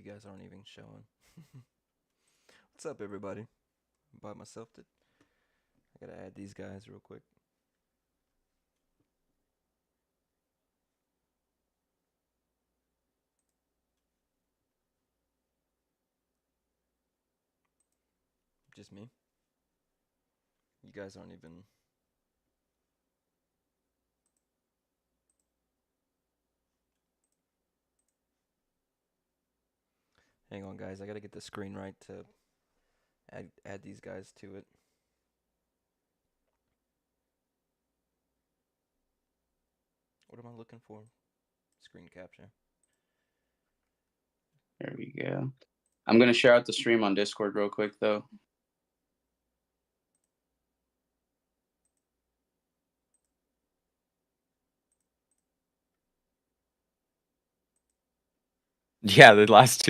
guys aren't even showing. What's up, everybody? I'm by myself. I gotta add these guys real quick. Just me. You guys aren't even. Hang on, guys. I gotta get the screen right to add these guys to it. What am I looking for? Screen capture. There we go. I'm going to share out the stream on Discord real quick, though. Yeah, the last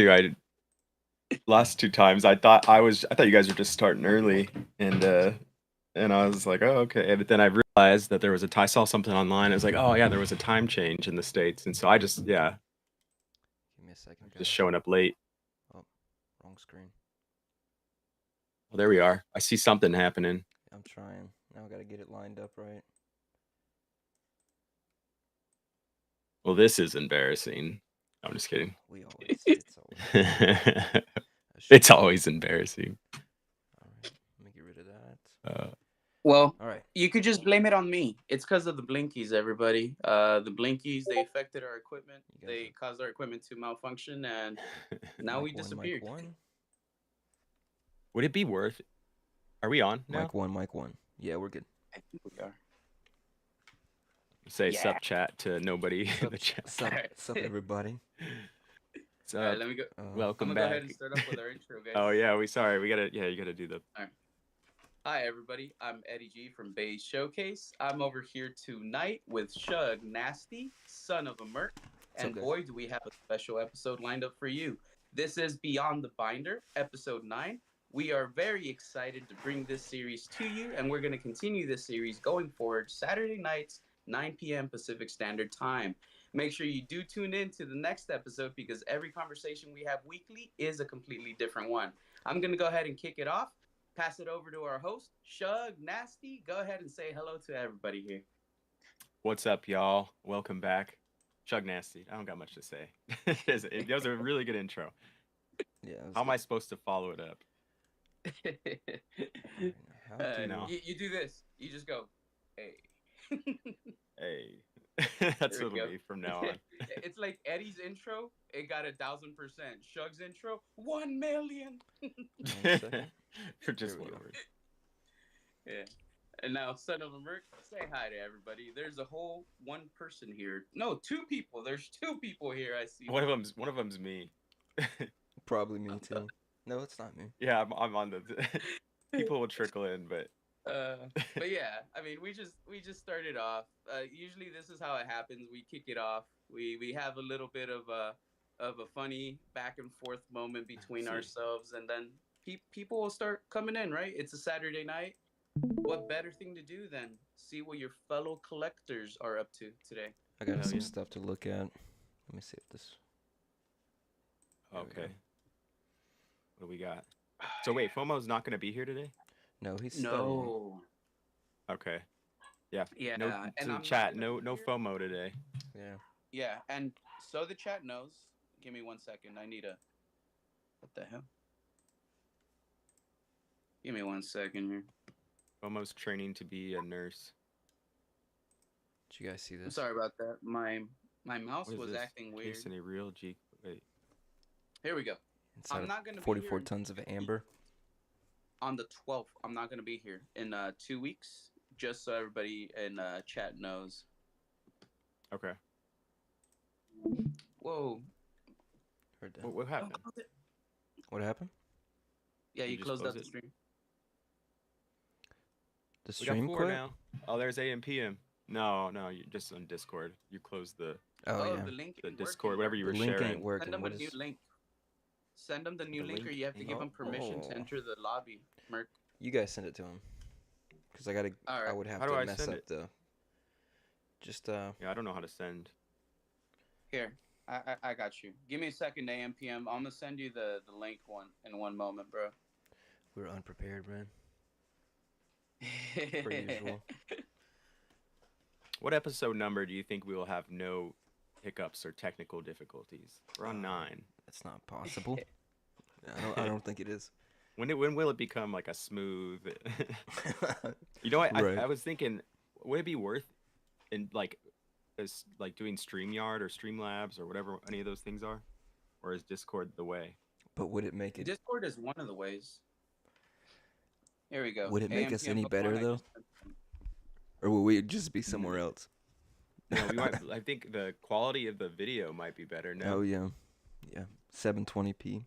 two times I thought you guys were just starting early, and I was like, oh, okay. But then I realized that there was I saw something online. I was like, oh yeah, there was a time change in the States, and so I just Give me a second, guys. just showing up late. Oh, wrong screen. Well, there we are. I see something happening. I'm trying. Now I gotta get it lined up right. Well, this is embarrassing. I'm just kidding. It's always embarrassing. All right, let me get rid of that. Well, all right. You could just blame it on me. It's because of the blinkies, everybody. The blinkies, they affected our equipment. They caused our equipment to malfunction, and now we disappeared. Would it be worth? Are we on now? Mic one. Yeah, we're good. I think we are. Say sup chat to nobody in the chat. Sup everybody. All right, let me go. Welcome I'm back. Go ahead and start off with our intro, guys. Oh yeah, you gotta do the. All right. Hi everybody, I'm Eddie G from BEYSShowcase. I'm over here tonight with Shugg Nastee, son of a merc, and boy, do we have a special episode lined up for you. This is Beyond the Binder, episode 9. We are very excited to bring this series to you, and we're going to continue this series going forward Saturday nights, 9 p.m. Pacific Standard Time. Make sure you do tune in to the next episode because every conversation we have weekly is a completely different one. I'm going to go ahead and kick it off. Pass it over to our host, Shugg Nastee. Go ahead and say hello to everybody here. What's up, y'all? Welcome back. Shugg Nastee. I don't got much to say. It was a really good intro. Yeah. How am I supposed to follow it up? You do this. You just go, hey. Hey. That's what it'll be from now on. It's like Eddie's intro. It got 1,000%. Shugg's intro, 1 million. For just 1 word. Yeah. And now, son of a merc, say hi to everybody. There's a whole one person here. No, 2 people. There's 2 people here. I see. One of them's me. Probably me too. No, it's not me. Yeah, I'm on the. People will trickle in, but. But yeah, I mean, we just started off. Usually, this is how it happens. We kick it off. We have a little bit of a funny back and forth moment between ourselves, and then people will start coming in. Right? It's a Saturday night. What better thing to do than see what your fellow collectors are up to today? I got some stuff to look at. Let me see if this. Okay. What do we got? So wait, FOMO's not going to be here today? No, he's no. Okay. Yeah. Yeah. No, and to the chat, no FOMO today. Yeah. Yeah, and so the chat knows. Give me 1 second. I need a. What the hell? Give me 1 second here. FOMO's training to be a nurse. Did you guys see this? I'm sorry about that. My mouse was acting weird. Case in a real G. Wait. Here we go. Inside I'm not gonna 44 be here tons of amber. On the 12th, I'm not gonna be here in 2 weeks. Just so everybody in chat knows. Okay. Whoa. Heard that. What happened? What happened? Yeah, you closed out the stream. The stream quit now. Oh, there's AM PM. No, you just on Discord. You closed the. Oh yeah. The link. The Discord, whatever you were sharing. Link ain't working. Send them a new link. Send them the new link, or you have to give them permission to enter the lobby. Merc. You guys send it to him. Because I would have to mess up the. Just Yeah, I don't know how to send. Here. I got you. Give me a second, AM PM. I'm gonna send you the link one in one moment, bro. We're unprepared, man. Per usual. What episode number do you think we will have no hiccups or technical difficulties? We're on 9. That's not possible. I don't think it is. When will it become like a smooth? You know what? Right. I was thinking, would it be worth in like doing StreamYard or Streamlabs or whatever any of those things are, or is Discord the way? But would it make it? Discord is one of the ways. Here we go. Would it make AM, us PM any Pokemon, better I though, or will we just be somewhere else? No, we might. I think the quality of the video might be better now. Oh yeah, yeah. 720p.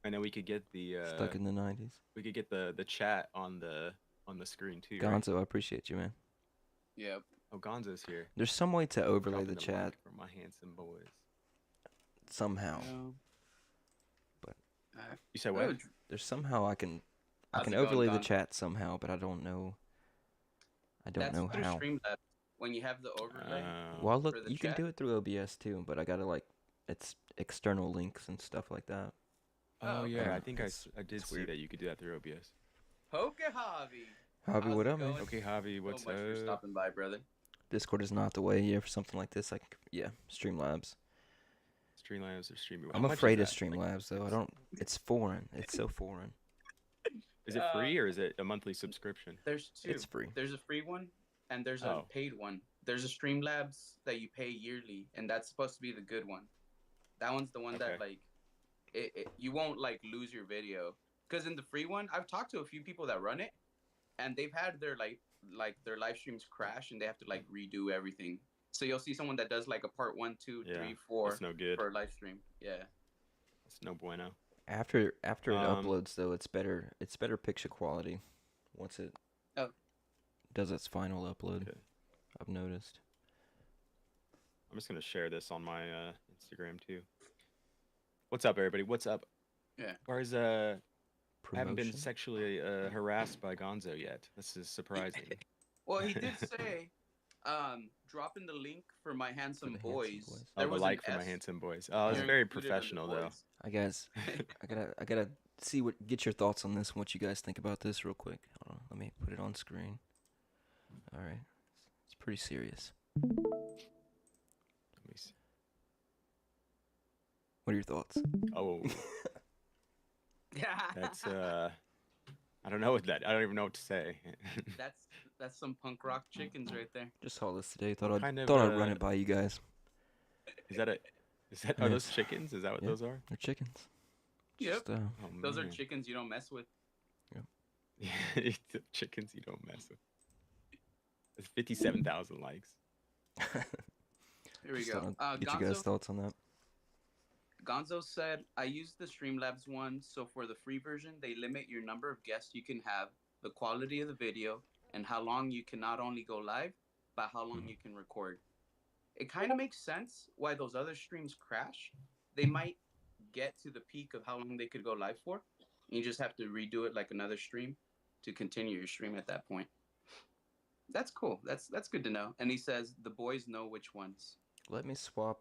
And then we could get the Stuck in the 90s. we could get the chat on the screen too. Right? Gonzo, I appreciate you, man. Yep. Oh, Gonzo's here. There's some way to overlay Dropping the chat link for my handsome boys. somehow. But You said what? there's somehow I can How's it overlay going, the chat somehow, but I don't know. That's know through how. Streamlabs. When you have the overlay. Well, look, for the you can chat? do it through OBS too, but I gotta like it's external links and stuff like that. Oh Oh, yeah, okay. I think I did it's see weird. that you could do that through OBS. Poke Hobby. Hobby, How's what it up, man? going? Okay, Javi, So what's much for up? stopping by, brother. Discord is not the way, yeah, for something like this. Like, yeah, Streamlabs. Streamlabs or Streamy? I'm afraid of Streamlabs though. I don't. It's foreign. It's so foreign. Is it free or is it a monthly subscription? There's two. It's free. There's a free one and there's a Oh. paid one. There's a Streamlabs that you pay yearly, and that's supposed to be the good one. That one's the one that Okay. like, you won't like lose your video. Because in the free one, I've talked to a few people that run it, and they've had their their live streams crash, and they have to like redo everything. So you'll see someone that does like a part 1, 2, Yeah, 3, 4 That's no good. for a live stream. Yeah. That's no bueno. After it Um, uploads though, it's better. It's better picture quality once it does its final upload. Okay. I've noticed. I'm just gonna share this on my Instagram too. What's up, everybody? What's up? Yeah. Where's I haven't been Promotion? sexually harassed by Gonzo yet. This is surprising. Well, he did say, dropping the link for my handsome Handsome boys. Boys. Oh, the was like an for my S. handsome boys. Oh, it's You're very included in the professional though. boys. I guess I gotta see get your thoughts on this. What you guys think about this, real quick. Hold on, let me put it on screen. All right, it's pretty serious. Let me see. What are your thoughts? Oh, that's I don't know what that. I don't even know what to say. that's some punk rock chickens right there. Just saw this today. Thought Kind of, I'd run it by you guys. Is that are those chickens? Is that what Yeah. those are? They're chickens. Yep. Just, Oh, Those are man. chickens you don't mess with. The chickens you don't mess with. It's 57,000 likes. Here we just go. thought I'd get you guys' thoughts on that. Gonzo said, I used the Streamlabs one, so for the free version, they limit your number of guests you can have, the quality of the video, and how long you can not only go live, but how long you can record. It kind of makes sense why those other streams crash. They might get to the peak of how long they could go live for. You just have to redo it like another stream to continue your stream at that point. That's cool. That's good to know. And he says the boys know which ones. Let me swap.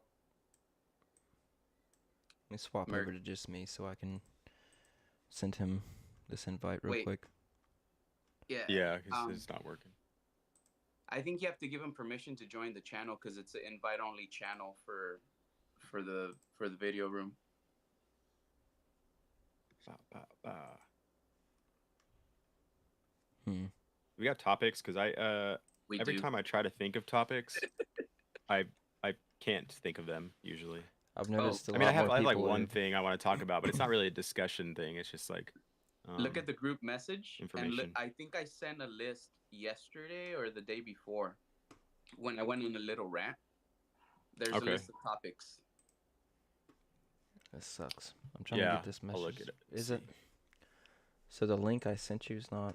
Merc. Over to just me so I can send him this invite real Wait. quick. Yeah, it's not working. I think you have to give him permission to join the channel because it's an invite-only channel for the video room. We got topics because every time I try to think of topics, I can't think of them usually. I've noticed. I mean, I have like one thing I want to talk about, but it's not really a discussion thing. It's just like look at the group message. Information. And I think I sent a list yesterday or the day before when I went on a little rant. There's a list of topics. This sucks. I'm trying to get this message. I'll look at it. Is it? So the link I sent you is not.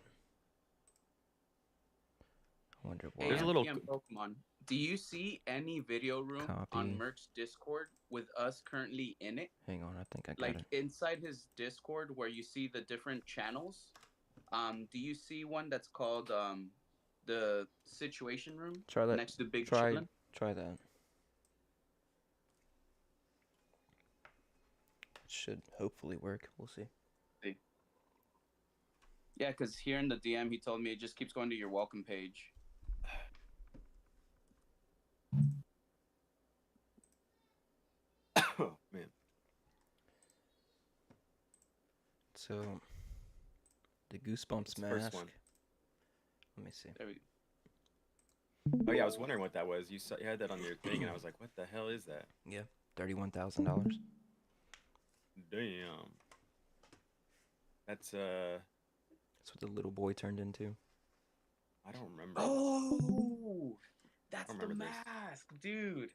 I wonder why. There's a little Pokemon. Do you see any video room on Merc's Discord with us currently in it? Hang on, I think I got Like it. inside his Discord where you see the different channels. Do you see one that's called the Situation Room? Try that. Next to Big Try Chitlin? that. should hopefully work. We'll see. Yeah, because here in the DM, he told me it just keeps going to your welcome page. Oh man. So, the Goosebumps the first mask. one? Let me see. There we go. Oh yeah, I was wondering what that was. You had that on your thing, and I was like, "What the hell is that?" Yeah, $31,000. Damn. That's That's what the little boy turned into. I don't remember. Oh, that's I the remember this. mask, dude.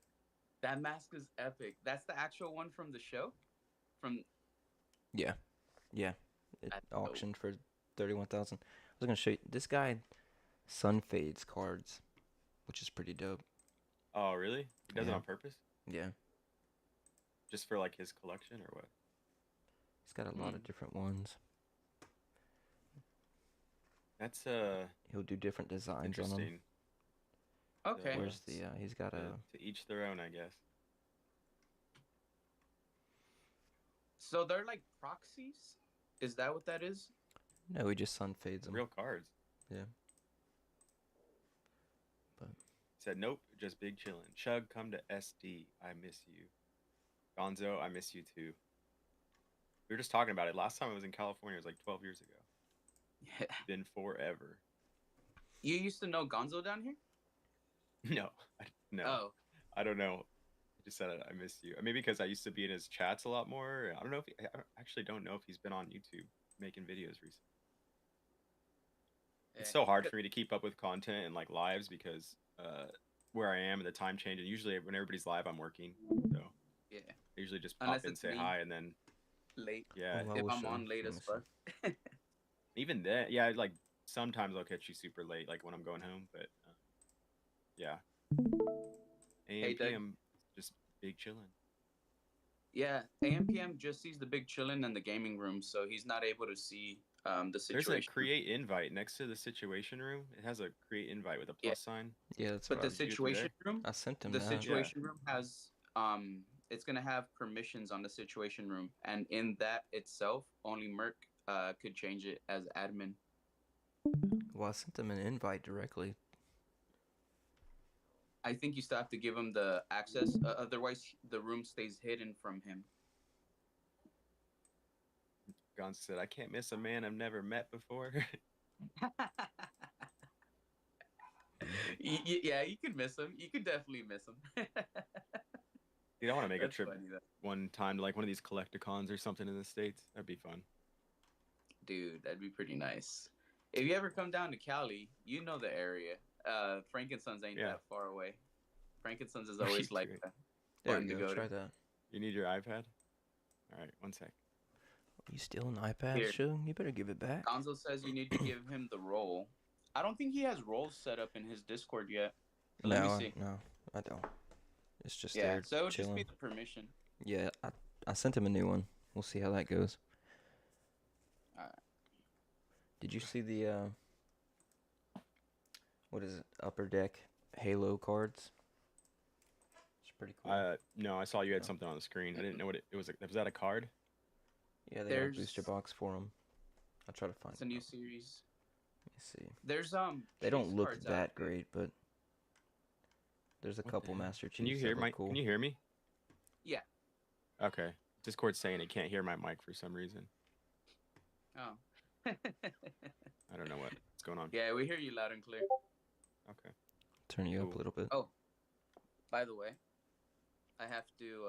That mask is epic. That's the actual one from the show. Yeah. It That's auctioned for 31,000. I was gonna show you this guy, Sun Fades cards, which is pretty dope. Oh really? He does it Yeah. on purpose? Yeah, Just for like his collection or what? he's got a lot of different ones. That's He'll do different designs on them. interesting. Okay. Where's the? He's got a. To each their own, I guess. So they're like proxies. Is that what that is? No, he just Sun Fades them. Real cards. Yeah. But Said nope, just big chillin'. Shugg, come to SD. I miss you. Gonzo, I miss you too. We were just talking about it. Last time I was in California was like 12 years ago. Yeah. Been forever. You used to know Gonzo down here? No, no. Oh. I don't know. I just said I miss you. Maybe because I used to be in his chats a lot more. I don't know if I actually don't know if he's been on YouTube making videos recently. It's so hard for me to keep up with content and like lives because where I am and the time change, and usually when everybody's live, I'm working. So yeah, I usually just Unless pop in, it's say me. hi, and then late. yeah. Oh, I If will I'm show on you. late Let as me see. fuck. Even then, yeah, like sometimes I'll catch you super late, like when I'm going home. But yeah, AM Hey, Doug. PM, just big chilling. Yeah, AMPM just sees the big chillin' in the gaming room, so he's not able to see the situation. There's a create invite next to the situation room. It has a create invite with a plus sign. Yeah, that's But what the I was. situation room, I sent him the that. situation room has it's gonna have permissions on the situation room, and in that itself, only Merc could change it as admin. Well, I sent him an invite directly. I think you still have to give him the access, otherwise the room stays hidden from him. Gonz said, "I can't miss a man I've never met before." Yeah, you could miss him. You could definitely miss him. Dude, I want to make a That's trip funny, though. one time to like one of these collecticons or something in the States. That'd be fun. Dude, that'd be pretty nice. If you ever come down to Cali, you know the area. Frankenstein's ain't that far away. Frankenstein's is always like There fun we to go. go Try to. that. You need your iPad? All right, one sec. You steal an iPad, Here. Shugg? You better give it back. Gonzo says you need to give him the role. I don't think he has roles set up in his Discord yet. So let me see. No, I don't. It's just Yeah, there so it would chilling. just be the permission. Yeah, I sent him a new one. We'll see how that goes. Alright. Did you see the what is it? Upper Deck Halo cards? It's pretty cool. No, I saw you had something on the screen. I didn't know what it was. Was that a card? Yeah, they have a booster box for them. I'll try to find it. It's a new series. Let me see. There's They don't chase look cards that out, great, but there's a What couple the hell? Master Chiefs. Can you hear that look cool. Can you hear me? Yeah. Okay. Discord's saying it can't hear my mic for some reason. Oh. I don't know what's going on. Yeah, we hear you loud and clear. Okay. Turn you up a Cool. little bit. Oh, by the way, I have to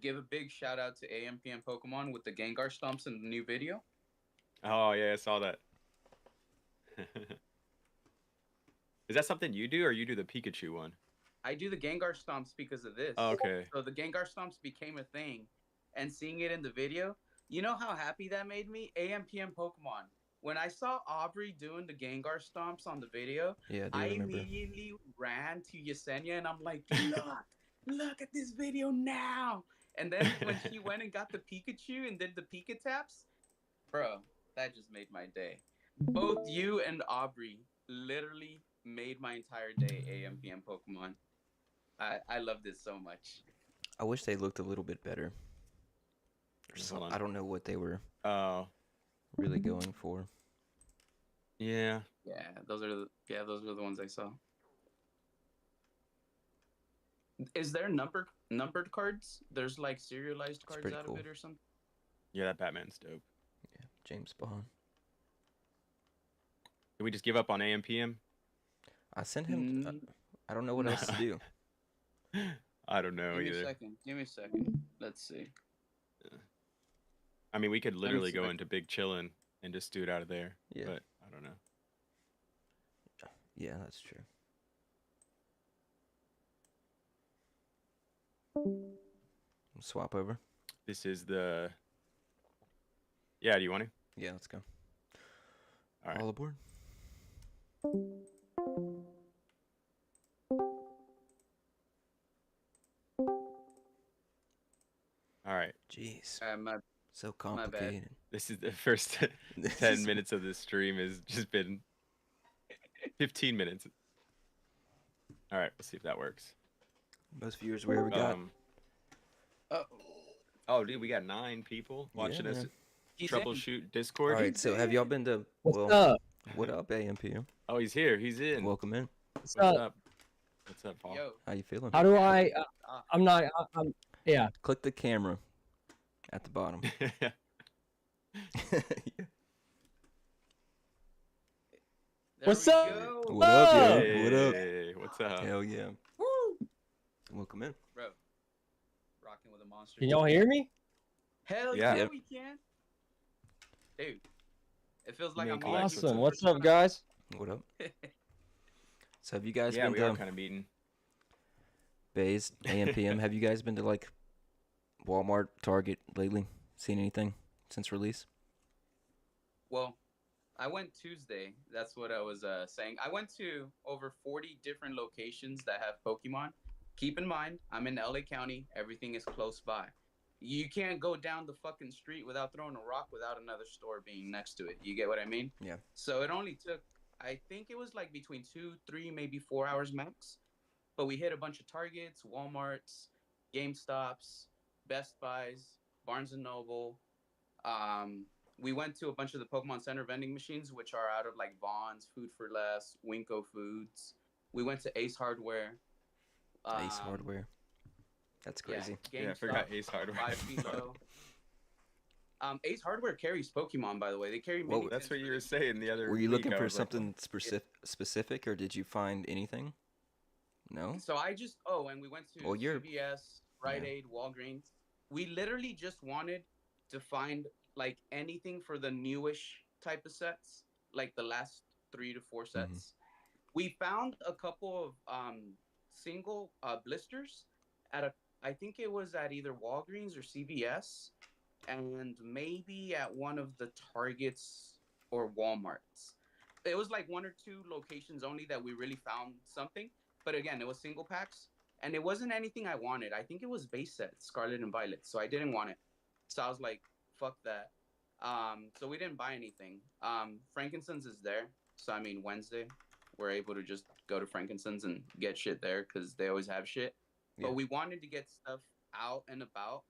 give a big shout out to AMPM Pokemon with the Gengar stomps in the new video. Oh yeah, I saw that. Is that something you do, or you do the Pikachu one? I do the Gengar stomps because of this. Oh, okay. So the Gengar stomps became a thing, and seeing it in the video, you know how happy that made me? AMPM Pokemon. When I saw Aubrey doing the Gengar stomps on the video, Yeah, I do remember. immediately ran to Yesenia and I'm like, look at this video now. And then when she went and got the Pikachu and did the Pika taps, bro, that just made my day. Both you and Aubrey literally made my entire day AMPM Pokemon. I love this so much. I wish they looked a little bit better. Hold on. I don't know what they were Oh, really going for. yeah. Yeah, those are the ones I saw. Is there numbered cards? There's like serialized cards pretty out cool. of it or something. Yeah, that Batman's dope. Yeah, James Bond. Did we just give up on AMPM? I sent him. I don't know what No. else to do. I don't know Give me either. a second. Give me a second. Let's see. I mean, we could literally see go if I- into Big Chillin' and just do it out of there. Yeah. But I don't know. Yeah, that's true. Swap over. This is the. Yeah, do you want to? Yeah, let's go. All right. All aboard. All right. Jeez, My so bad. complicated. This is the first 10 minutes of this stream has just been 15 minutes. All right, let's see if that works. Most viewers where we got. Oh, dude, we got 9 people watching us man. troubleshoot Discord. All right, so have y'all been to? What's up? What up, AMPM? Oh, he's here. He's in. Welcome in. What's What's up? up? What's up, Paul? Yo, How you feeling? How do I? I'm not. Yeah. Click the camera at the bottom. Yeah. there What's we up? go. What up, yo? Hey, What up? What's up? Hell yeah. Woo! Welcome in. Bro, rocking with a monster. Can y'all hear me? Hell Yeah. yeah, Yep. we can. Dude, it feels like Me I'm and Colin. Awesome. What's up, guys? What up? So have you guys Yeah, been we to are kind of meeting. Bays, AMPM? Have you guys been to like Walmart, Target lately? Seen anything since release? Well, I went Tuesday. That's what I was saying. I went to over 40 different locations that have Pokemon. Keep in mind, I'm in LA County. Everything is close by. You can't go down the fucking street without throwing a rock without another store being next to it. You get what I mean? Yeah. So it only took, I think it was like between 2, 3, maybe 4 hours max. But we hit a bunch of Targets, Walmarts, GameStops, Best Buys, Barnes and Noble. We went to a bunch of the Pokemon Center vending machines, which are out of like Vons, Food for Less, Winco Foods. We went to Ace Hardware. Ace Hardware. That's crazy. Yeah, I forgot Ace Hardware. 5 Kilo. Ace Hardware carries Pokemon, by the way. They carry. Well, mini That's what tins you for were the- saying the other Were you week. looking I for was like, something specific, or did you find anything? No. So I just and we went to Well, you're- CVS, Rite yeah. Aid, Walgreens. We literally just wanted to find like anything for the newish type of sets, like the last 3 to 4 sets. We found a couple of single blisters at I think it was at either Walgreens or CVS, and maybe at one of the Targets or Walmarts. It was like 1 or 2 locations only that we really found something. But again, it was single packs, and it wasn't anything I wanted. I think it was base set, Scarlet and Violet, so I didn't want it. So I was like, fuck that. So we didn't buy anything. Frankincense is there, so I mean Wednesday, we're able to just go to Frankincense and get shit there because they always have shit. Yeah. But we wanted to get stuff out and about,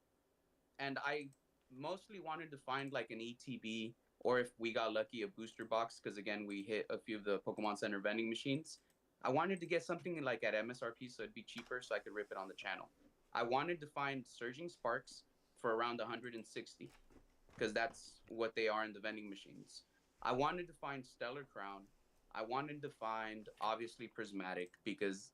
and I mostly wanted to find like an ETB, or if we got lucky, a booster box, because again, we hit a few of the Pokemon Center vending machines. I wanted to get something like at MSRP so it'd be cheaper so I could rip it on the channel. I wanted to find Surging Sparks for around 160 because that's what they are in the vending machines. I wanted to find Stellar Crown. I wanted to find, obviously, Prismatic because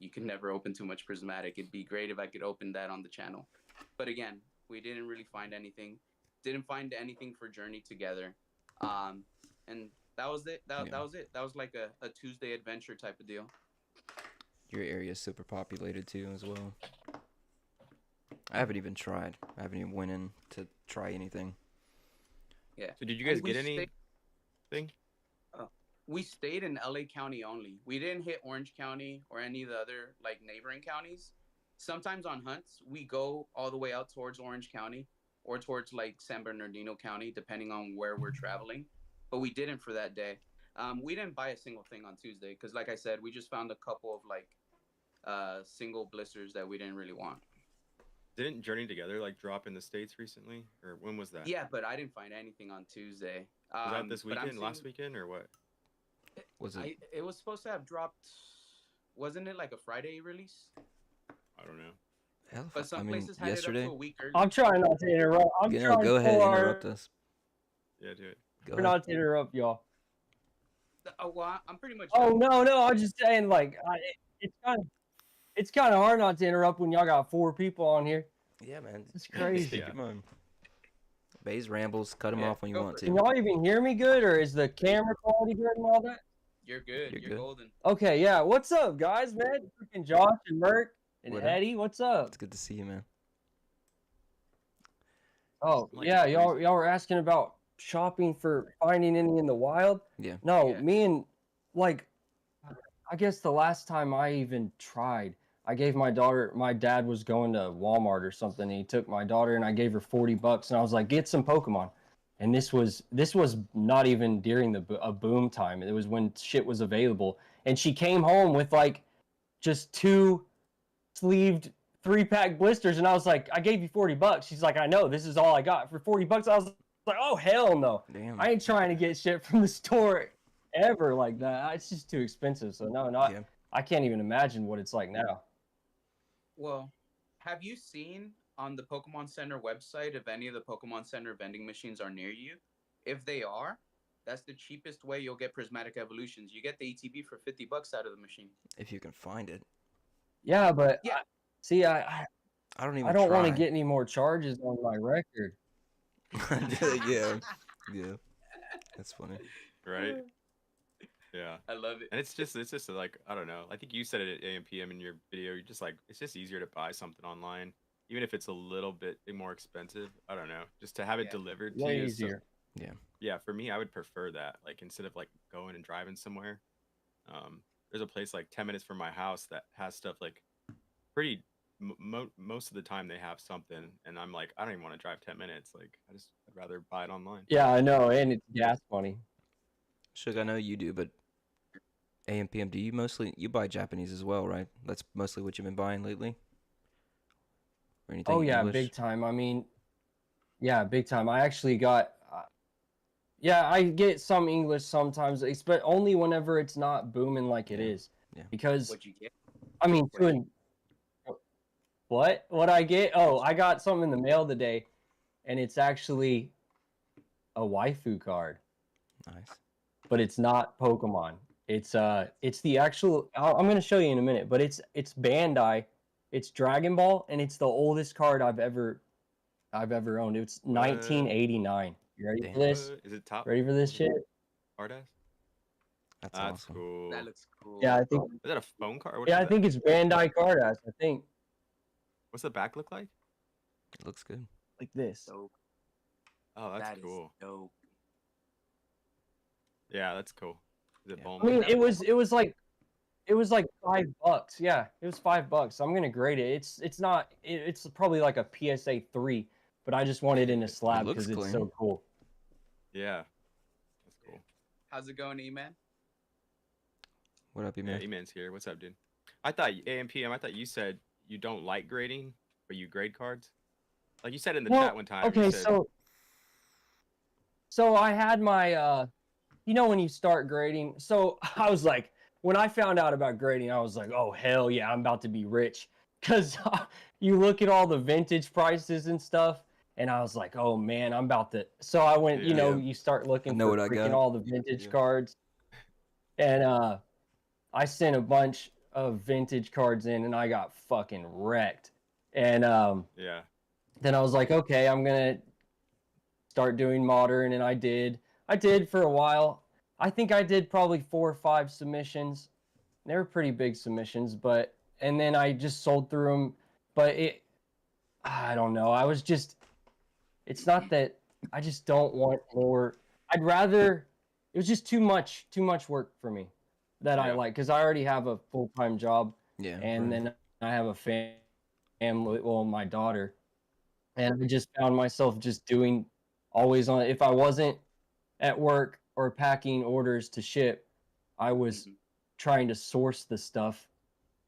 you can never open too much Prismatic. It'd be great if I could open that on the channel. But again, we didn't really find anything. Didn't find anything for Journey Together. And that was it. That was it. That was like a Tuesday adventure type of deal. Your area is super populated too, as well. I haven't even tried. I haven't even went in to try anything. Yeah. So did you guys And we get anything? We stayed in LA County only. We didn't hit Orange County or any of the other like neighboring counties. Sometimes on hunts, we go all the way out towards Orange County or towards like San Bernardino County, depending on where we're traveling. But we didn't for that day. We didn't buy a single thing on Tuesday because, like I said, we just found a couple of like single blisters that we didn't really want. Didn't Journey Together like drop in the States recently? Or when was that? Yeah, but I didn't find anything on Tuesday. Was that this But I'm weekend, last seeing weekend, or what? Was it? it was supposed to have dropped. Wasn't it like a Friday release? I don't know. Hell, But some I mean, places had it up yesterday. to a week early. I'm trying not to interrupt. I'm You know, trying go ahead, for interrupt us. Yeah, do it. Go for ahead. not to interrupt y'all. Oh, well, I'm pretty much. Oh done. no, I'm just saying like it's kind of hard not to interrupt when y'all got 4 people on here. Yeah, man. It's crazy. Yeah. Come on. Bays rambles. Cut him Yeah, off when you go want for to. Can y'all even hear me good, or is the camera quality good and all that? You're good. You're You're good. golden. Okay, yeah. What's up, guys, man? Freaking Josh and Merc and What up? Eddie. What's up? It's good to see you, man. Oh, Like yeah. a Y'all breeze. were asking about shopping for finding any in the wild. Yeah. No, Yeah. me and like, I guess the last time I even tried, I gave my daughter. My dad was going to Walmart or something. And he took my daughter, and I gave her $40, and I was like, "Get some Pokemon." And this was not even during a boom time. It was when shit was available, and she came home with like just 2 sleeved 3-pack blisters, and I was like, "I gave you $40." She's like, "I know. This is all I got for $40." I was like, "Oh hell no! Damn. I ain't trying to get shit from the store ever like that. It's just too expensive." So no, not. Yeah. I can't even imagine what it's like now. Well, have you seen on the Pokemon Center website if any of the Pokemon Center vending machines are near you? If they are, that's the cheapest way you'll get prismatic evolutions. You get the ETB for $50 out of the machine. If you can find it. Yeah, but Yeah. see, I don't even I don't want to try. get any more charges on my record. Yeah. Yeah. That's funny. Right? Yeah. I love it. And it's just like, I don't know. I think you said it at AMPM in your video. You're just like, it's just easier to buy something online, even if it's a little bit more expensive. I don't know. Just to have it Yeah. delivered to Way you. So, easier. yeah, for me, I would prefer that. Like instead of like going and driving somewhere. There's a place like 10 minutes from my house that has stuff like pretty most of the time they have something, and I'm like, I don't even want to drive 10 minutes. Like I'd rather buy it online. Yeah, I know, and it's gas money. Shugg, I know you do, but AMPM, do you buy Japanese as well, right? That's mostly what you've been buying lately? Or anything Oh yeah, English? big time. I mean, yeah, big time. I actually got, yeah, I get some English sometimes, but only whenever it's not booming like it Yeah. is. Yeah. Because What'd you get? I mean, what I get? Oh, I got something in the mail today, and it's actually a waifu card, Nice. but it's not Pokemon. It's the actual. I'm gonna show you in a minute, but it's Bandai. It's Dragon Ball, and it's the oldest card I've ever owned. It's 1989. You ready Damn. for this? Is it top? Ready for this shit? Hard ass? That's That's awesome. cool. That looks cool. Yeah, I think. Is that a phone card? What Yeah, is I that? think it's Bandai Card Ass. I think What's the back look like? It looks good. like this. Dope. Oh, that's That is cool. dope. Yeah, that's cool. Is it Yeah. Bulma? I mean, it was like $5. Yeah, it was $5. I'm gonna grade it. It's not. It's probably like a PSA 3, but I just want it in a slab looks because it's clean. so cool. Yeah, that's cool. How's it going, E-Man? What up, you Yeah, man? E-Man's here. What's up, dude? I thought AMPM. I thought you said you don't like grading, but you grade cards. Like you said in the Well, chat one time. Okay, you said, so I had my you know when you start grading. So I was like, when I found out about grading, I was like, oh hell yeah, I'm about to be rich. Cause you look at all the vintage prices and stuff, and I was like, oh man, I'm about to. So I went, you know, Yeah. you start looking know for what I freaking got. all the vintage Yeah. cards, and I sent a bunch of vintage cards in, and I got fucking wrecked. And yeah, then I was like, okay, I'm gonna start doing modern, and I did for a while. I think I did probably 4 or 5 submissions. They were pretty big submissions, but and then I just sold through them. But I don't know. I was just, it's not that I just don't want more. I'd rather, it was just too much work for me that I Yeah. like, because I already have a full-time job, Yeah. and right. then I have a family, well, my daughter, and I just found myself just doing always on. If I wasn't at work or packing orders to ship, I was Mhm. trying to source the stuff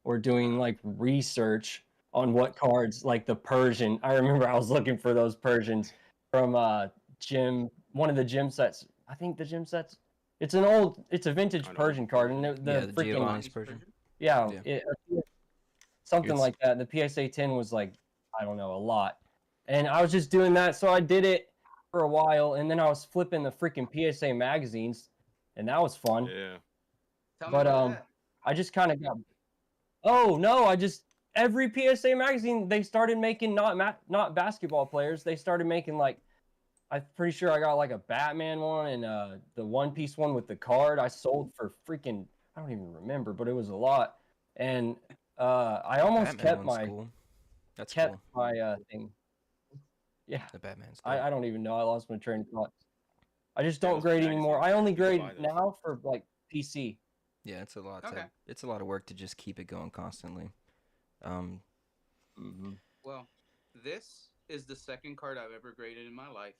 or doing like research on what cards, like the Persian. I remember I was looking for those Persians from one of the gym sets. I think the gym sets. It's a vintage Persian card, and the freaking Giovanni's Persian. yeah, Yeah. something It's- like that. The PSA 10 was like, I don't know, a lot, and I was just doing that, so I did it for a while, and then I was flipping the freaking PSA magazines, and that was fun. Yeah. Tell me But about that. I just kind of got. Oh no! Every PSA magazine they started making not basketball players. They started making like, I'm pretty sure I got like a Batman one and the One Piece one with the card. I sold for freaking, I don't even remember, but it was a lot. And I almost Batman kept one's my cool. That's cool. thing. Yeah, The Batman's. I don't even know. I lost my train of thought. I just Yeah, don't those grade anymore. I magazines, only people grade buy those. now for like PC. Yeah, it's a lot. Okay. It's a lot of work to just keep it going constantly. Well, this is the second card I've ever graded in my life.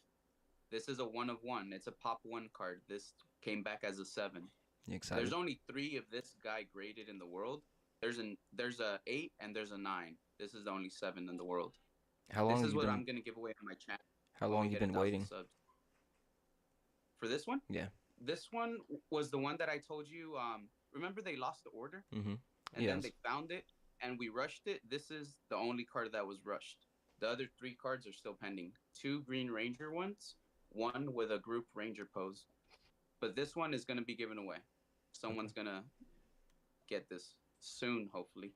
This is a 1 of 1. It's a pop 1 card. This came back as a 7. You excited? There's only 3 of this guy graded in the world. There's a 8 and there's a 9. This is the only 7 in the world. How long This have is you what been? I'm gonna give away on my channel. How when long we you get been 1,000 waiting? subs. For this one? Yeah. This one was the one that I told you. Remember they lost the order, Mm-hmm. and Yes. then they found it, and we rushed it. This is the only card that was rushed. The other 3 cards are still pending. 2 Green Ranger ones, 1 with a group Ranger pose. But this one is gonna be given away. Someone's gonna get this soon, hopefully.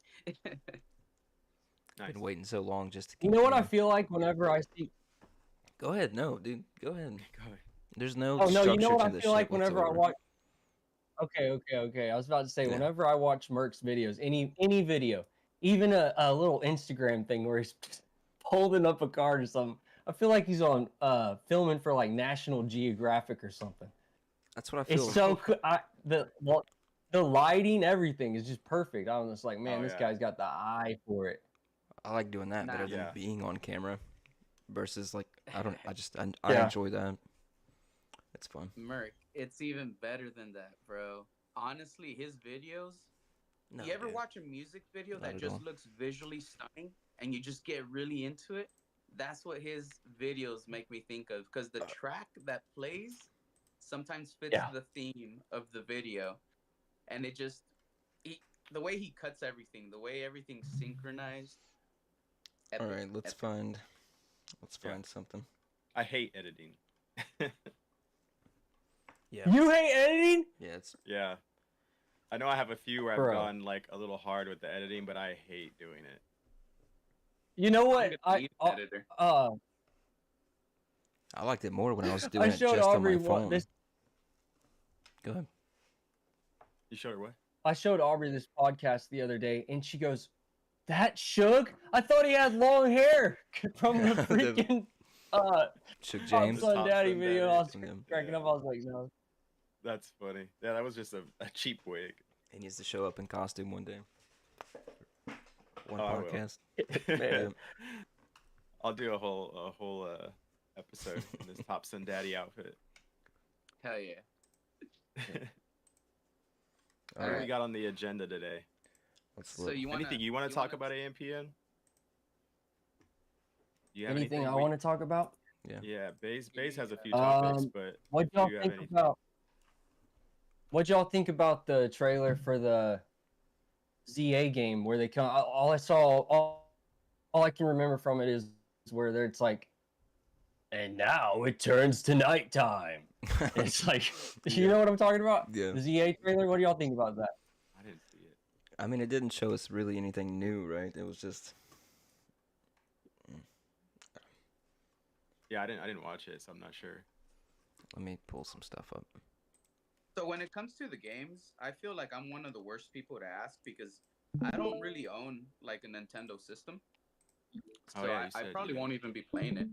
Nice. Been waiting so long just to. You keep know what I going. feel like whenever I see. Go ahead, no, dude. Go ahead. Go ahead. There's no Oh no, structure you know what to I this feel shit like whenever I whatsoever. watch. Okay. I was about to say, Yeah. whenever I watch Merc's videos, any video, even a little Instagram thing where he's holding up a card or something, I feel like he's on filming for like National Geographic or something. That's what I feel. It's so the lighting, everything is just perfect. I'm just like, man, Oh, this yeah. guy's got the eye for it. I like doing that better than Yeah. being on camera, versus like I Yeah. enjoy that. It's fun. Merc, it's even better than that, bro. Honestly, his videos. No, You ever dude. watch a music video Not that at just all. looks visually stunning and you just get really into it? That's what his videos make me think of, because the track that plays sometimes fits Yeah. the theme of the video, and it just the way he cuts everything, the way everything's synchronized. All epic, right, let's epic. find Yeah. something. I hate editing. Yeah. You hate editing? Yeah, it's Yeah. I know I have a few where I've Bro. gone like a little hard with the editing, but I hate doing it. You know I'm what? gonna need an editor. I liked it more when I was doing I it showed just Aubrey on my phone. this. Go ahead. You showed her what? I showed Aubrey this podcast the other day, and she goes, "That Shugg? I thought he had long hair from the freaking Shugg Top James. Son Top Daddy Son video." Daddy. I was Yeah. cracking up. I was like, "No." That's funny. Yeah, that was just a cheap wig. He needs to show up in costume one day. One Oh, I will. podcast. Man. I'll do a whole episode in this Top Son Daddy outfit. Hell yeah. All What do right, we got on the agenda today? let's So look. you want Anything you want to talk about AMPN? Do you have Anything I We- want to talk about? Yeah, Bays has a few Um, topics, but What y'all do you have think anything? about? What y'all think about the trailer for the ZA game where they come? All I saw, all I can remember from it is where it's like, and now it turns to nighttime. It's like, you know what I'm talking about? Yeah. The ZA trailer. What do y'all think about that? I didn't see it. I mean, it didn't show us really anything new, right? It was just Yeah, I didn't watch it, so I'm not sure. let me pull some stuff up. So when it comes to the games, I feel like I'm one of the worst people to ask because I don't really own like a Nintendo system. So Oh, yeah, you I said you probably didn't. won't even be playing it.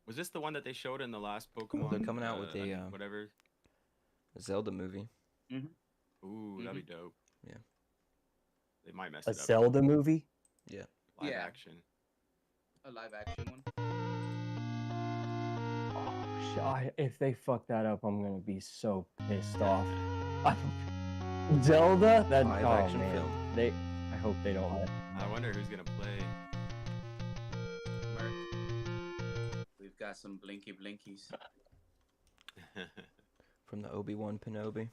Was this the one that they showed in the last Pokemon? They're coming out with a whatever. Zelda movie. Ooh, that'd be dope. Yeah. They might mess A it up. Zelda movie? Yeah. Live Yeah. action. A live action one. If they fuck that up, I'm gonna be so pissed off. Zelda? That Live oh, action man. film. I hope they don't win. I wonder who's gonna play. Merc. We've got some blinky blinkies. From the Obi-Wan Kenobi.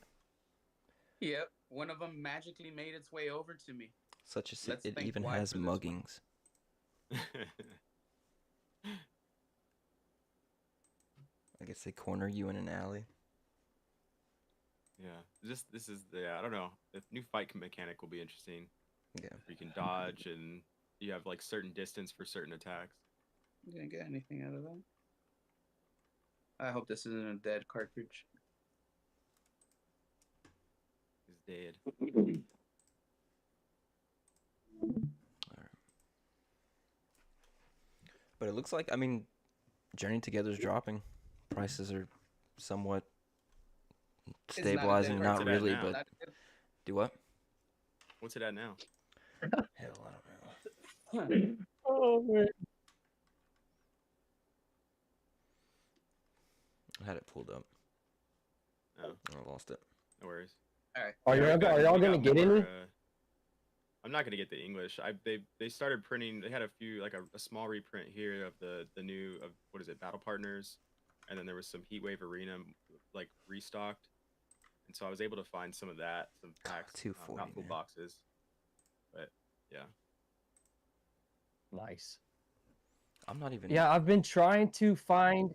Yep, one of them magically made its way over to me. Such a Let's it thank even Y has for this one. muggings. I guess they corner you in an alley. Yeah, this is I don't know. The new fight mechanic will be interesting. Yeah. You can dodge and you have like certain distance for certain attacks. You didn't get anything out of that. I hope this isn't a dead cartridge. He's dead. But it looks like, I mean, Journey Together's dropping. Prices are somewhat It's not a stabilizing, dead not cartridge really, now. but Not a dead- do what? What's it at now? Hell, I don't know. Oh man. I had it pulled up. Oh, I lost it. no worries. All right. Are Yeah, y'all we got- are y'all we gonna got get more, any? I'm not gonna get the English. They started printing. They had a few like a small reprint here of the new of what is it, Battle Partners, and then there was some Heatwave Arena like restocked, and so I was able to find some of that, some packs, $2.40, not full man. boxes, but yeah. Nice. I'm not even. Yeah, I've been trying to find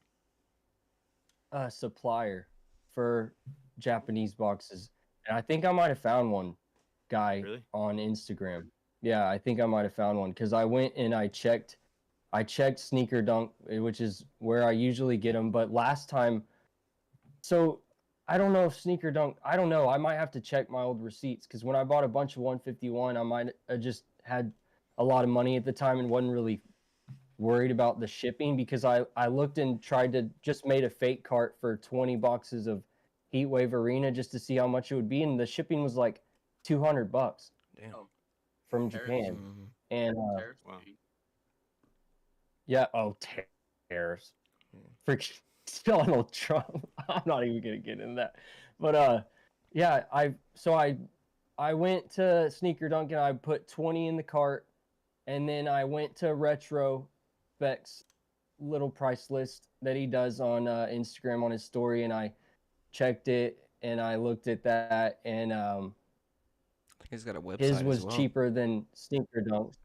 a supplier for Japanese boxes, and I think I might have found one guy Really? on Instagram. Yeah, I think I might have found one because I went and I checked Sneaker Dunk, which is where I usually get them, but last time, so I don't know if Sneaker Dunk, I don't know, I might have to check my old receipts because when I bought a bunch of 151, I might have just had a lot of money at the time and wasn't really worried about the shipping because I looked and tried to just made a fake cart for 20 boxes of Heatwave Arena just to see how much it would be, and the shipping was like $200 Damn. Oh. from Tariffs. Japan. Mhm. And Tariffs. Wow. yeah, oh, tariffs. Freaking Donald Trump. I'm not even gonna get into that. But yeah, I went to Sneaker Dunk and I put 20 in the cart, and then I went to Retro Beck's little price list that he does on Instagram on his story, and I checked it and I looked at that, and I think he's got a website his was as well. cheaper than Sneaker Dunks.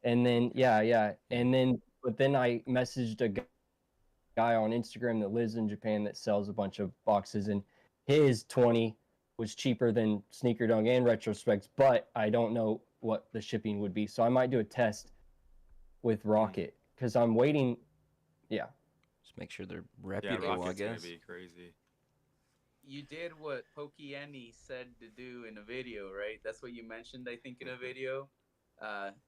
And then and then but then I messaged a guy on Instagram that lives in Japan that sells a bunch of boxes, and his 20 was cheaper than Sneaker Dunk and Retrospects, but I don't know what the shipping would be. So I might do a test with Rocket because I'm waiting. Yeah. Just make sure they're Yeah, reputable, Rocket's I gonna guess. be crazy. You did what Pokieni said to do in a video, right? That's what you mentioned, I think, in a video.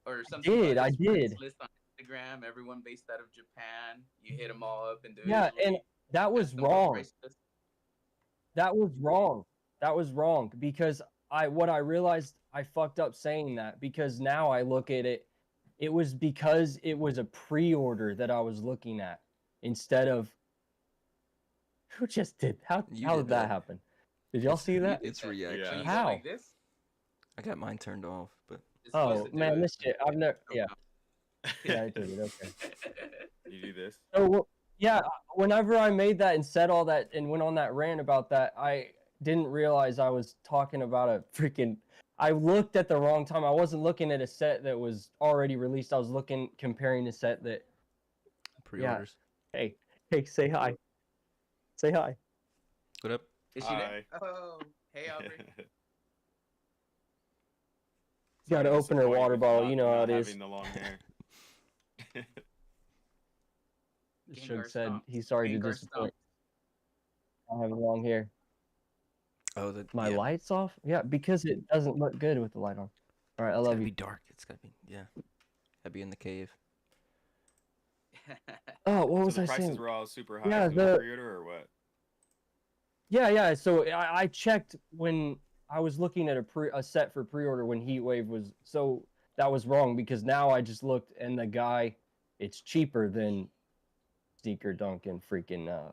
Or something. did, about I his friends did. List on Instagram, everyone based out of Japan. You hit them all up individually. Yeah, and that was Custom wrong. price list. That was wrong. That was wrong because I realized I fucked up saying that because now I look at it, it was because it was a pre-order that I was looking at instead of who just did how You how did did that that. happen? Did y'all see that? It's So reaction. you How? go like this? I got mine turned off, but It's supposed Oh to do man, it. this shit. I've never yeah, yeah, I You did it, okay. do this. So well, yeah, whenever I made that and said all that and went on that rant about that, I didn't realize I was talking about a freaking. I looked at the wrong time. I wasn't looking at a set that was already released. I was comparing a set that. pre-orders. Hey, say hi. Say hi. What up? Is she there? Hi. Oh, hey, Aubrey. You gotta Sorry to open her disappoint water with bottle. not- You know how not it is. having the long hair. Shugg Gengar said stomp. he's sorry to Gengar disappoint. I have long hair. Oh, My yeah. light's off? Yeah, because it doesn't look good with the light on. All right, I It's love gotta you. be dark. It's gotta be Gotta be in the cave. Oh, what So was the I prices saying? were all super high Yeah, for the the- pre-order or what? Yeah. So I checked when I was looking at a set for pre-order when Heatwave was. So that was wrong because now I just looked and the guy, it's cheaper than Sneaker Dunk and freaking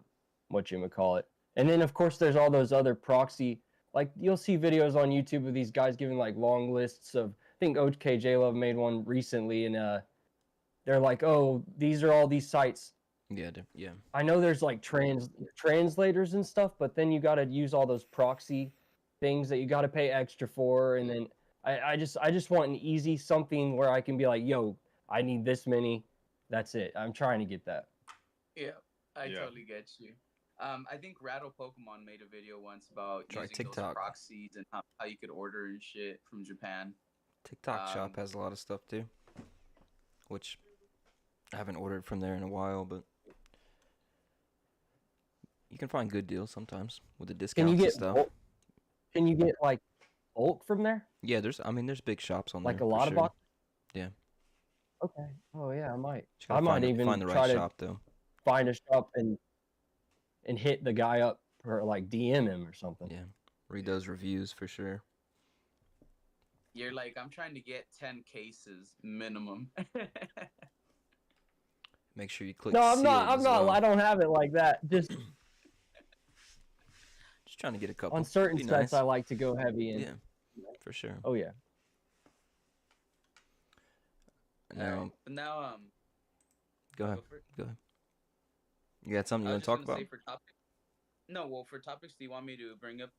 whatchamacallit. And then of course there's all those other proxy like you'll see videos on YouTube of these guys giving like long lists of. I think OKJ Love made one recently, and they're like, oh, these are all these sites. Yeah, yeah. I know there's like translators and stuff, but then you got to use all those proxy things that you got to pay extra for, and then I just want an easy something where I can be like, yo, I need this many. That's it. I'm trying to get that. Yeah, I totally get you. I think Rattle Pokemon made a video once about Try using TikTok. those proxies and how you could order and shit from Japan. TikTok shop has a lot of stuff too, which I haven't ordered from there in a while, but you can find good deals sometimes with the discounts and stuff. Can you get like bulk from there? Yeah, there's big shops on like there. Like a lot of boxes? Yeah. Okay. Oh yeah, I might. I might even find the right try shop to though. Find a shop and hit the guy up or like DM him or something. Yeah. Read those reviews for sure. You're like, I'm trying to get 10 cases minimum. Make sure you click. No, I'm sealed not. as well. I don't have it like that. Just trying to get a couple. On certain Be sets, nice. I like to go heavy in. Yeah, for sure. Oh yeah. Now, go ahead. Go ahead. You got something you want to talk about? No, well, for topics, do you want me to bring up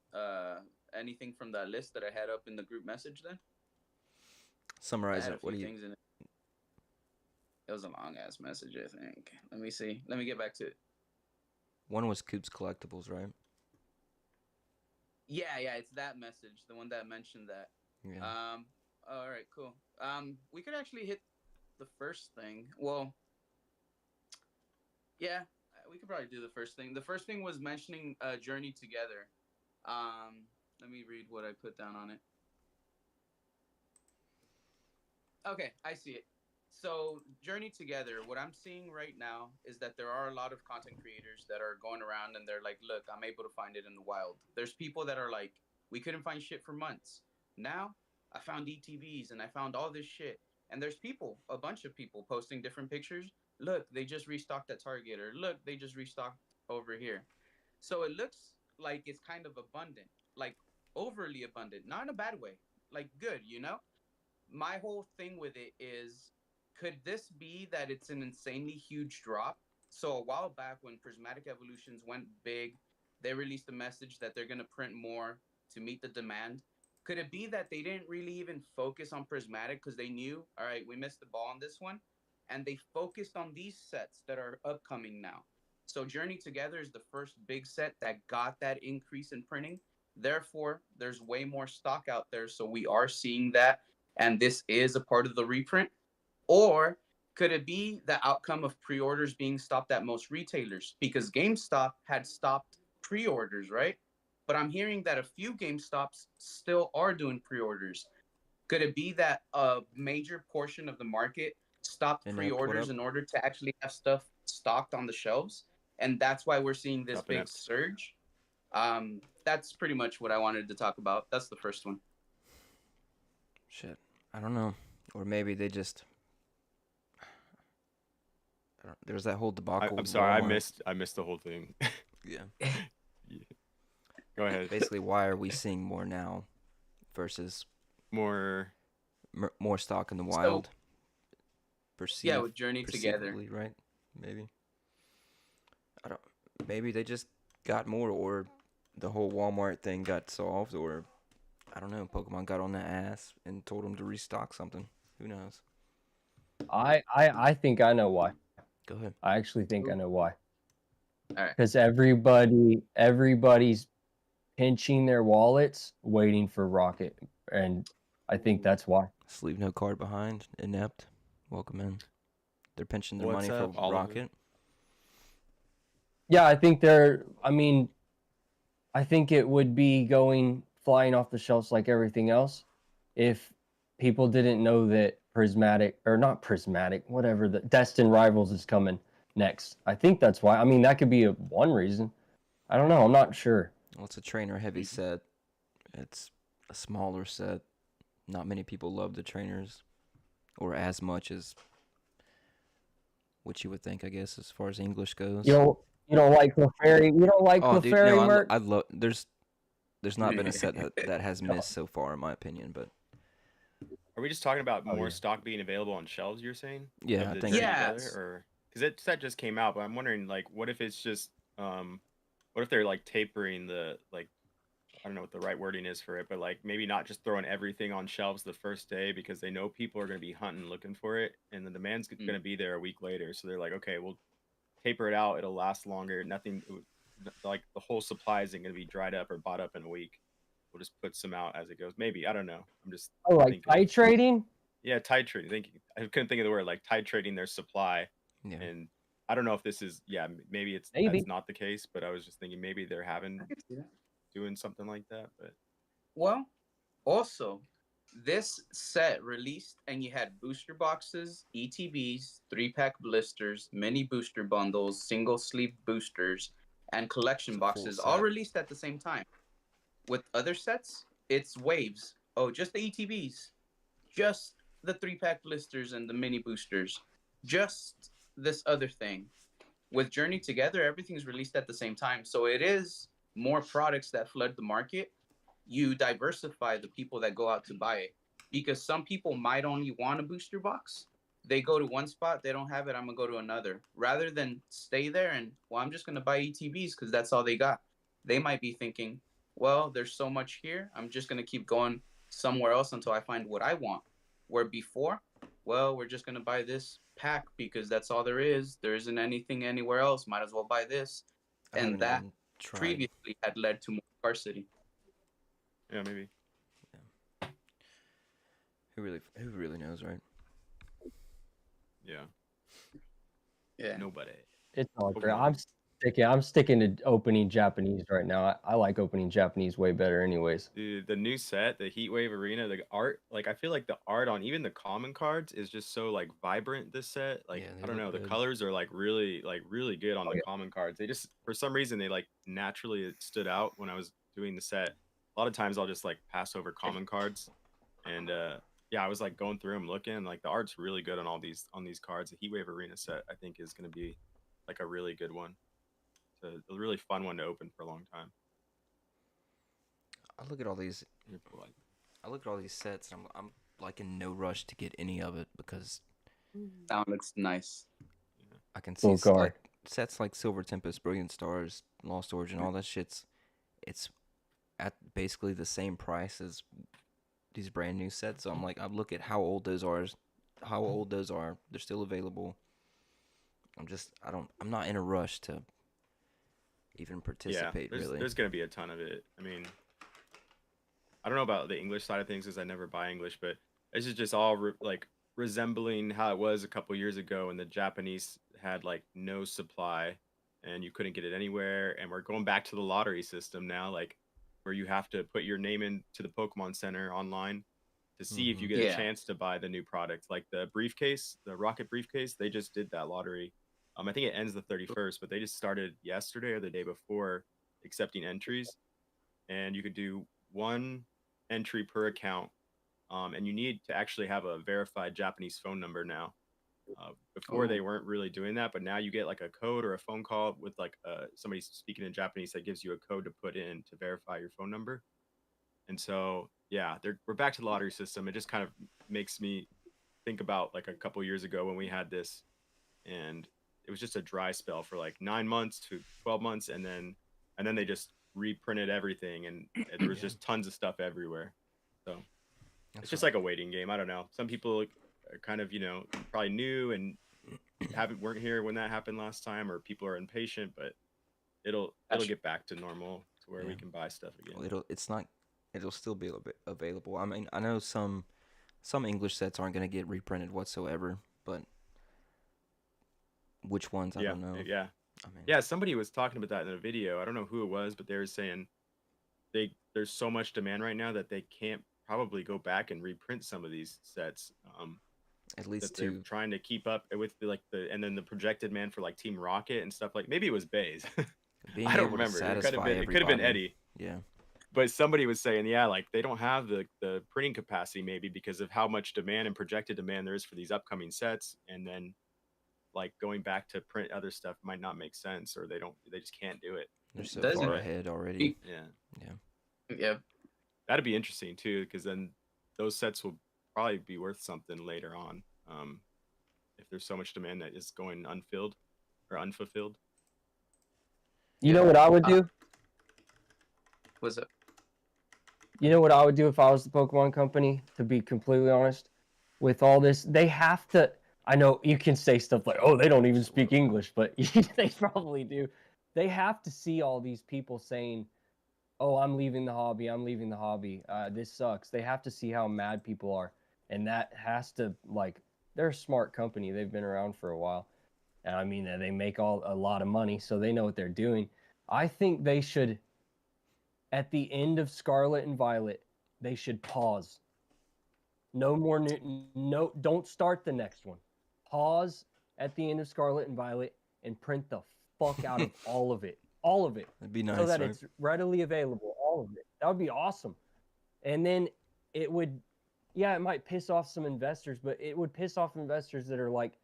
anything from that list that I had up in the group message then? Summarize it. What do you? It was a long ass message, I think. Let me see. Let me get back to it. One was Coop's Collectibles, right? Yeah, it's that message, the one that mentioned that. Yeah. All right, cool. We could actually hit the first thing. Well, yeah, we could probably do the first thing. The first thing was mentioning Journey Together. Let me read what I put down on it. Okay, I see it. So Journey Together, what I'm seeing right now is that there are a lot of content creators that are going around and they're like, look, I'm able to find it in the wild. There's people that are like, we couldn't find shit for months. Now I found ETBs and I found all this shit. And there's people, a bunch of people posting different pictures. Look, they just restocked at Target, or look, they just restocked over here. So it looks like it's kind of abundant, like overly abundant, not in a bad way, like good, you know? My whole thing with it is, could this be that it's an insanely huge drop? So a while back when Prismatic Evolutions went big, they released a message that they're going to print more to meet the demand. Could it be that they didn't really even focus on Prismatic because they knew, all right, we missed the ball on this one, and they focused on these sets that are upcoming now? So Journey Together is the first big set that got that increase in printing. Therefore, there's way more stock out there, so we are seeing that, and this is a part of the reprint. Or could it be the outcome of pre-orders being stopped at most retailers? Because GameStop had stopped pre-orders, right? But I'm hearing that a few GameStops still are doing pre-orders. Could it be that a major portion of the market stopped pre-orders in order to actually have stuff stocked on the shelves? And that's why we're seeing this big surge. That's pretty much what I wanted to talk about. That's the first one. Shit. I don't know. Or maybe they just... There's that whole debacle. I'm sorry, I missed the whole thing. Yeah. Yeah. Go ahead. Basically, why are we seeing more now versus more stock in the wild? Yeah, with Journey Together, right? Maybe. I don't. Maybe they just got more, or the whole Walmart thing got solved, or I don't know. Pokemon got on the ass and told them to restock something. Who knows? I think I know why. Go ahead. I actually think I know why. All right. Because everybody's pinching their wallets, waiting for Rocket, and I think that's why. Sleeve no card behind. Inept. Welcome in. They're pinching their money for Rocket. Yeah, I think I think it would be flying off the shelves like everything else if people didn't know that the Destined Rivals is coming next. I think that's why. I mean, that could be one reason. I don't know. I'm not sure. Well, it's a trainer heavy set. It's a smaller set. Not many people love the trainers, or as much as what you would think, I guess, as far as English goes. You don't like Clefairy? You don't like Clefairy, Merc? I love. There's there's not been a set that has missed so far, in my opinion. But Are we just talking about Oh, more yeah. stock being available on shelves, you're saying? yeah, Of I the think Journey Yes. Together? Or because that set just came out, but I'm wondering, like, what if it's just what if they're like tapering the, like, I don't know what the right wording is for it, but like maybe not just throwing everything on shelves the first day because they know people are going to be hunting looking for it, and the demand's going to be there a week later. So they're like, okay, we'll taper it out. It'll last longer. Like the whole supply isn't going to be dried up or bought up in a week. We'll just put some out as it goes. Maybe, I don't know. I'm just Oh, like thinking. titrating? Yeah, titrating. I couldn't think of the word, like titrating their supply. yeah. And I don't know if this is, yeah, maybe Maybe. that's not the case, but I was just thinking maybe they're I can see that. doing something like that. But Well, also, this set released and you had booster boxes, ETBs, 3-pack blisters, mini booster bundles, single sleeve boosters, and collection It's a full boxes all set. released at the same time. With other sets, it's waves. Oh, just the ETBs, just the 3-pack blisters and the mini boosters, just this other thing. With Journey Together, everything's released at the same time. So it is more products that flood the market. You diversify the people that go out to buy it, because some people might only want a booster box. They go to one spot, they don't have it, I'm gonna go to another. Rather than stay there and, well, I'm just gonna buy ETBs because that's all they got. They might be thinking, well, there's so much here, I'm just gonna keep going somewhere else until I find what I want. Where before, well, we're just gonna buy this pack because that's all there is. There isn't anything anywhere else. Might as well buy this. I And haven't that even tried. previously had led to more scarcity. yeah, maybe. Who really knows, right? Yeah. Yeah. Nobody. It's all great. Pokemon. I'm sticking to opening Japanese right now. I like opening Japanese way better, anyways. Dude, the new set, the Heatwave Arena, the art, like I feel like the art on even the common cards is just so like vibrant this set. Like Yeah, they I don't look know, the good. colors are like really good on Oh, the yeah. common cards. They just for some reason they like naturally it stood out when I was doing the set. A lot of times I'll just like pass over common cards. And yeah, I was like going through them looking, like the art's really good on these cards. The Heatwave Arena set I think is going to be like a really good one. It's a really fun one to open for a long time. I look at all these. I look at all these sets, and I'm like in no rush to get any of it because That looks nice. I can see Full card. like sets like Silver Tempest, Brilliant Stars, Lost Origin, all that shit's it's at basically the same price as these brand new sets. So I'm like, I look at how old those are, They're still available. I'm not in a rush to even participate. Really, There's going to be a ton of it. I mean, I don't know about the English side of things because I never buy English, but this is just all like resembling how it was a couple years ago when the Japanese had like no supply and you couldn't get it anywhere. And we're going back to the lottery system now, like where you have to put your name into the Pokemon Center online to see if you get a Yeah. chance to buy the new product. Like the briefcase, the Rocket briefcase, they just did that lottery. I think it ends the 31st, but they just started yesterday or the day before accepting entries, and you could do one entry per account, and you need to actually have a verified Japanese phone number now. Before they weren't really doing that, but now you get like a code or a phone call with like somebody speaking in Japanese that gives you a code to put in to verify your phone number. And so yeah, we're back to the lottery system. It just kind of makes me think about like a couple years ago when we had this, and it was just a dry spell for like 9 months to 12 months, and then they just reprinted everything, and there was just tons of stuff everywhere. So it's just like a waiting game. I don't know. Some people are kind of, probably new and weren't here when that happened last time, or people are impatient, but it'll get back to normal to where we can buy stuff again. Well, it'll still be available. I mean, I know some English sets aren't going to get reprinted whatsoever, but which ones I don't know. Yeah. I mean, yeah, somebody was talking about that in a video. I don't know who it was, but they were saying there's so much demand right now that they can't probably go back and reprint some of these sets. At least they're trying to keep up with and then the projected demand for like Team Rocket and stuff. Like maybe it was Bays. I don't remember. It could have been Eddie. Yeah. But somebody was saying, yeah, like they don't have the printing capacity maybe because of how much demand and projected demand there is for these upcoming sets, and then like going back to print other stuff might not make sense, or they just can't do it. They're so far ahead already. Yeah. Yeah. That'd be interesting too, because then those sets will probably be worth something later on. If there's so much demand that is going unfilled or unfulfilled. You know what I would Uh, do? What's up? You know what I would do if I was the Pokemon company, to be completely honest? With all this, they have to. I know you can say stuff like, oh, they don't even speak English, but they probably do. They have to see all these people saying, oh, I'm leaving the hobby. I'm leaving the hobby. This sucks. They have to see how mad people are. And that has to, like, they're a smart company. They've been around for a while. And I mean, they make a lot of money, so they know what they're doing. I think they should, at the end of Scarlet and Violet, they should pause. No more new, no, don't start the next one. Pause at the end of Scarlet and Violet and print the fuck out of all of it. All of it. That'd be nice, so that right? it's readily available. All of it. That would be awesome. And then it would, yeah, it might piss off some investors, but it would piss off investors that are like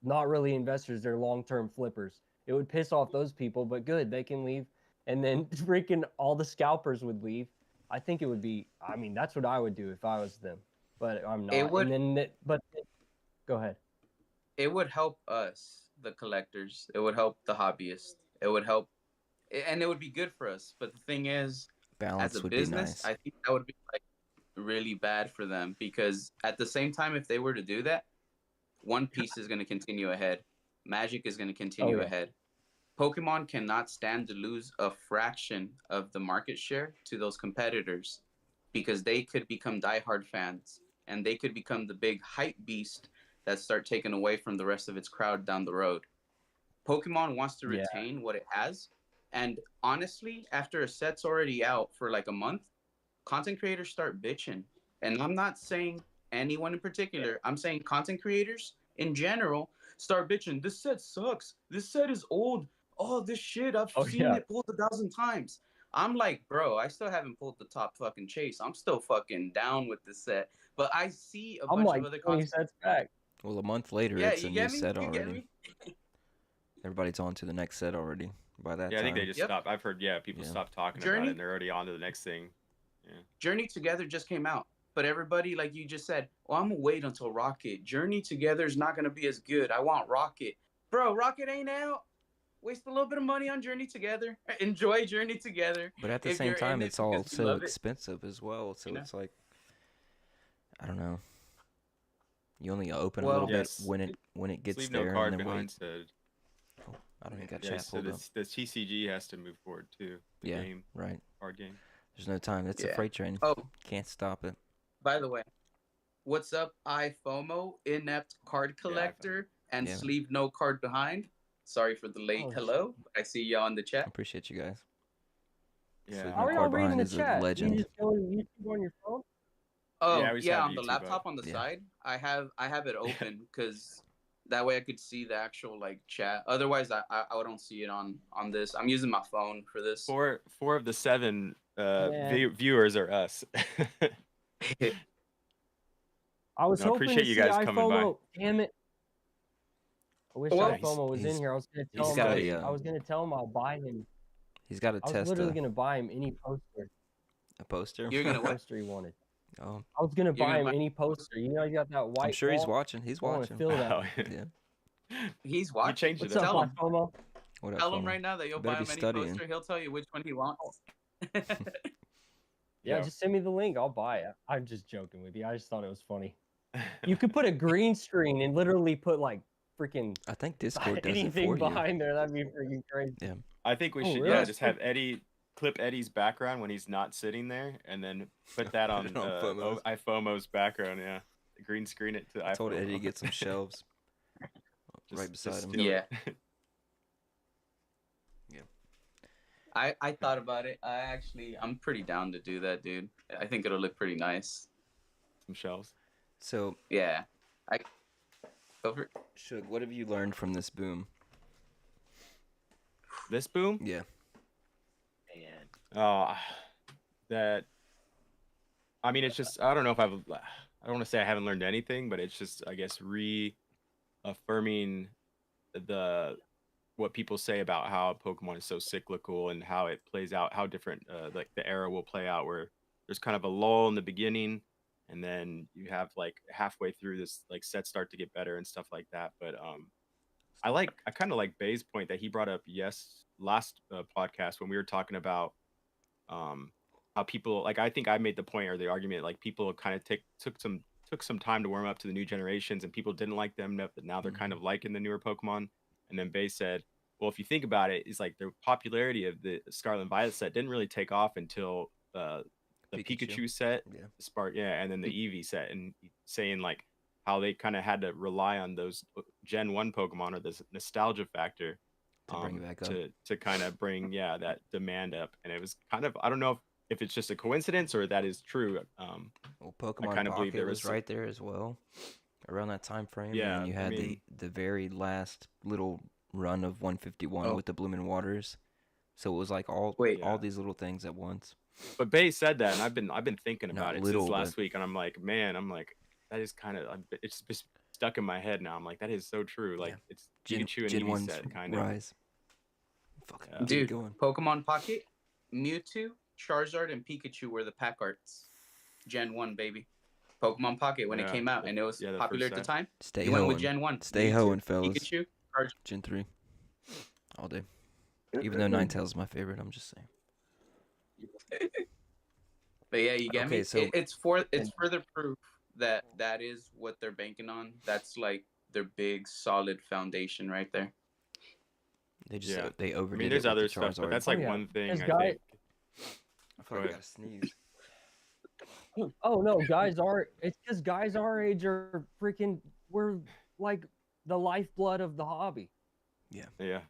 not really investors, they're long-term flippers. It would piss off those people, but good, they can leave. And then freaking all the scalpers would leave. I think it would be, I mean, that's what I would do if I was them, but I'm not. It would. And then, go ahead. It would help us, the collectors. It would help the hobbyists. It would help, and it would be good for us. But the thing is, Balance as a would business, be nice. I think that would be like really bad for them because at the same time, if they were to do that, One Piece is going to continue ahead. Magic is going to continue ahead. Pokemon cannot stand to lose a fraction of the market share to those competitors because they could become diehard fans and they could become the big hype beast that start taking away from the rest of its crowd down the road. Pokemon wants to retain what it has. And honestly, after a set's already out for like a month, content creators start bitching. And I'm not saying anyone in particular, I'm saying content creators in general start bitching. This set sucks. This set is old. Oh, this shit, I've seen it pulled 1,000 times. I'm like, bro, I still haven't pulled the top fucking chase. I'm still fucking down with this set. But I see a bunch of other 20 sets back. Well, a month later, Yeah, it's a you new get me? set You get already. me? Everybody's on to the next set already by that Yeah, I time. think they just stopped. I've heard, people stop talking about it and they're already on to the next thing. Yeah. Journey Together just came out. But everybody, like you just said, well, I'm going to wait until Rocket. Journey Together is not going to be as good. I want Rocket. Bro, Rocket ain't out. Waste a little bit of money on Journey Together. Enjoy Journey Together. But at the same time, it's all so expensive as well. So it's like, I don't know. You only open a little bit when it gets leave there. No card and then behind. Oh, I don't even got chat so pulled up. the TCG has to move forward too. The game, right. Card game. There's no time. It's a freight train. Oh, can't stop it. By the way, what's up, IFOMO, inept card collector, and sleeve no card behind? Sorry for the late hello. I see y'all in the chat. I appreciate you guys. Yeah. How are y'all reading the chat? You just go to YouTube on your phone? Oh, yeah, on the laptop on the side. I have it open because that way I could see the actual like chat. Otherwise, I don't see it on this. I'm using my phone for this. Four of the 7 viewers are us. I was hoping appreciate to you see guys coming by. Damn it! I wish IFOMO was in here. I was gonna tell him. I was gonna tell him I'll buy him. He's got a test. I was literally gonna buy him any poster. A poster? You're gonna what? Poster he wanted. Oh. I was gonna buy him any poster. You know, you got that white. I'm sure he's wall. watching. He's watching. Fill that. Oh, yeah. He's watching. What's up, tell him. IFOMO? What up, tell him right now that you'll buy him any poster. He'll tell you which one he wants. Yeah, just send me the link. I'll buy it. I'm just joking with you. I just thought it was funny. You could put a green screen and literally put like freaking. I think Discord does anything it for behind there. That'd be freaking crazy. Yeah. I think we should really? just have Eddie clip Eddie's background when he's not sitting there, and then put that on IFOMO's background. Yeah, green screen it to. I told Eddie to get some shelves right beside him. Yeah. I thought about it. I'm pretty down to do that, dude. I think it'll look pretty nice. Some shelves. So yeah, go for it. Shugg, what have you learned from this boom? This boom? Yeah. Man. That. I mean, it's just I don't know if I don't want to say I haven't learned anything, but it's just I guess reaffirming what people say about how Pokemon is so cyclical and how it plays out, how different like the era will play out, where there's kind of a lull in the beginning, and then you have like halfway through this like sets start to get better and stuff like that. But I kind of like Bay's point that he brought up last podcast when we were talking about um how people like, I think I made the point or the argument like people kind of took some time to warm up to the new generations and people didn't like them, but now they're kind of liking the newer Pokemon. And then Bay said, well, if you think about it, it's like the popularity of the Scarlet and Violet set didn't really take off until the Pikachu set, Yeah. and then the Eevee set, and saying like how they kind of had to rely on those Gen 1 Pokemon or this nostalgia factor To bring it back up. to kind of bring that demand up. And it was kind of, I don't know if it's just a coincidence or that is true. Well, Pokemon kinda believe Pocket there was was right there as well, around that time frame. Yeah, and you I had mean- the very last little run of 151 Oh. with the Blooming Waters. So it was like all Wait. these little things at once. But Bay said that, and I've been thinking Not about it little, since last but- week, and I'm like, man, that is kind of, it's just stuck in my head now. I'm like, that is so true. Like, Yeah. it's Pikachu and Gen Eevee 1's set kind of. rise. Fucking Yeah. keep Dude, going. Pokemon Pocket, Mewtwo, Charizard, and Pikachu were the pack arts. Gen 1, baby. Pokemon Pocket when it Yeah, came out, and it was the popular at first the set. time. Stay You went with hoeing. Gen 1. Stay Mewtwo, hoeing, fellas. Pikachu, Charizard. Gen 3. All day. Even though Ninetales is my favorite, I'm just saying. But yeah, you get Okay, me. so- It's further proof that that is what they're banking on. That's like their big solid foundation right there. They just Yeah. they I overdid mean, it there's with other the stuff, but Charizard. that's like yeah. one thing This I guy- think. I Go ahead. gotta sneeze. Oh no, it's because guys our age are freaking, we're like the lifeblood of the hobby. Yeah.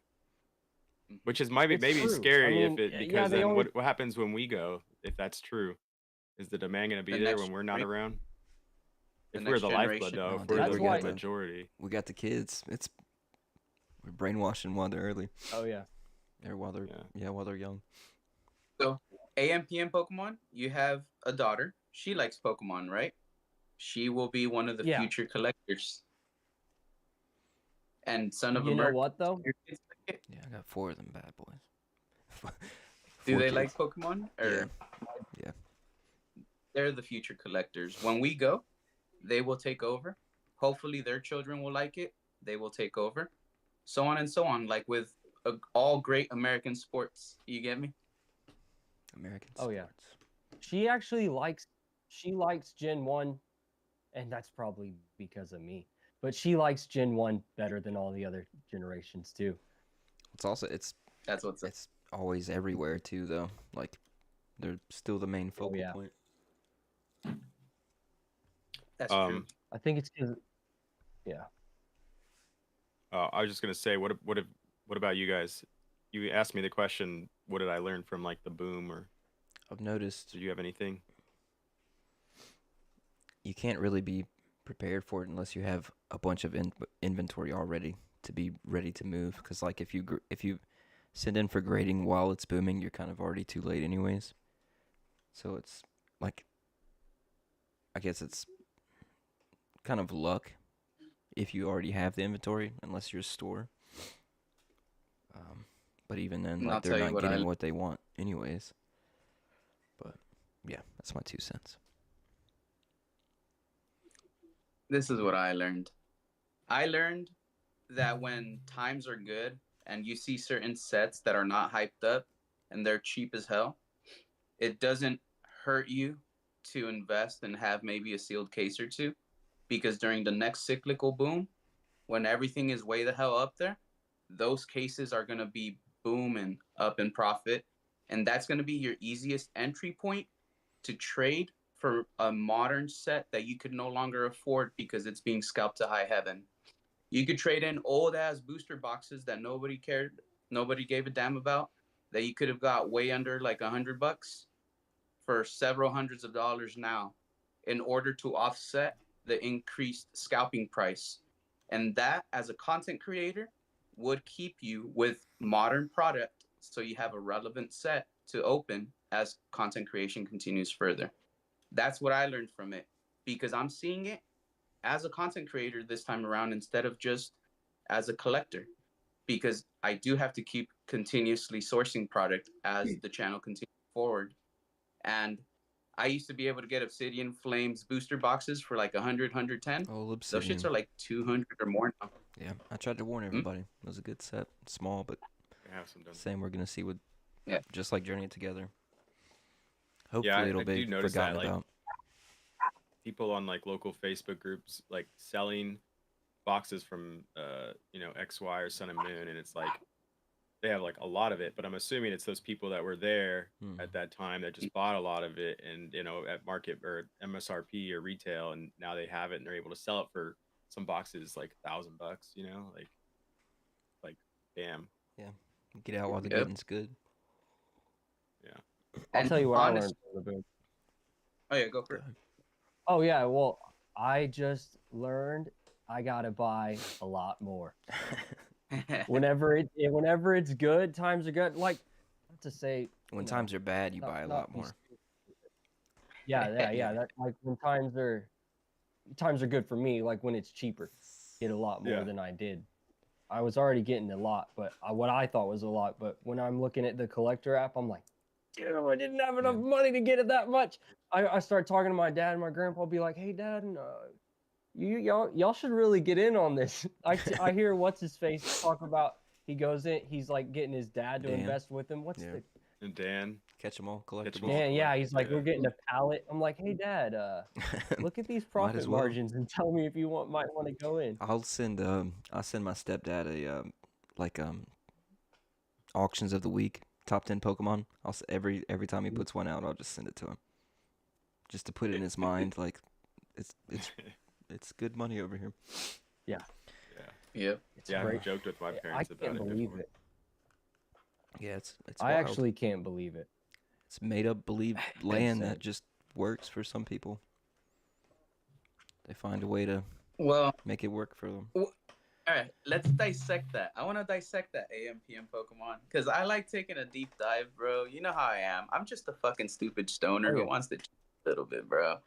Which is maybe It's maybe true. I scary mean, if it yeah, because they then only- what happens when we go if that's true? Is the demand going to be The there next when we're not generation. around? The If we're next the lifeblood generation. though, No, if dude, we're That's the why- majority. We got the kids. We're brainwashing while they're early. Oh yeah. Or while they're while they're young. AMPM Pokemon, you have a daughter. She likes Pokemon, right? She will be one of the Yeah. future collectors. And son of You a know Merc, what though? your kids like it? Yeah, I got 4 of them bad boys. Do 4 they kids. like Pokemon? Or Yeah. they're the future collectors. When we go, they will take over. Hopefully, their children will like it. They will take over. So on and so on, like with all great American sports. You get me? American Oh, yeah. sports. She likes Gen 1, and that's probably because of me. But she likes Gen 1 better than all the other generations too. That's what's up. It's always everywhere too though. Like they're still the main focal yeah. point. That's true. Um, I think it's because, yeah. I was just gonna say, what about you guys? You asked me the question, what did I learn from like the boom, or I've noticed do you have anything? you can't really be prepared for it unless you have a bunch of inventory already to be ready to move. Because like if you send in for grading while it's booming, you're kind of already too late anyways. So it's like, I guess it's kind of luck if you already have the inventory, unless you're a store. But even then, And like I'll they're tell you not what getting what they want anyways. But yeah, that's my 2 cents. This is what I learned. I learned that when times are good and you see certain sets that are not hyped up and they're cheap as hell, it doesn't hurt you to invest and have maybe a sealed case or two, because during the next cyclical boom, when everything is way the hell up there, those cases are going to be booming up in profit, and that's going to be your easiest entry point to trade for a modern set that you could no longer afford because it's being scalped to high heaven. You could trade in old ass booster boxes that nobody cared, nobody gave a damn about, that you could have got way under like $100 for several hundreds of dollars now, in order to offset the increased scalping price. And that, as a content creator, would keep you with modern product, so you have a relevant set to open as content creation continues further. That's what I learned from it, because I'm seeing it as a content creator this time around instead of just as a collector. because I do have to keep continuously sourcing product as the channel continues forward. And I used to be able to get Obsidian Flames booster boxes for like 100, 110. Oh, Those shits Obsidian. are like 200 or more now. Yeah, I tried to warn everybody. It was a good set, small, but I have some done. same. We're gonna see what, Yeah. just like Journey It Together. Hopefully, Yeah, it'll I be do notice forgotten that, like, about. people on like local Facebook groups like selling boxes from XY or Sun and Moon, and it's like they have like a lot of it, but I'm assuming it's those people that were there at that time that just bought a lot of it, and at market or MSRP or retail, and now they have it and they're able to sell it for some boxes like $1,000, like damn. Yeah, get out while the Yep. getting's good. Yeah. I'll And tell you what I learned honest- from the boom. Oh yeah, go for it. Oh yeah, well, I just learned I gotta buy a lot more. Whenever it's good, times are good. Like, not to say When you know, times are bad, you not- buy a not lot be more. stupid. Yeah. That like when times are good for me. Like when it's cheaper, get a lot more Yeah. than I did. I was already getting a lot, but what I thought was a lot. But when I'm looking at the collector app, I'm like, damn, I didn't have enough money to get it that much. I start talking to my dad and my grandpa. Be like, hey, Dad, y'all should really get in on this. I hear what's his face talk about. He goes in. He's like getting his dad to Dan. invest with him. What's Yeah. the And Dan, Catch them all, collect Catch 'em them all. all. Dan? Yeah, he's like, Yeah. we're getting a pallet. I'm like, hey, Dad, look at these Might profit as well. margins and tell me if you might want to go in. I'll send my stepdad a auctions of the week, top 10 Pokemon. Every time he puts one out, I'll just send it to him, just to put it in his mind. Like, it's good money over here. Yeah. Yeah. It's Yeah, great. I've joked with my I parents about can't it believe before. it. Yeah, it's I wild. actually can't believe it. It's made up believe land Insane. that just works for some people. They find a way to Well, make it work for them. all right, let's dissect that. I want to dissect that AM/PM Pokemon because I like taking a deep dive, bro. You know how I am. I'm just a fucking stupid stoner Oh, who yeah. wants to chill a little bit, bro.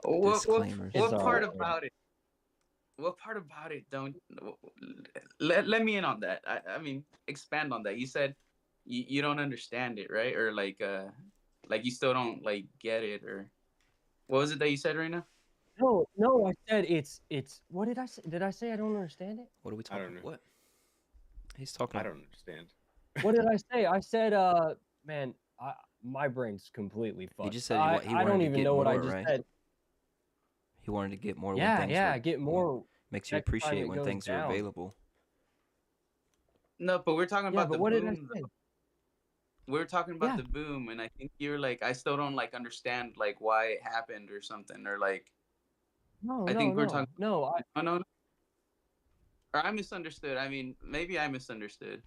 What Disclaimers. It's all part right. about it? What part about it don't let me in on that? I mean, expand on that. You said you don't understand it, right? Or like you still don't like get it, or what was it that you said right now? No, I said it's. What did I say? Did I say I don't understand it? What are we I talking don't know. What? He's talking I about. don't understand. What did I say? I said, man, my brain's completely fucked. He just said he I wanted don't to even get know what I more, just right? said. He wanted to get more when Yeah, things yeah, were, get more. makes you next time appreciate it when goes things are down. available. No, but we're talking Yeah, about but the what did I boom. say? We're talking about Yeah. the boom, and I think you're like, I still don't like understand like why it happened or something, or like No, I think we're no, talking. no. No, or I misunderstood. I mean, maybe I misunderstood.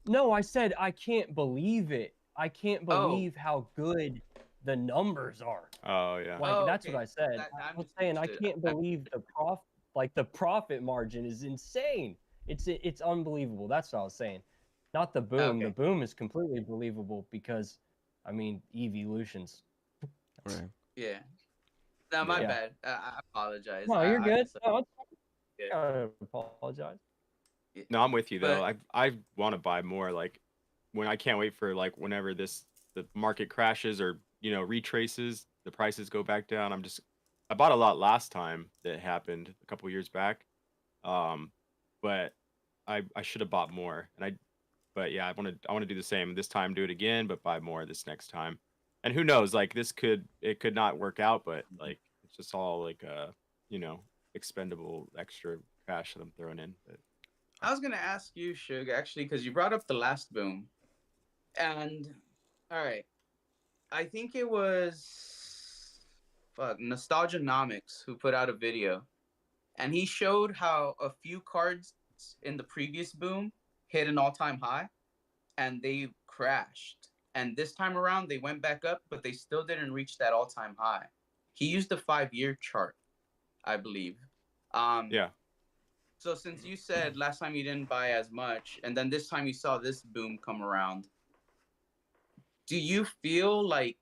No, I said I can't believe it. I can't Oh. believe how good the numbers are. Oh yeah. Like Oh, that's okay. what I said. I I was saying I misunderstood. can't believe the profit margin is insane. It's unbelievable. That's what I was saying. Not the boom. Okay. The boom is completely believable because I mean evolutions. Right. Yeah. No, my Yeah. bad. I apologize. No, you're I good. misunderstood. No, Yeah. I apologize. No, I'm with you though. But- I want to buy more. Like when I can't wait for like whenever the market crashes or retraces, the prices go back down. I bought a lot last time that happened a couple years back, but I should have bought more. But yeah, I want to do the same this time. Do it again, but buy more this next time. And who knows? Like it could not work out, but like it's just all like expendable extra cash that I'm throwing in. But I was gonna ask you, Shug, actually, because you brought up the last boom, and all right, I think it was Nostalgianomics who put out a video, and he showed how a few cards in the previous boom hit an all-time high, and they crashed. And this time around, they went back up, but they still didn't reach that all-time high. He used a 5-year chart, I believe. yeah. So since you said last time you didn't buy as much, and then this time you saw this boom come around, do you feel like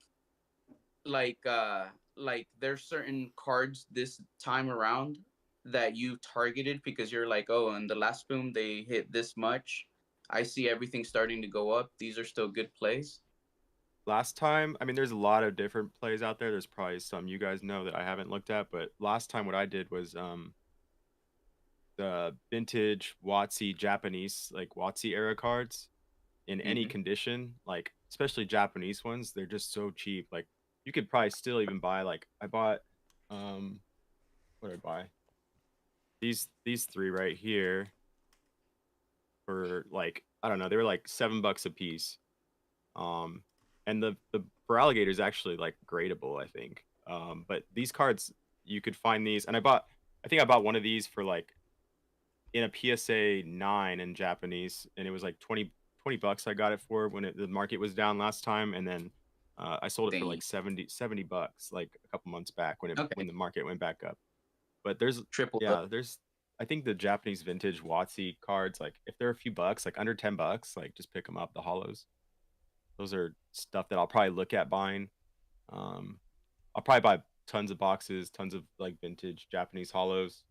there's certain cards this time around that you targeted because you're like, oh, in the last boom they hit this much. I see everything starting to go up. These are still good plays. Last time, I mean, there's a lot of different plays out there. There's probably some you guys know that I haven't looked at, but last time what I did was the vintage WotC Japanese, like WotC era cards in any condition, like especially Japanese ones. They're just so cheap. Like you could probably still even buy, like I bought what did I buy? These three right here for like, I don't know, they were like $7 a piece. And the for alligator is actually like gradable, I think. But these cards, you could find these, and I think I bought one of these for like in a PSA 9 in Japanese, and it was like 20 bucks I got it for when the market was down last time, and then I sold it for like 70 bucks like a couple months back when the market went back up. But there's I think the Japanese vintage WotC cards, like if they're a few bucks, like under 10 bucks, like just pick them up, the hollows. Those are stuff that I'll probably look at buying. I'll probably buy tons of boxes, tons of like vintage Japanese hollows.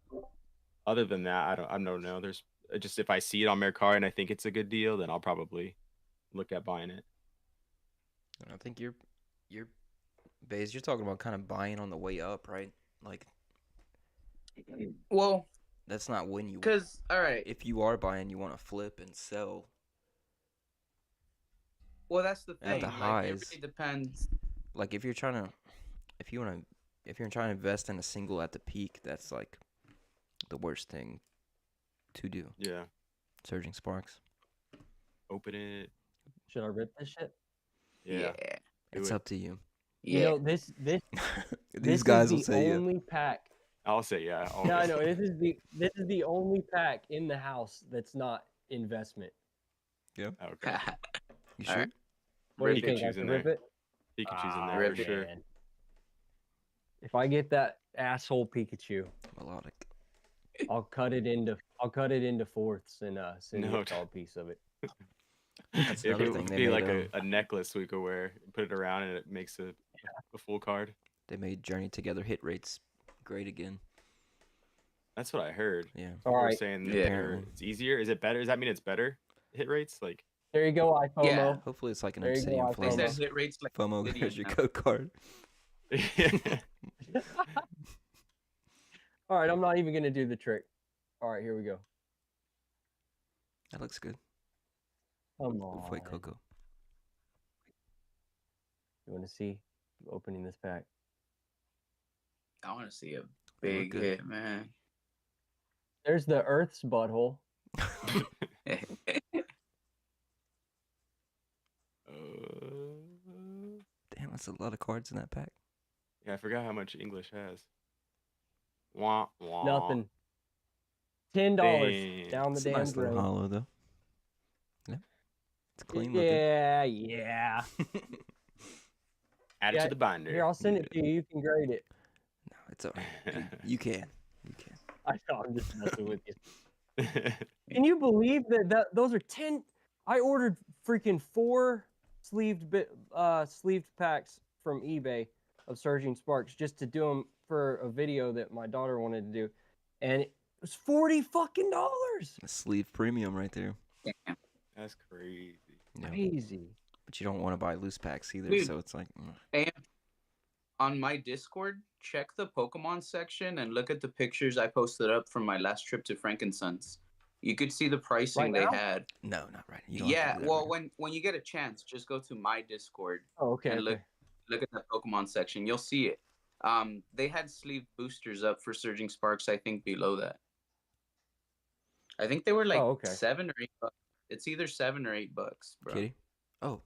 Other than that, I don't know. There's just, if I see it on Mercari and I think it's a good deal, then I'll probably look at buying it. I think you're Bays, you're talking about kind of buying on the way up, right? Like, well, that's not when you. Because all right, if you are buying, you want to flip and sell. Well, that's the thing. At the highs, it really depends. Like if you're trying to invest in a single at the peak, that's like the worst thing to do. Yeah. Surging Sparks. Open it. Should I rip this shit? Yeah. It's up to you. Yeah. You know, this these guys will is say the only pack. I'll say yeah. Always. No, I know this is the only pack in the house that's not investment. Yeah. Okay. You sure? Right. What do you think? I can rip it? Pikachu's in there for sure. If I get that asshole Pikachu, melodic, I'll cut it into fourths and send you a tall piece of it. That's another thing. It would be like a necklace we could wear, put it around, and it makes a full card. They made Journey Together hit rates great again. That's what I heard. Yeah. People were saying that it's easier. Is it better? Does that mean it's better hit rates? Like. There you go, IFOMO. Yeah. Hopefully it's like an Obsidian FOMO. They said hit rates like FOMO has your code card. All right, I'm not even gonna do the trick. All right, here we go. That looks good. Come on. Wait, Coco. You want to see opening this pack? I want to see a big hit, man. There's the Earth's butthole. Damn, that's a lot of cards in that pack. Yeah, I forgot how much English has. Wah, wah. Nothing. $10 down the damn nice little hollow though. Yeah, it's clean looking. Yeah. Add it to the binder. Here, I'll send it to you. You can grade it. No, it's alright. You can. I know. I'm just messing with you. Can you believe that those are 10? I ordered freaking 4 sleeved packs from eBay of Surging Sparks just to do them for a video that my daughter wanted to do, and it was $40 fucking. A sleeve premium right there. Damn. That's crazy. Yeah. Crazy. But you don't want to buy loose packs either, Dude, so it's like. And on my Discord, check the Pokemon section and look at the pictures I posted up from my last trip to Frankincense. You could see the pricing they had. No, not right. Yeah, well, when you get a chance, just go to my Discord. Oh, okay. And look at that Pokemon section. You'll see it. They had sleeve boosters up for Surging Sparks. I think below that. I think they were like $7 or $8. It's either $7 or $8, bro. Kitty? Oh,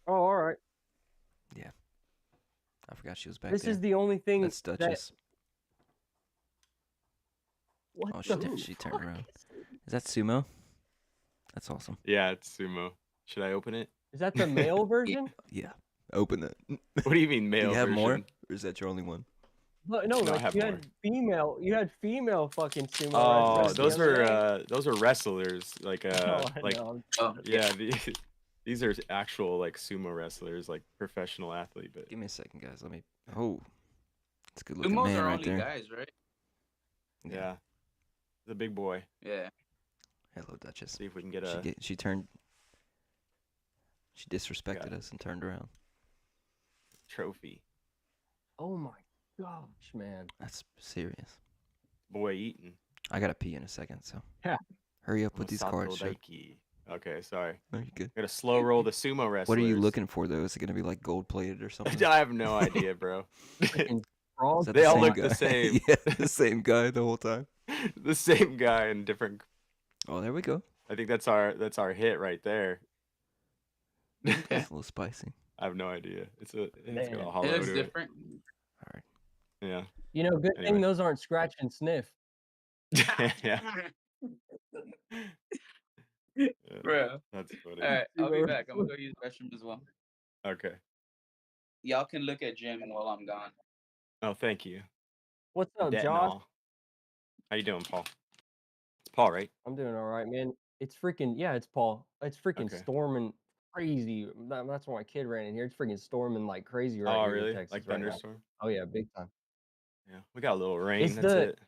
all right. Yeah. I forgot she was back This there. is the only thing. That's Duchess. What? Oh, she turned around. Is that Sumo? That's awesome. Yeah, it's Sumo. Should I open it? Is that the male version? Yeah. Open it. What do you mean male? Do you have version? more? Or is that your only one? No, like you had female fucking sumo. Oh, those were wrestlers. Like yeah, these are actual like sumo wrestlers, like professional athlete. But give me a second, guys. Let me. Oh, it's a good looking Sumos man are right only there. guys, right? Yeah. The big boy. Yeah. Hello, Duchess. See if we can get a She disrespected us and turned around. trophy. Oh my gosh, man. That's serious. Boy eating. I gotta pee in a second, so Yeah. hurry up with these cards. Masato Daiki. Okay, sorry. No, you're good. Gotta slow roll the sumo wrestlers. What are you looking for though? Is it gonna be like gold plated or something? I have no idea, bro. Freaking Is that They the all same look guy? the same. Yeah, the same guy the whole time. The same guy in different. Oh, there we go. I think that's our hit right there. It's a little spicy. I have no idea. It's got a Man. hollow It looks to different. All right. it. Yeah. You know, good Anyway. thing those aren't scratch and sniff. Yeah. Bro. That's funny. All right, I'll be back. I'm gonna go use the restroom as well. Okay. Y'all can look at Jim while I'm gone. Oh, thank you. What's up, Josh? Detinol. How you doing, Paul? It's Paul, right? I'm doing all right, man. It's freaking it's Paul. It's freaking Okay. storming crazy. That's why my kid ran in here. It's freaking storming like crazy right Oh, here really? in Texas Like right now. thunderstorm? Oh yeah, big time. Yeah. We got a little rain. Is That's it.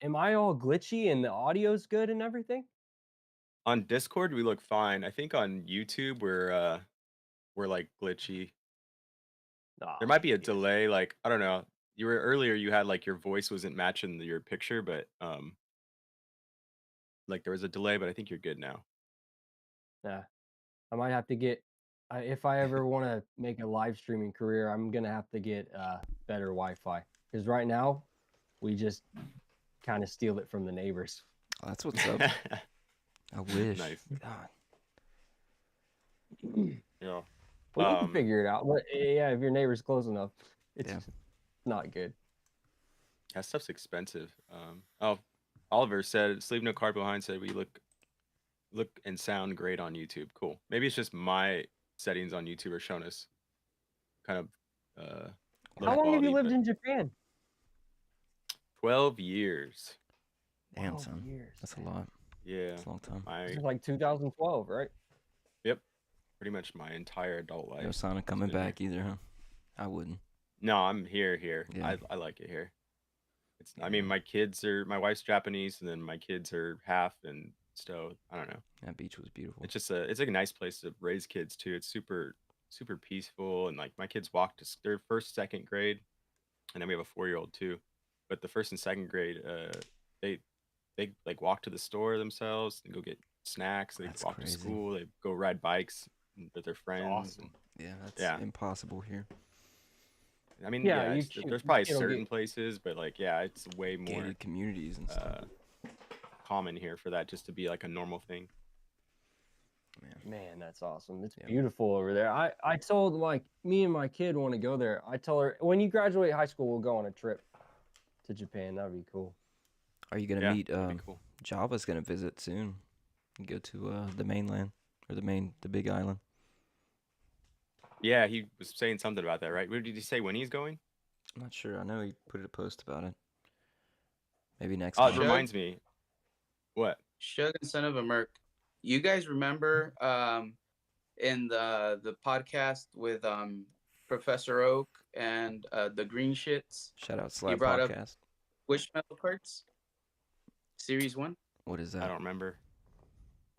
Am I all glitchy and the audio's good and everything? On Discord, we look fine. I think on YouTube, we're like glitchy. There might be a delay. Like, I don't know. You were earlier. You had like your voice wasn't matching your picture, but like there was a delay. But I think you're good now. Yeah, I might have to get. If I ever want to make a live streaming career, I'm gonna have to get better Wi-Fi because right now we just kind of steal it from the neighbors. Oh, that's what's up. I wish. Nice. God. Yeah. Well, you can figure it out. But yeah, if your neighbor's close enough, it's Yeah. not good. That stuff's expensive. Oh, Oliver said, "Leave no card behind." Said we look and sound great on YouTube. Cool. Maybe it's just my settings on YouTube are showing us kind of low How long have you quality, lived but in Japan? 12 years. Damn, 12 son. years. That's a lot. Yeah. That's a long time. This is like 2012, right? Yep. Pretty much my entire adult life. No sign of coming been back either, huh? I wouldn't. No, I'm here. Yeah. I like it here. I mean, my wife's Japanese, and then my kids are half, and so I don't know. That beach was beautiful. It's just it's like a nice place to raise kids too. It's super peaceful, and like my kids walk to their first, second grade, and then we have a 4-year-old too. But the first and second grade, they like walk to the store themselves and go get snacks. They That's walk crazy. to school. They go ride bikes with their friends. awesome. Yeah, that's impossible here. I mean, Yeah, there's probably you don't certain get- places, but like, yeah, it's way more Gated communities and stuff. common here for that just to be like a normal thing. Man, that's awesome. It's Yeah. beautiful over there. I told me and my kid want to go there. I told her when you graduate high school, we'll go on a trip to Japan. That'd be cool. Are you gonna Yeah, meet? that'd be cool. Java's gonna visit soon. Go to the mainland or the big island. Yeah, he was saying something about that, right? What did he say when he's going? I'm not sure. I know he put a post about it. Maybe next Oh, it month. reminds me. What? Shugg and Son of a Merc. You guys remember in the podcast with Professor Oak and the Green Shits? Shout out Slab brought up Podcast. Squishmallow cards? Series 1? What is I that? don't remember.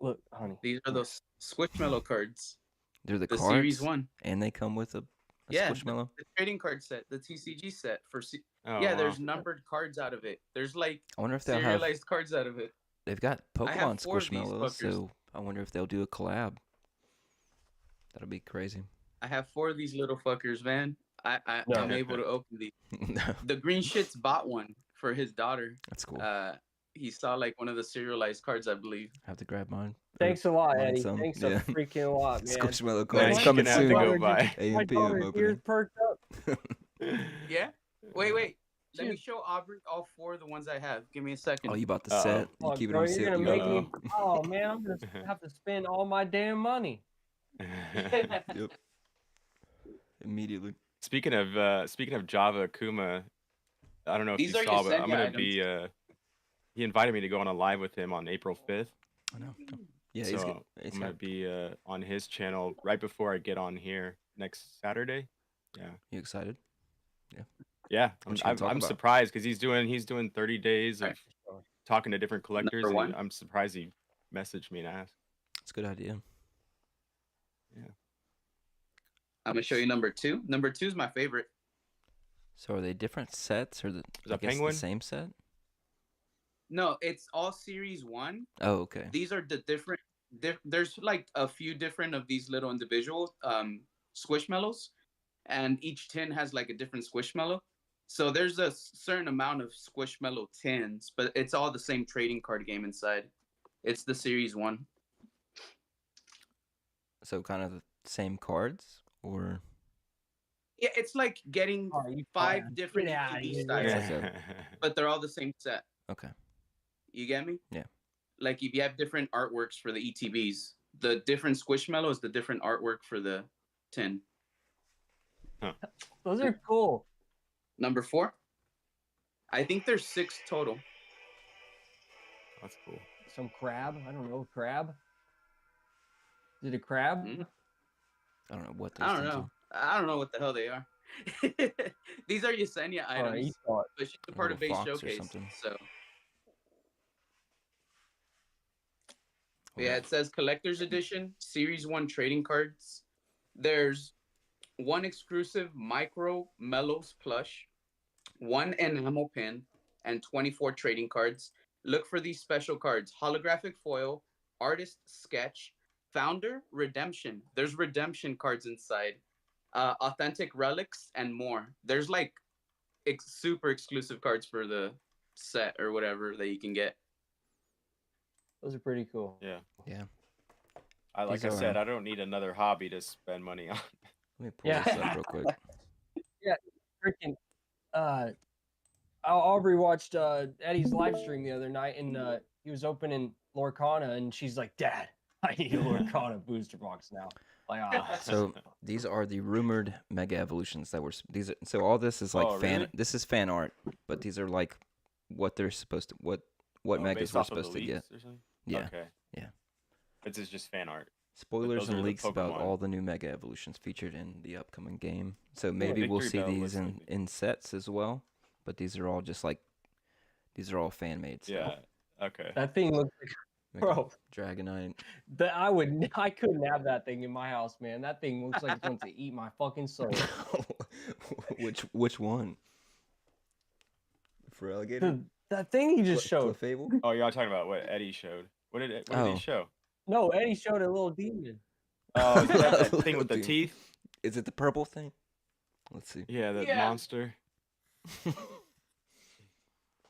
Look, honey. These are those Squishmallow cards. They're the The cards, Series 1. and they come with a Yeah, Squishmallow. The trading card set, the TCG set for Oh, yeah, wow. there's numbered cards out of it. There's like I wonder if they'll have. serialized cards out of it. They've got I have Pokemon 4 of these Squishmallows, fuckers. so I wonder if they'll do a collab. That'll be crazy. I have 4 of these little fuckers, man. I'm No. able to open these. No, The Green Shits bought one for his daughter. that's cool. He saw like one of the serialized cards, I believe. Have to grab mine. Thanks a lot, mine Eddie. some, Thanks yeah. a freaking lot, man. Squishmallow Nice. cards You're coming gonna have to soon. go by. AM My PM daughter's opening. ears perked up. Yeah. Wait. Let me Dude. show Aubrey all 4 of the ones I have. Give me a second. Oh, you bought the Uh-oh. set. You Oh, keep it bro, on you're sale. gonna You make got me. Oh man, I'm gonna have to spend all my damn money. Yep. Immediately. Speaking of Java Akuma, I don't know if These you are saw, but I'm Yesenia gonna items. be. He invited me to go on a live with him on April 5th. I know. Yeah, So he's good. He's I'm gonna got, be on his channel right before I get on here next Saturday. Yeah. you excited? Yeah, What you gonna talk I'm about? surprised because he's doing 30 days of Alright. talking to different collectors, Number and one. I'm surprised he messaged me and asked. It's a good idea. Yeah. I'm gonna show you number two. Number two is my favorite. So are they different sets or Is I that guess the penguin? same set? No, it's all series one. Oh, okay. These are the different. There's like a few different of these little individual squishmallows, and each tin has like a different squishmallow. So there's a certain amount of squishmallow tins, but it's all the same trading card game inside. It's the series one. So kind of the same cards or Yeah, it's like getting Oh, you 5 different Get outta ETB here. styles, It's like but they're all the same set. okay. You get me? Yeah. Like if you have different artworks for the ETBs, the different squishmallow is the different artwork for the tin. Those are cool. Number 4. I think there's 6 total. That's cool. Some crab. I don't know. Crab. Is it a crab? Mm, I don't know what those I don't things know. I don't know what the hell they are. These are Yesenia All right, you items, thought. but she's a A part of little Base fox or Showcase. something. So are. yeah, it says collector's edition, series 1 trading cards. There's 1 exclusive micro mellows plush, 1 enamel pin, and 24 trading cards. Look for these special cards: holographic foil, artist sketch, founder, redemption. There's redemption cards inside, authentic relics, and more. There's like super exclusive cards for the set or whatever that you can get. Those are pretty cool. Yeah. Yeah. Like I These said, are- I don't need another hobby to spend money on. Let me pull Yeah. this up real quick. Yeah, freaking. Aubrey watched Eddie's live stream the other night, and he was opening Lorcana, and she's like, "Dad, I need a Lorcana booster box now." Like, So these are the rumored mega evolutions that were these are, so all this is like Oh, fan really? this is fan art, but these are like what they're supposed to what megas based we're off of the supposed to get. leaks or something? Yeah. Okay. Yeah. This is just fan art. Spoilers those are and the leaks about Pokemon. all the new mega evolutions featured in the upcoming game. So maybe we'll Victory see Bell these was in, like- in sets as well. But these are all just like these are all fan made stuff. Yeah. Okay. that thing looks like, Mega bro. Dragonite. That I couldn't have that thing in my house, man. That thing looks like it's going to eat my fucking soul. which one? For alligator? That thing he just showed. Clefable? Oh, you're talking about what Eddie showed. What did Oh. he show? No, Eddie showed a little demon. Oh, is that Little thing with the demon. teeth? Is it the purple thing? Let's see. Yeah, that Yeah. monster.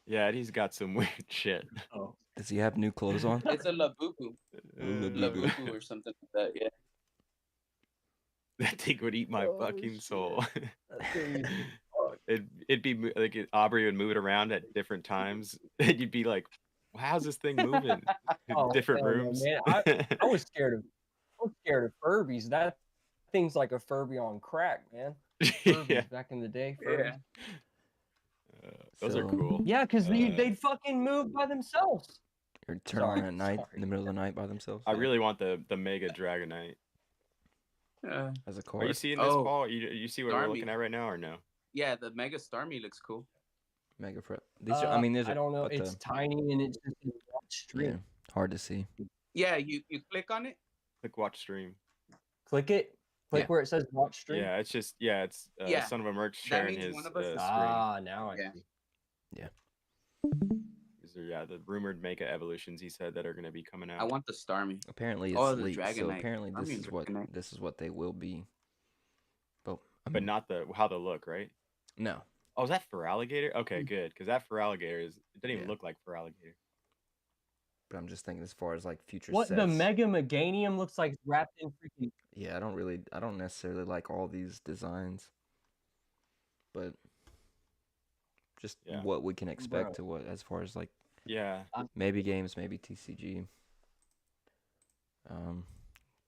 Yeah, Eddie's got some weird shit. Oh, Does he have new clothes on? It's a Labubu. Labubu. Labubu or something like that, yeah. That thing would eat my Oh, fucking shit. soul. that thing is It'd be like Aubrey would move it around at different times, and you'd be like, "How's this thing moving?" In Oh, different hell no, rooms. man. I was scared of Furbies. That thing's like a Furby on crack, man. Furbies Yeah, back in the day. Furbies. those are So- cool. Yeah, because they'd fucking move by themselves. Or turn Sorry, on at night sorry. in the middle of the night by themselves? I Yeah. really want the Mega Dragonite. As a Are card. you seeing this, Oh, Paul? You see what we're looking Starmie. at right now, or no? Yeah, the Mega Starmie looks cool. Mega Fret. These are I mean these are I don't know. but It's tiny and it's just a stream. yeah, hard to see. Yeah, you click on it. Click watch stream. Click it. Click Yeah. where it says watch stream. Yeah, it's it's Yeah, Son of a Merch that sharing means his one of us is- screen. Ah, now I Yeah. see. These are the rumored Mega evolutions he said that are going to be coming out. I want the Starmie. Apparently it's Oh, the leaked, so Dragonite. apparently I this mean is what Dragonite. this is what they will be. But but not how they look, right? no. Oh, is that for alligator? Okay, good, because that for alligator it doesn't even Yeah. look like for alligator. But I'm just thinking as far as like future What sets. the Mega Meganium looks like wrapped in freaking. Yeah, I don't necessarily like all these designs. But just Yeah. what we can expect Bro. to what as far as like Yeah, maybe games, maybe TCG.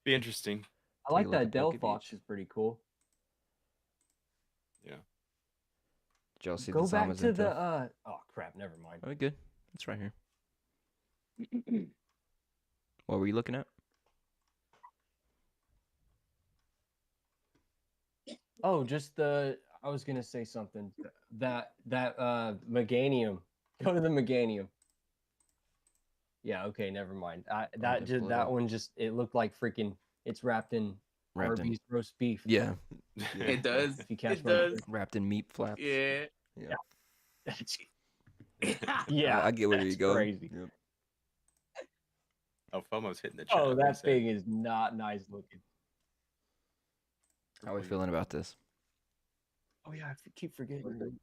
be interesting. I like Take a look that at Del Poke Fox Beach. is pretty cool. Yeah, Did y'all see Go the back Zama's to intel? the oh crap, never mind. Oh, good. It's right here. What were you looking at? Oh, just the I was gonna say something. That Meganium. Go to the Meganium. Yeah. Okay. Never mind. That one just it looked like freaking. It's wrapped in Arby's roast beef. Yeah. It does. If you catch It my does. drift. Wrapped in meat flaps. Yeah. Yeah. Yeah. I get where you're that's going. Crazy. Yep. Oh, FOMO's hitting the chat. Oh, What do you that say? thing is not nice looking. How are we feeling about this? Oh yeah, I keep forgetting.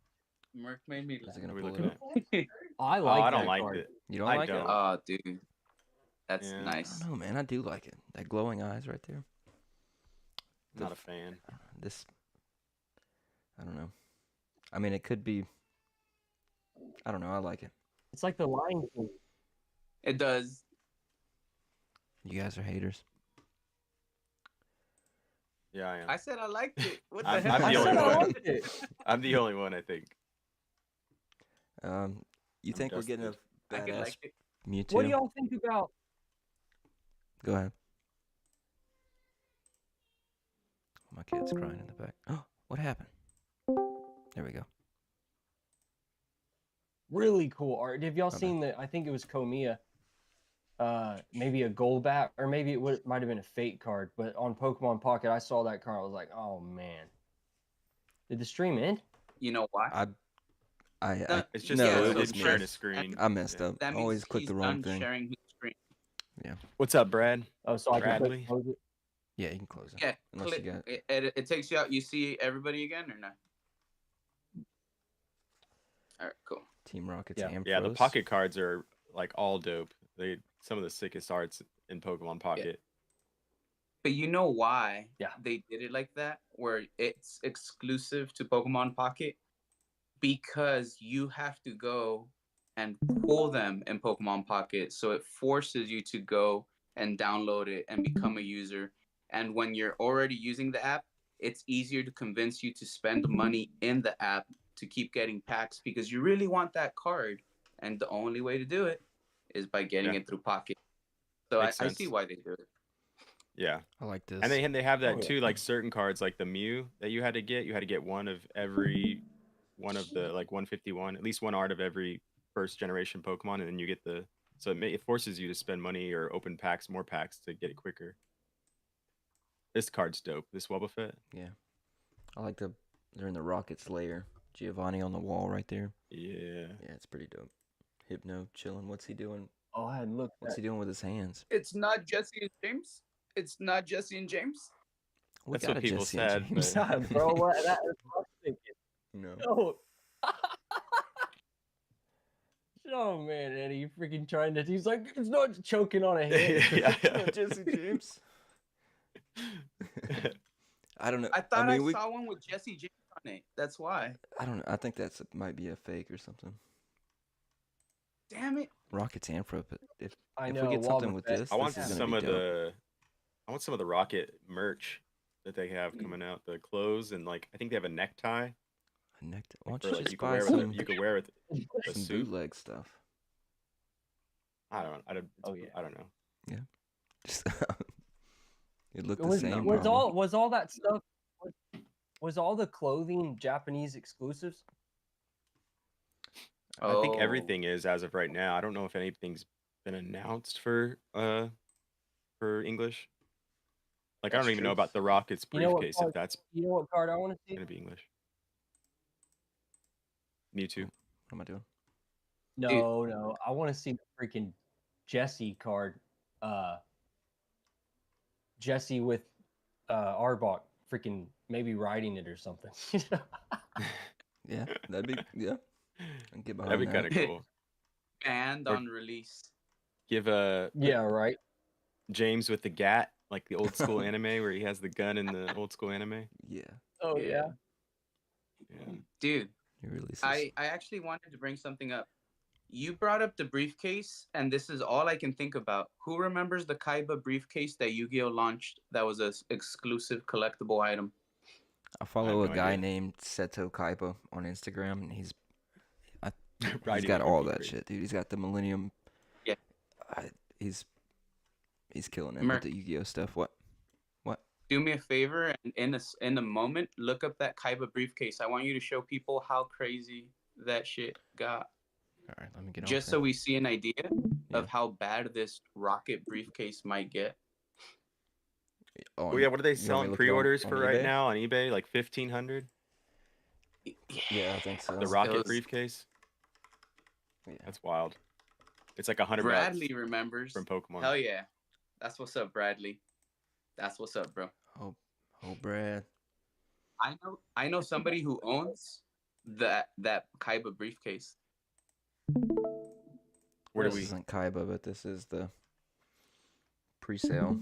Merc made me Is laugh. it gonna Are we pull it looking up? at? I Oh, like I don't that like card. it. You don't I like don't. it? Oh, dude. That's Yeah. I nice. don't know, man. I do like it. That glowing eyes right there. Not a fan. This. I don't know. I mean, it could be. I don't know. I like it. It's like the Lion King. It does. You guys are haters. Yeah, I am. I said I liked it. What the I'm hell? the I only said I one. liked it. I'm the only one, I think. You I'm think we're getting a dusted. I can badass like it. Mewtwo? What do y'all think about? Go ahead. My kid's crying in the back. Oh, what happened? There we go. Really cool art. Have y'all Okay. seen the? I think it was Komiya. Maybe a gold bat, or maybe it might have been a fake card. But on Pokemon Pocket, I saw that card. I was like, oh man. Did the stream end? You know why? I It's just No, yeah, it him was sharing me. his screen. I messed Yeah. up. That I means always click he's the wrong done thing. sharing his screen. What's up, Brad? Oh, so I can Bradley? click close it. Yeah, you can close it. Yeah, Unless click. you got. It takes you out. You see everybody again or not? All right, cool. Team Rocket's Yeah. Ampharos. Yeah, the pocket cards are like all dope. They some of the sickest arts in Pokemon Pocket. But you know why Yeah. they did it like that, where it's exclusive to Pokemon Pocket? Because you have to go and pull them in Pokemon Pocket. So it forces you to go and download it and become a user. And when you're already using the app, it's easier to convince you to spend money in the app to keep getting packs because you really want that card. And the only way to do it is by getting it through Pocket. So I Makes see sense. why they do it. Yeah. I like this. And they have that Oh, yeah. too, like certain cards like the Mew that you had to get. You had to get one of the like 151, at least one art of every first generation Pokemon, and then you get the it forces you to spend money or open packs, more packs to get it quicker. This card's dope. This Wobbuffet. Yeah. I like they're in the Rocket's lair. Giovanni on the wall right there. Yeah. Yeah, it's pretty dope. Hypno chilling. What's he doing? Oh, I hadn't looked. What's he doing with his hands? It's not Jesse and James. It's not Jesse and James. We That's got what a people Jesse and said, James. but- God, bro, what I was thinking. No. No. Oh man, Eddie, you freaking trying to. He's like, it's not choking on a head. Yeah. Jesse James. I don't know. I thought I, mean, saw one with Jesse James on it. That's why. I don't know. I think might be a fake or something. Damn it. Rocket's Ampharos, but if I if know. we get something with Wobbuffet. this, I want this is some gonna of be dope. I want some of the Rocket merch that they have coming out. The clothes and like I think they have a necktie. A necktie. Why don't Or you like just you can buy wear some, you can wear it a some suit. bootleg stuff? I don't. Oh, yeah. I don't know. Just it looked the Was, same. was probably. all that stuff? Was all the clothing Japanese exclusives? I think Oh. everything is as of right now. I don't know if anything's been announced for English. Like I That's don't even know true. about the Rockets You know what briefcase card- if that's You know what card I want to see? gonna be English. Mewtwo. What am I doing? No. I want to see the freaking Jesse card. Jesse with Arbok freaking maybe riding it or something. Yeah, that'd be I can get behind That'd be that. kind of cool. Banned Or- on release. Give Yeah, right. James with the gat, like the old school anime where he has the gun in the old school anime. Yeah, Oh Yeah. Yeah. Dude, he releases. I actually wanted to bring something up. You brought up the briefcase, and this is all I can think about. Who remembers the Kaiba briefcase that Yu-Gi-Oh launched that was an exclusive collectible item? I follow a no guy idea. named Seto Kaiba on Instagram, and he's Riding got a all Ruby that Crate. shit, dude. He's got the Millennium. Yeah. He's killing it Merc. with the Yu-Gi-Oh stuff. What? do me a favor and in a moment, look up that Kaiba briefcase. I want you to show people how crazy that shit got. All right, let me get Just off so it. we see an idea Yeah. of how bad this rocket briefcase might get. Oh yeah, what are they You want me to selling look it pre-orders on for right eBay? now on eBay? Like 1,500. Yeah, I think so. The rocket briefcase. Yeah. That's wild. It's like $100 Bradley remembers. from Pokemon. Hell yeah. That's what's up, Bradley. That's what's up, bro. Oh, Brad. I know somebody who owns that Kaiba briefcase. Where do This we? isn't Kaiba, but this is the pre-sale.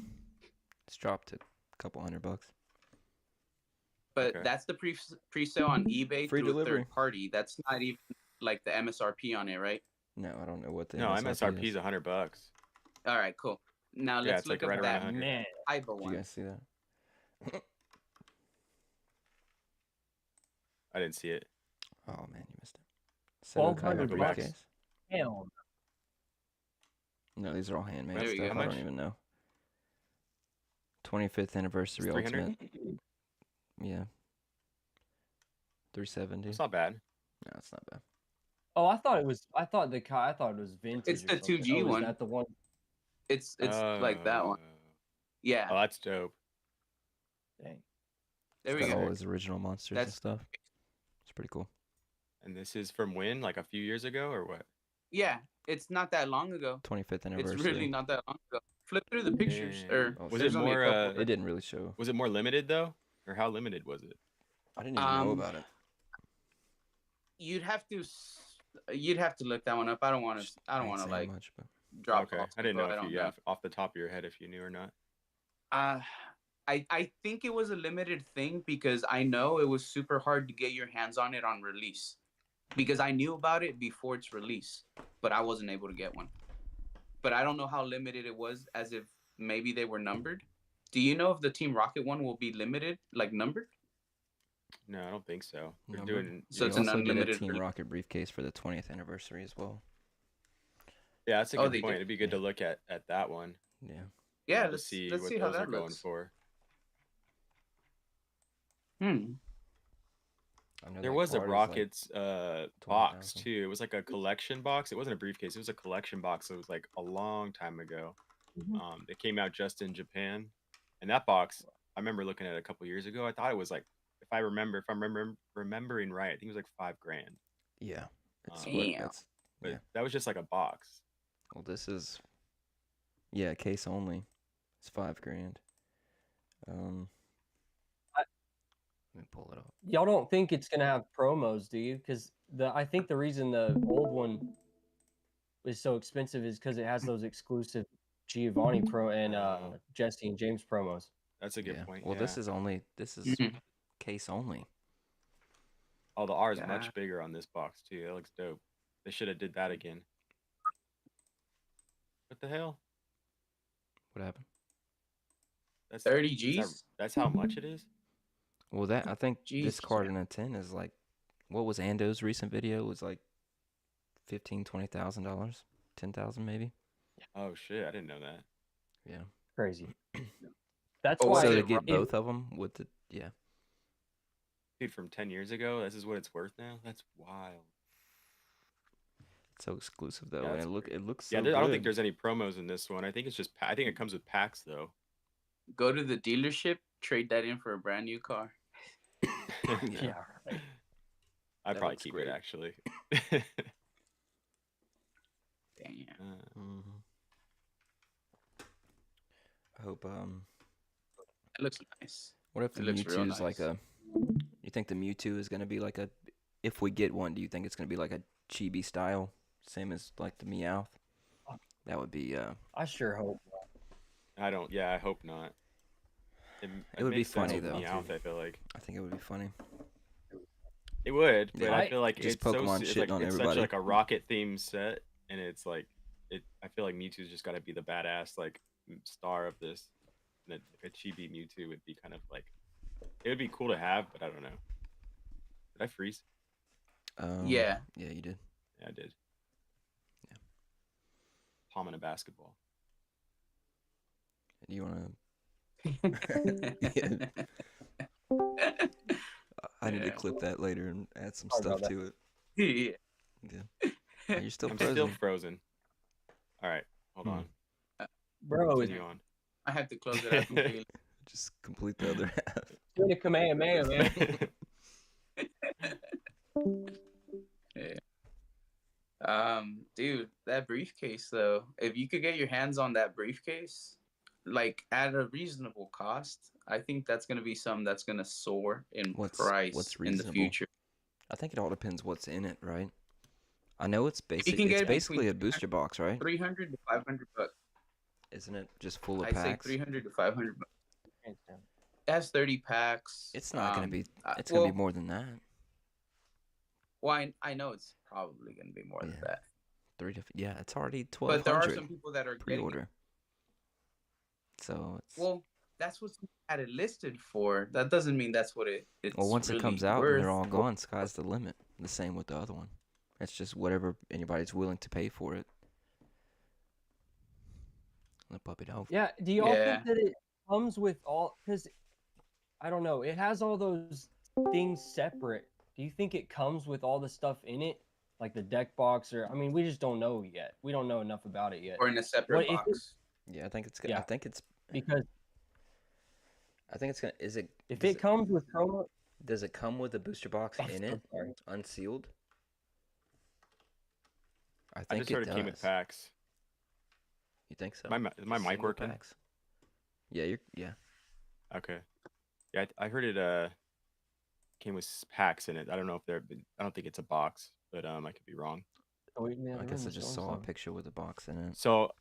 It's dropped at a couple $100. But Okay. that's the pre-sale on eBay Free through delivery. a third party. That's not even like the MSRP on it, right? No, I don't know what the No, MSRP MSRP is $100. All right, cool. Now Yeah, let's it's look like right up around that 100. Man, Kaiba Did you one. guys see that? I didn't see it. Oh man, you missed it. Seto Kaiba $1,200 briefcase. hell. No, these are all handmade There we stuff. go. How I much? don't even know. 25th anniversary It's 300? ultimate. Yeah. 370. It's not bad. No, it's not bad. Oh, I thought it was vintage. It's the or something. 2G Oh, one. Is that the one? It's like that one. Yeah. Oh, that's dope. Dang. There It's we got go. all his original monsters and That's- stuff. It's pretty cool. And this is from when? Like a few years ago or what? Yeah, it's not that long ago. 25th anniversary. It's really not that long ago. Flip through the pictures, Dang. or Oh, Was there's it only a more? couple. It didn't really show. Was it more limited though, or how limited was it? I didn't even know about it. You'd have to look that one up. I don't want to Ain't saying like much, but drop. Okay, off I didn't know info. if you off the top of your head if you knew or not. I think it was a limited thing because I know it was super hard to get your hands on it on release. Because I knew about it before its release, but I wasn't able to get one. But I don't know how limited it was, as if maybe they were numbered. Do you know if the Team Rocket one will be limited, like numbered? No, I don't think so. They're Numbered. doing. So you it's an also get a unlimited Team release. Rocket briefcase for the 20th anniversary as well. Yeah, that's a Oh, good they point. did? It'd be good to Yeah. look at that one. Yeah. Yeah, to let's see see what how those that are going looks. for. I know There that was a card is, like, Rockets box 20,000. too. It was like a collection box. It wasn't a briefcase. It was a collection box. It was like a long time ago. It came out just in Japan, and that box I remember looking at it a couple years ago. I thought it was like, if I'm remembering right, I think it was like $5,000. Yeah. It's Um, what Damn. that's. But Yeah. that was just like a box. Well, this is. Yeah, case only. It's $5,000. Let me pull it up. Y'all don't think it's gonna have promos, do you? Because I think the reason the old one is so expensive is because it has those exclusive Giovanni Pro and Jesse and James promos. That's a good Yeah. point. Well, Yeah. this is case only. Oh, the R is Yeah. much bigger on this box too. That looks dope. They should have did that again. What the hell? What happened? That's 30 G's. That's how much it is. Well, that I think this Jesus, card in a 10 is like, what was Ando's recent video? It was like $15,000-$20,000, $10,000 maybe. Oh shit! I didn't know that. Yeah. Crazy. That's Oh, why. So is to it get if- both of them with the Dude, from 10 years ago, this is what it's worth now. That's wild. it's so exclusive though, Yeah, and that's it looks so Yeah, I don't think good. there's any promos in this one. I think it's just. I think it comes with packs though. Go to the dealership, trade that in for a brand new car. Yeah. Right. I'd That probably looks keep great. it actually. Damn. Mhm. I hope That looks nice. what if the It looks real Mewtwo is like nice. you think the Mewtwo is gonna be like a, if we get one, do you think it's gonna be like a chibi style, same as like the Meowth? That would be I sure hope. I don't. Yeah, I hope not. It would be makes sense funny, with though. Meowth, I feel like I think it would be funny. it would, but Yeah. I feel like Just it's so Pokemon it's shitting like on it's everybody. such like a rocket themed set, and it's like it. I feel like Mewtwo's just got to be the badass like star of this. And that like a chibi Mewtwo would be kind of like, it would be cool to have, but I don't know. Did I freeze? Yeah. Yeah, you did. Yeah, I did. Yeah. Palm in a basketball. Do you want to Yeah. I need to clip that later and add some Sorry stuff about to it. Yeah. Yeah. Oh, you're still I'm frozen. still frozen. All right, hold Hmm. on. Bro, Continue on. I have to close it out completely. Just complete the other half. doing a Kamehameha, man. Yeah. Dude, that briefcase though, if you could get your hands on that briefcase, like at a reasonable cost, I think that's gonna be something that's gonna soar in price What's in the reasonable? future. I think it all depends what's in it, right? I know it's You can get it basically between a booster box, right? 300 to 500 bucks. Isn't it just full of I say packs? 300 to 500 bucks. It has 30 packs. It's not gonna be. It's well, gonna be more than that. well, I know it's probably gonna be more than Yeah. that. Yeah, it's already But there are 1,200 some people that are getting it. pre-order. So it's Well, that's what you had it listed for. That doesn't mean that's what it's well, once really it comes out worth. and they're all gone, sky's the limit. The same with the other one. It's just whatever anybody's willing to pay for it. The puppy dog. Yeah. Do y'all Yeah. think that it comes with all? Because I don't know. It has all those things separate. Do you think it comes with all the stuff in it, like the deck box, or I mean, we just don't know yet. We don't know enough about it yet. Or in a separate What if it- box. Yeah, I think it's. Yeah. I think it's. Because I think it's gonna. Is it? if does it comes with promo, Does it come with a booster box in I'm it, sorry. unsealed? I I think just heard it came with packs. You think so? Is my mic Single working? packs? Yeah, yeah. Okay. Yeah, I heard it came with packs in it. I don't know if I don't think it's a box, but I could be wrong. Oh, wait, man, I guess I just saw a something. picture with a box in it. So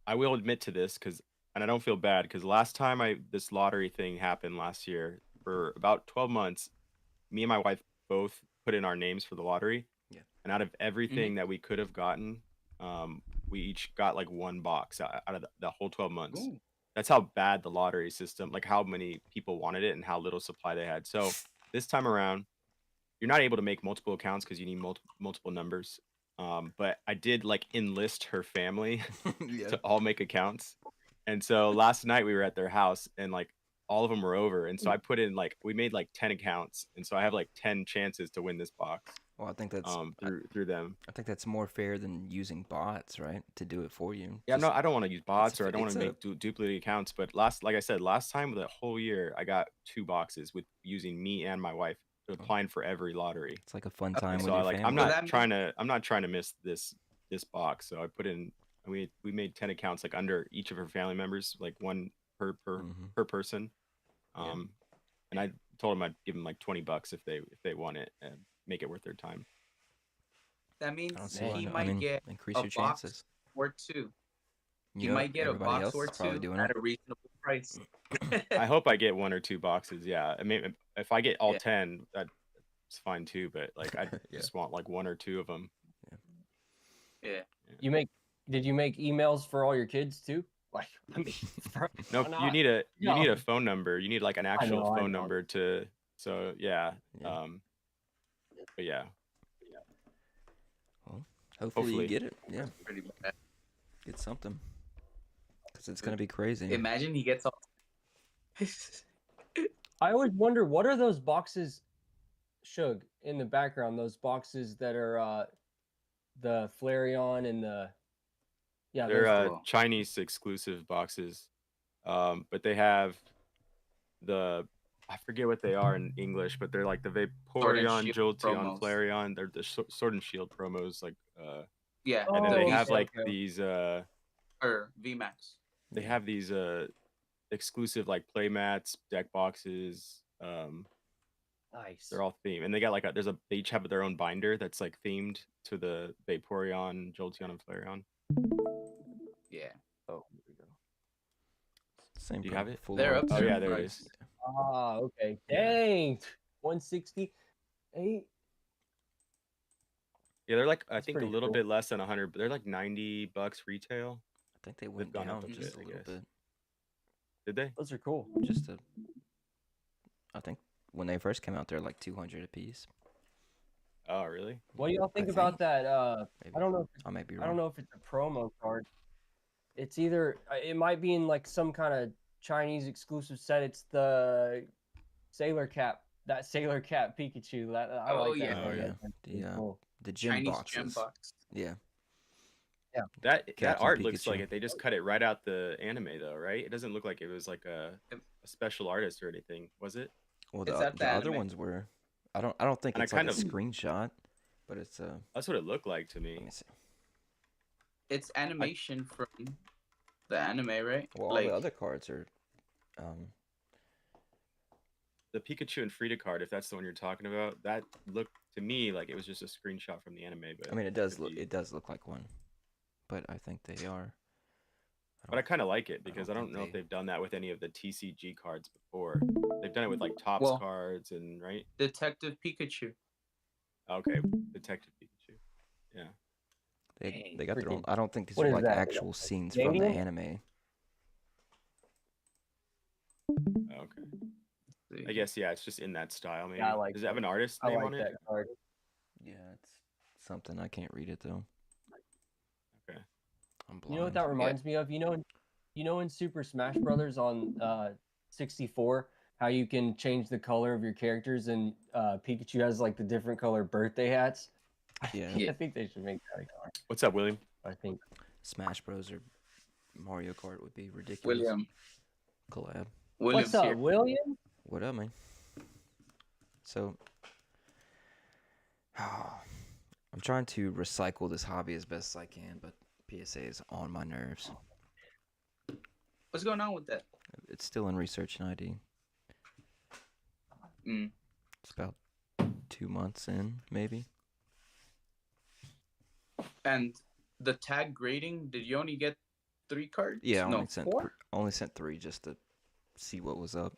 I will admit to this and I don't feel bad because last time this lottery thing happened last year for about 12 months, me and my wife both put in our names for the lottery. Yeah. And out of everything that we could have gotten, we each got like one box out of the whole 12 months. Ooh. That's how bad the lottery system, like how many people wanted it and how little supply they had. So this time around, you're not able to make multiple accounts because you need multiple numbers. But I did like enlist her family to all make accounts. And so last night we were at their house and like all of them were over. And so I put in like, we made like 10 accounts. And so I have like 10 chances to win this box. Well, I think that's through them. I think that's more fair than using bots, right? To do it for you. Yeah, no, I don't want to use bots or I don't want it's to make duplicate accounts. But like I said, last time the whole year I got 2 boxes with using me and my wife applying for every lottery. It's like a fun time with So your like family. I'm not trying to miss this box. So I put in we made 10 accounts like under each of her family members, like one per person. And I told them I'd give them like $20 if they want it and make it worth their time. That means I he know. might get increase a your chances. box or 2. You You know, might get a everybody box else or is probably 2 doing at it. a reasonable price. I hope I get 1 or 2 boxes. Yeah, I mean, if I get all 10, that's fine too. But like, I just want like 1 or 2 of them. Yeah. Did you make emails for all your kids too? Like, I mean, no, you need a phone number. You need like an actual phone number to. So yeah. But yeah. Well, hopefully you get it. Yeah. That's pretty bad. Get something. Because it's gonna be crazy. Imagine he gets all. I always wonder what are those boxes, Shugg, in the background. Those boxes that are the Flareon and the they're Chinese exclusive boxes, but they have I forget what they are in English, but they're like the Vaporeon, Jolteon, Flareon. They're the Sword and Shield promos, like yeah. And then they have like these or VMAX. They have these exclusive like play mats, deck boxes. Nice. They're all themed, and they got like they each have their own binder that's like themed to the Vaporeon, Jolteon, and Flareon. Yeah. Oh, here we go. Same. Do you have it? They're up there. Oh yeah, there it is. Ah, okay. Dang, 168. Yeah, they're like I think a little bit less than 100, but they're like $90 retail. I think they went down just a little bit. Did they? Those are cool. I think when they first came out, they're like 200 a piece. Oh, really? What do y'all think about that? Maybe. I don't know. I might be wrong. I don't know if it's a promo card. It's either it might be in like some kind of Chinese exclusive set. It's the Sailor Cap. That Sailor Cap Pikachu. I Oh, like that. yeah. Oh thing. yeah, That's pretty the cool. the gym Chinese boxes. gem box. Yeah, Yeah. That Captain art looks like Pikachu. it. They just cut it right out the anime though, right? It doesn't look like it was like a special artist or anything, was it? Well, It's the at the the other anime. ones were. I don't think And I it's like a kind of screenshot, but it's that's what it looked like to Let me. me see. It's animation from the anime, right? Well, all Like, the other cards are. Um, The Pikachu and Frida card, if that's the one you're talking about, that looked to me like it was just a screenshot from the anime. But I mean, it does could look. be- It does look like one, but I think they are. But I kind of like it because I don't don't think know if they- they've done that with any of the TCG cards before. They've done it with like Topps Well- cards and right. Detective Pikachu. Okay, Detective Pikachu. Yeah. They got their own. Freaking- I don't think these what are is like that? actual scenes from the Canadian? anime. Okay. I guess yeah, it's just in that style. Maybe. I like Does it have that. an artist I name like on it? that card. Yeah, it's something I can't read it though. Okay. I'm blind. You know what that reminds me of? You know in Super Smash Brothers on 64, how you can change the color of your characters and Pikachu has like the different color birthday hats? Yeah. I think they should make that a card. What's up, William? I think. Smash Bros or Mario Kart would be ridiculous. William. Collab. William's What's up, here. William? What up, man? So, I'm trying to recycle this hobby as best as I can, but PSA is on my nerves. What's going on with that? It's still in research and ID. Mm. It's about 2 months in, maybe. And the tag grading, did you only get 3 cards? Yeah, I no, only sent 4? only sent 3 just to see what was up.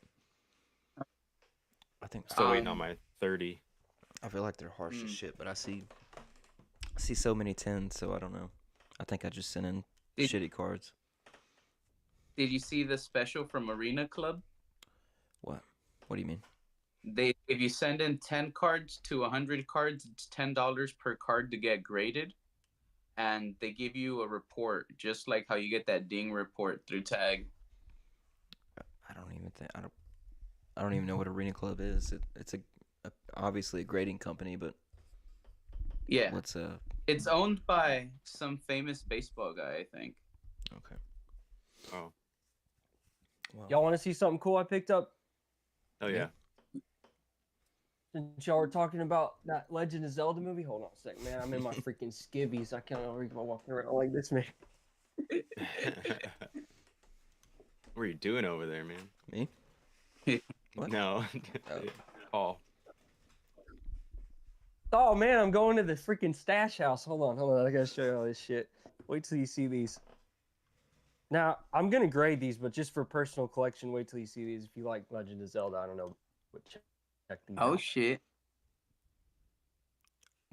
I think Still waiting on Um, my 30. I feel like they're harsh as Mm. shit, but I see so many 10s, so I don't know. I think I just sent in Did- shitty cards. Did you see the special from Arena Club? What? What do you mean? If you send in 10 cards to 100 cards, it's $10 per card to get graded, and they give you a report, just like how you get that ding report through tag. I don't even think I don't even know what Arena Club is. It's obviously a grading company, but Yeah, what's it's owned by some famous baseball guy, I think. okay. Oh. Well, Y'all want to see something cool I picked up? Oh yeah. Since y'all were talking about that Legend of Zelda movie, hold on a second, man. I'm in my freaking skivvies. I can't even walk around like this, man. What are you doing over there, man? me? What? No. Oh. Paul. Oh man, I'm going to the freaking stash house. Hold on. I gotta show you all this shit. Wait till you see these. Now I'm gonna grade these, but just for personal collection, wait till you see these. If you like Legend of Zelda, I don't know, but check these Oh out. shit!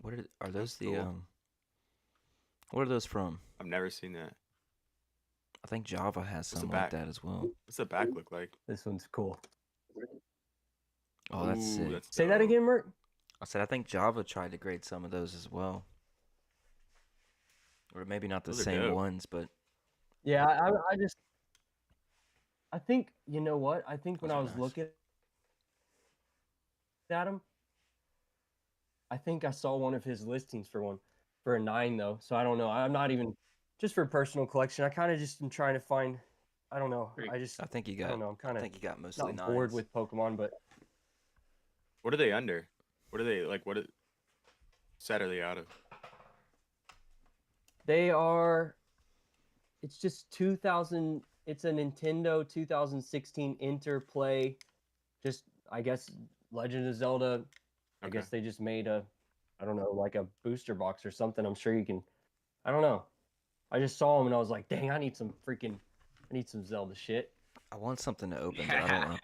What are those the cool. What are those from? I've never seen that. I think Java has the something like back? that as well. What's the back look like? This one's cool. Oh, that's Ooh, sick. that's Say that dope. again, Mert. I said I think Java tried to grade some of those as well. Or maybe not the Those are same dope. ones, but Yeah, I think you know what? I think when Those I are was nice. looking at him, I think I saw one of his listings for a 9 though. So I don't know. I'm not even just for personal collection. I kind of just am trying to find. I don't know. I think you I got don't know. I'm kind I of think you got mostly not bored nines. with Pokemon, but What are they under? What are they like? Set are they out of? they are. It's just 2000. It's a Nintendo 2016 Interplay. Just I guess Legend of Zelda. I Okay. guess they just made I don't know, like a booster box or something. I'm sure you can. I don't know. I just saw them and I was like, dang, I need some Zelda shit. I want something to open, but I don't know.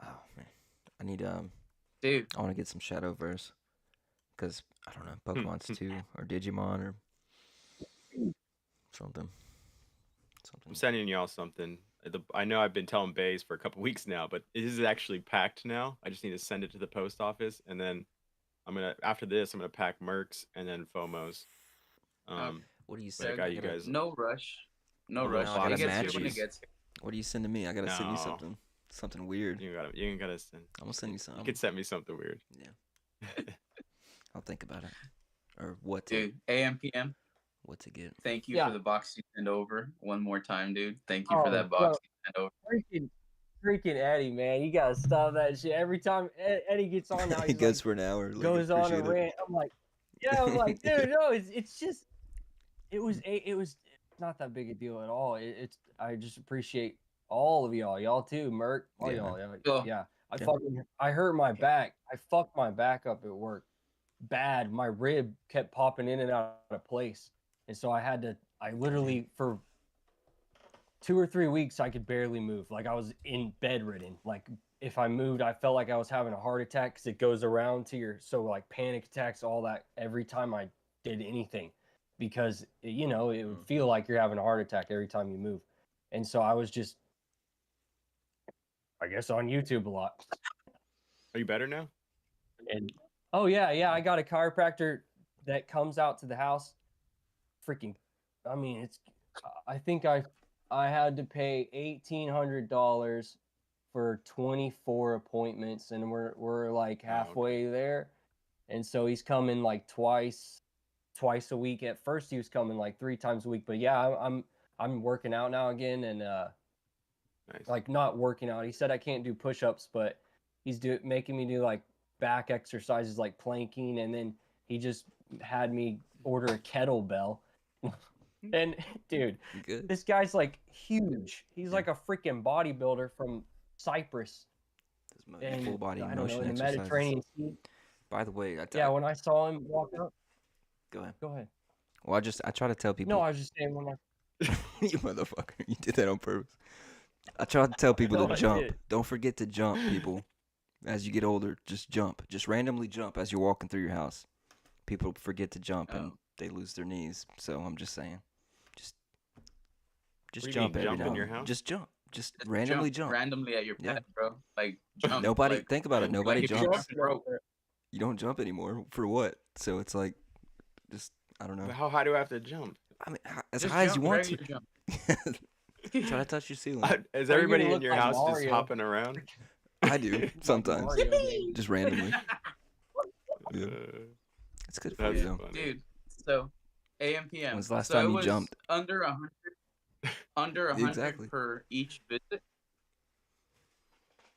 Oh man, I need Dude, I want to get some Shadowverse because I don't know Pokemon's 2 or Digimon or something. I'm sending y'all something. I know I've been telling Bays for a couple weeks now, but it is actually packed now. I just need to send it to the post office, and then after this I'm gonna pack Mercs and then FOMOs. What do you But I say? got you guys. no rush. No Oh, rush. no, I It gotta gets match here when it these. gets here. What are you sending me? I gotta send you No. something. Something weird. You ain't gotta send. I'm gonna send you You something. could send me something weird. Yeah. I'll think about it. Or what to Dude, AMPM. what to get. Thank you Yeah. for the box you sent over one more time, dude. Thank you Oh, for that bro. box you sent over. Freaking Eddie, man, you gotta stop that shit. Every time Eddie gets on now, He he's goes like, for an hour. Like, goes on a appreciate it. rant. I'm like, dude, no, it's just, it was not that big a deal at all. I just appreciate all of y'all too, Merc, all Yeah, y'all. Cool. Yeah, Yeah. I hurt my back. I fucked my back up at work bad. My rib kept popping in and out of place, and so I literally for 2 or 3 weeks I could barely move. Like I was in bedridden. Like if I moved, I felt like I was having a heart attack because it goes around to your like panic attacks, all that every time I did anything, because it would feel like you're having a heart attack every time you move. And so I was just, I guess, on YouTube a lot. Are you better now? And oh yeah, I got a chiropractor that comes out to the house. Freaking, I mean, I think I had to pay $1,800 for 24 appointments, and we're like halfway there. And so he's coming like twice a week. At first he was coming like 3 times a week, but yeah, I'm working out now again, and Nice. like not working out. He said I can't do push-ups, but he's making me do like back exercises like planking, and then he just had me order a kettlebell. And dude, Good. this guy's like huge. He's like a freaking bodybuilder from Cyprus. And full body I don't know, motion in the exercises. Mediterranean Sea. By the way, When I saw him walk up. Go ahead. Go ahead. Well, I try to tell people. No, I was just saying when I. You motherfucker! You did that on purpose. I try to tell people No, to I jump. did. Don't forget to jump, people. As you get older, just jump. Just randomly jump as you're walking through your house. People forget to jump and they lose their knees. So I'm just saying, just jump every now and then. Just jump. Just randomly jump. Randomly at your Yeah. pet, bro. Like jump. Nobody like, think about it. Nobody like if you're jumps. jumping rope. You don't jump anymore. For what? So it's like, just I don't know. How high do I have to jump? I mean, as Just high as you jump, want to. regular jump. Try to touch your ceiling. Is Are you everybody gonna in look your like house just Mario? hopping around? I do sometimes, Mario, man. just randomly. Yeah. It's good for That's you though. funny. Dude, so AMPM. When's the last so time it you was jumped? Under 100. Under 100 Exactly. per each visit.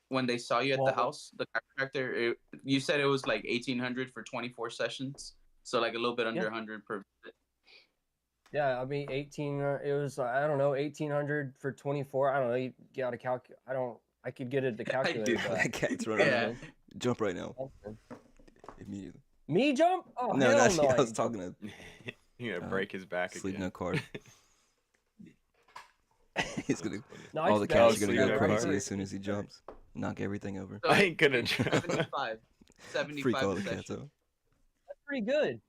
When they saw you at the Well, house, the chiropractor, you said it was like 1,800 for 24 sessions. So like a little bit under 100 per visit. Yeah, I mean 18. It was I don't know 1,800 for 24. I don't know. You got to calculate. I could get it the calculator. do. That cat's running. Yeah. Jump right now. Immediately. Me jump? Oh No, hell not no! you. I I was ain't talking to You're gonna break his back Sleep again. No Card. He's gonna. No, All the it's cats are bad. gonna Sleep go No crazy Card. as soon as he jumps. Knock everything over. So I ain't gonna jump. 75. 75 Freak all the sessions. cats out. That's pretty good.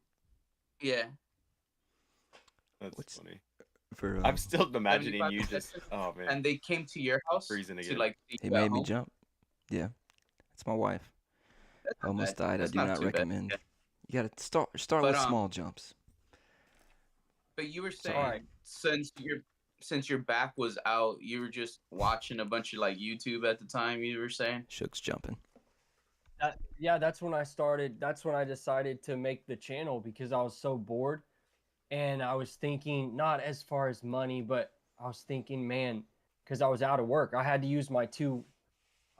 Yeah. That's funny. For I'm still imagining 75 you just. sessions, Oh man. And they came to your house Freezing to again. like see he you at made me home. jump. Yeah, it's my wife. That's not Almost bad. died. I That's do not too bad. recommend. Yeah. You gotta start But, with small jumps. But you were saying Sorry. since your back was out, you were just watching a bunch of like YouTube at the time. You were saying. Shugg's jumping. That's when I started. That's when I decided to make the channel, because I was so bored, and I was thinking not as far as money, but I was thinking, man, because I was out of work. I had to use my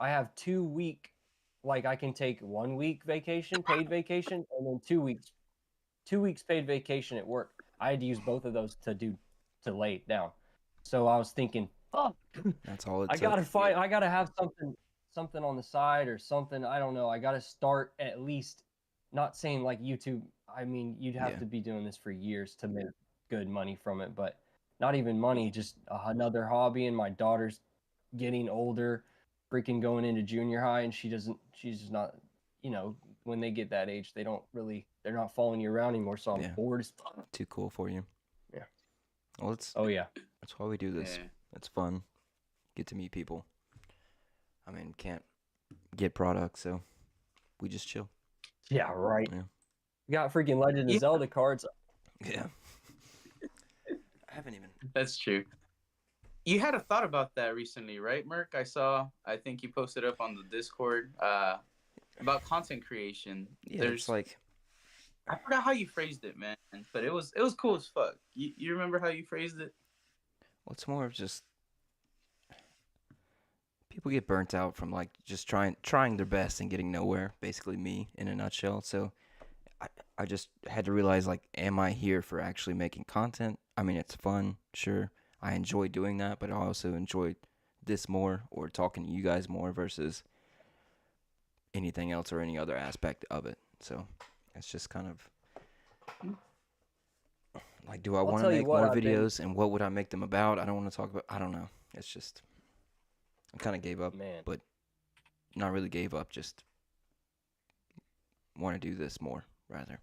I have 2 week, like I can take 1 week vacation, paid vacation, and then 2 weeks paid vacation at work. I had to use both of those to lay it down. So I was thinking, fuck, That's all it I took. gotta have something on the side or something. I don't know. I gotta start at least, not saying like YouTube. I mean, you'd have to be doing this for years to make good money from it, but not even money, just another hobby. And my daughter's getting older, freaking going into junior high, and she's just not, when they get that age, they're not following you around anymore. So I'm bored as fuck. Too cool for you. Yeah. Well, that's why we do this. Yeah. It's fun. Get to meet people. I mean, can't get products, so we just chill. Yeah, right. Yeah. We got freaking Legend of Zelda cards. Yeah. I haven't even. That's true. You had a thought about that recently, right, Merc? I think you posted up on the Discord about content creation. Yeah, it's like I forgot how you phrased it, man, but it was cool as fuck. You remember how you phrased it? well, it's more of just people get burnt out from like just trying their best and getting nowhere. Basically, me in a nutshell. So I I just had to realize like, am I here for actually making content? I mean, it's fun, sure. I enjoy doing that, but I also enjoy this more or talking to you guys more versus anything else or any other aspect of it. So it's just kind of like, do I I'll want to tell you make what, more I've been videos and what would I make them about? I don't want to talk about, I don't know. It's just, I kind of gave up, man. but not really gave up, just want to do this more rather.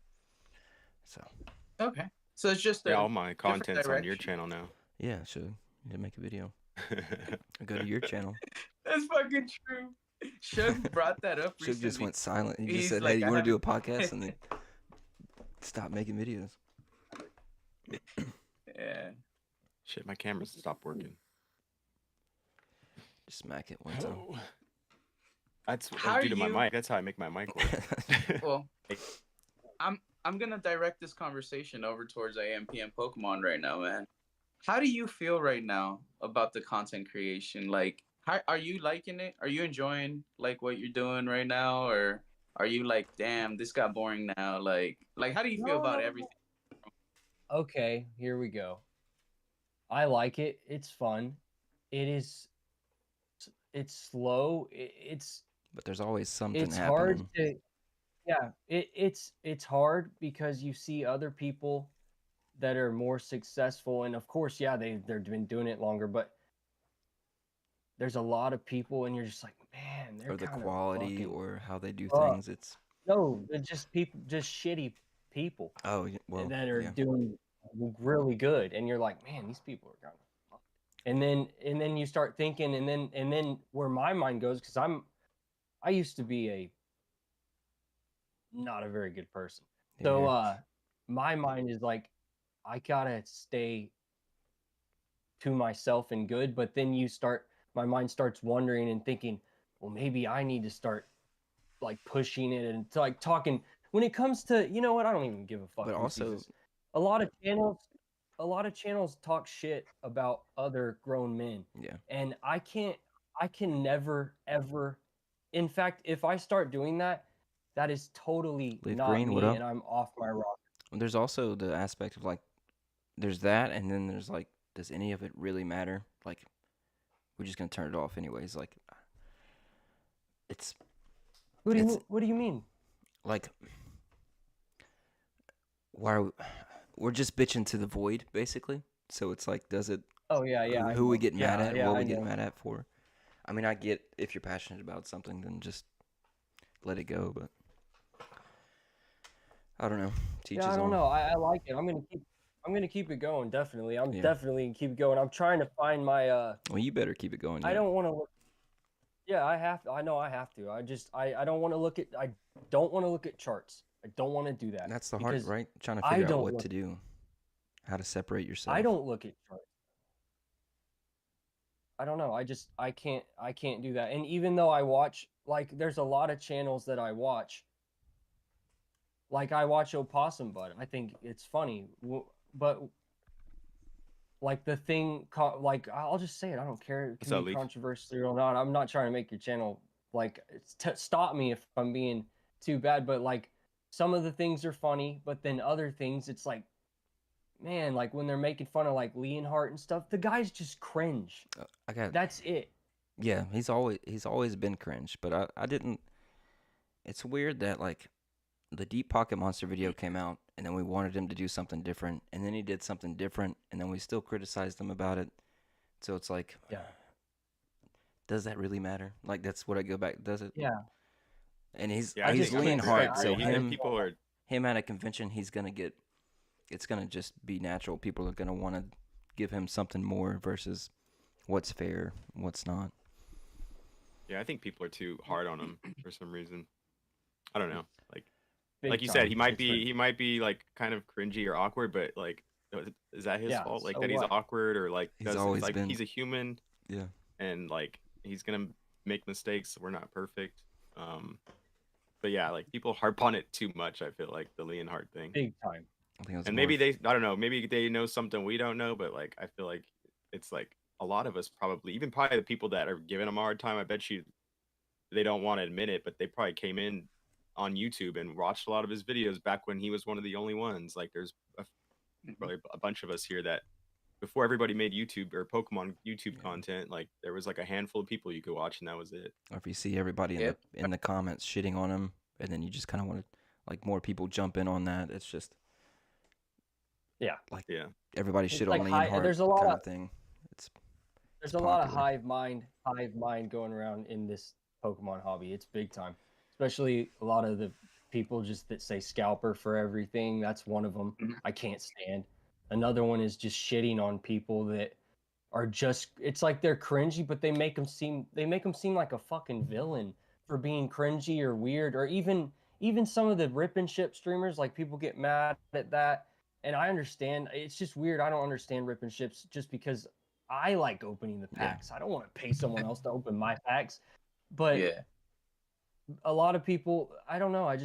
So, Okay, so it's just Yeah, a all my different content's on your direction. channel now. yeah, so you need to make a video. Go to your channel. That's fucking true. Shug brought that up Shug just recently. went silent. He just He's said, "Hey, like, you I want to do haven't. a podcast?" And then stop making videos. Yeah. Shit, my camera's stopped working. Just smack it one time. That's How due to my you? mic. That's how I make my mic work. Well, I'm gonna direct this conversation over towards AMPM Pokemon right now, man. How do you feel right now about the content creation? Like, how are you liking it? Are you enjoying like what you're doing right now, or are you like, damn, this got boring now? Like, how do you feel about No. everything? Okay, here we go. I like it. It's fun. It is. It's slow. It's But there's always something it's hard happening. to. Yeah. It's hard because you see other people that are more successful, and of course, yeah, they've been doing it longer, but there's a lot of people, and you're just like, man, they're Or the kind of quality fucking or how they do up. things. It's No, they're just people, just shitty people well, that are yeah. doing really good, and you're like, man, these people are kind of. And then you start thinking, and then where my mind goes, because I used to be a not a very good person, so Here. my mind is like, I gotta stay to myself and good, but then my mind starts wondering and thinking, well, maybe I need to start like pushing it and like talking when it comes to, you know what, I don't even give a fuck But who sees also, this. A lot of channels talk shit about other grown men, yeah. and I can never ever, in fact, if I start doing that, that is totally Leaf not Green, what me up? and I'm off my rock. There's also the aspect of like, there's that, and then there's like, does any of it really matter? Like, we're just gonna turn it off anyways. Like, it's What do you mean? like, why are we're just bitching to the void basically. So it's like, does it? Oh yeah, I Who we know. get mad at? Yeah, What I we get know. mad at for? I mean, I get if you're passionate about something, then just let it go. But I don't know. Teach Yeah, I his don't own. know. I like it. I'm gonna keep it going, definitely. I'm Yeah. definitely gonna keep it going. I'm trying to find my Well, you better keep it going. I Yeah. don't want to look. Yeah, I have to. I know I have to. I don't want to look at I don't want to look at charts. I don't want to do that That's the hard, because right? Trying to I figure out don't what look to do, how to separate I yourself. don't look at charts. I don't know. I can't do that. And even though I watch, like, there's a lot of channels that I watch. Like, I watch Opossum Bud. I think it's funny, but like the thing like, I'll just say it, I don't care, it What's can up, be Leaf? controversial or not. I'm not trying to make your channel like stop me if I'm being too bad, but like some of the things are funny, but then other things it's like, man, like when they're making fun of like Leonhardt and stuff, the guys just cringe. I got. That's it. Yeah, he's always been cringe, but I didn't. It's weird that like the Deep Pocket Monster video came out, and then we wanted him to do something different, and then he did something different, and then we still criticized him about it. So it's like, Yeah. does that really matter? Like that's what I go back. Does it? Yeah. And he's Yeah, he's I lean agree. hard, so I think people are. him at a convention, he's gonna get. It's gonna just be natural. People are gonna want to give him something more versus what's fair, what's not. Yeah, I think people are too hard on him for some reason. I don't know. Big Like you said, time. he might be like kind of cringy or awkward, but like Is that his Yeah, fault? Like so that he's what? awkward or like He's does always like been. he's a human Yeah. and like he's gonna make mistakes. We're not perfect. But yeah, like people harp on it too much. I feel like the Leonhardt thing, Big time. I think it was and more. maybe I don't know, maybe they know something we don't know. But like I feel like it's like a lot of us probably, even probably the people that are giving him a hard time. I bet you they don't want to admit it, but they probably came in on YouTube and watched a lot of his videos back when he was one of the only ones. Like there's probably a bunch of us here that before everybody made YouTube or Pokemon YouTube content, like there was like a handful of people you could watch and that was it. Or if you see everybody in the comments shitting on him, and then you just kind of want to like more people jump in on that. It's just like everybody shit like on Leonhardt there's a lot kind of thing. There's a lot of hive mind going around in this Pokemon hobby. It's big time, especially a lot of the people just that say scalper for everything. That's one of them. I can't stand. Another one is just shitting on people that are just. It's like they're cringy, but they make them seem like a fucking villain for being cringy or weird, or even some of the rip and ship streamers. Like people get mad at that, and I understand. It's just weird. I don't understand rip and ships just because I like opening the packs. I don't want to pay someone else to open my packs. But a lot of people, I don't know.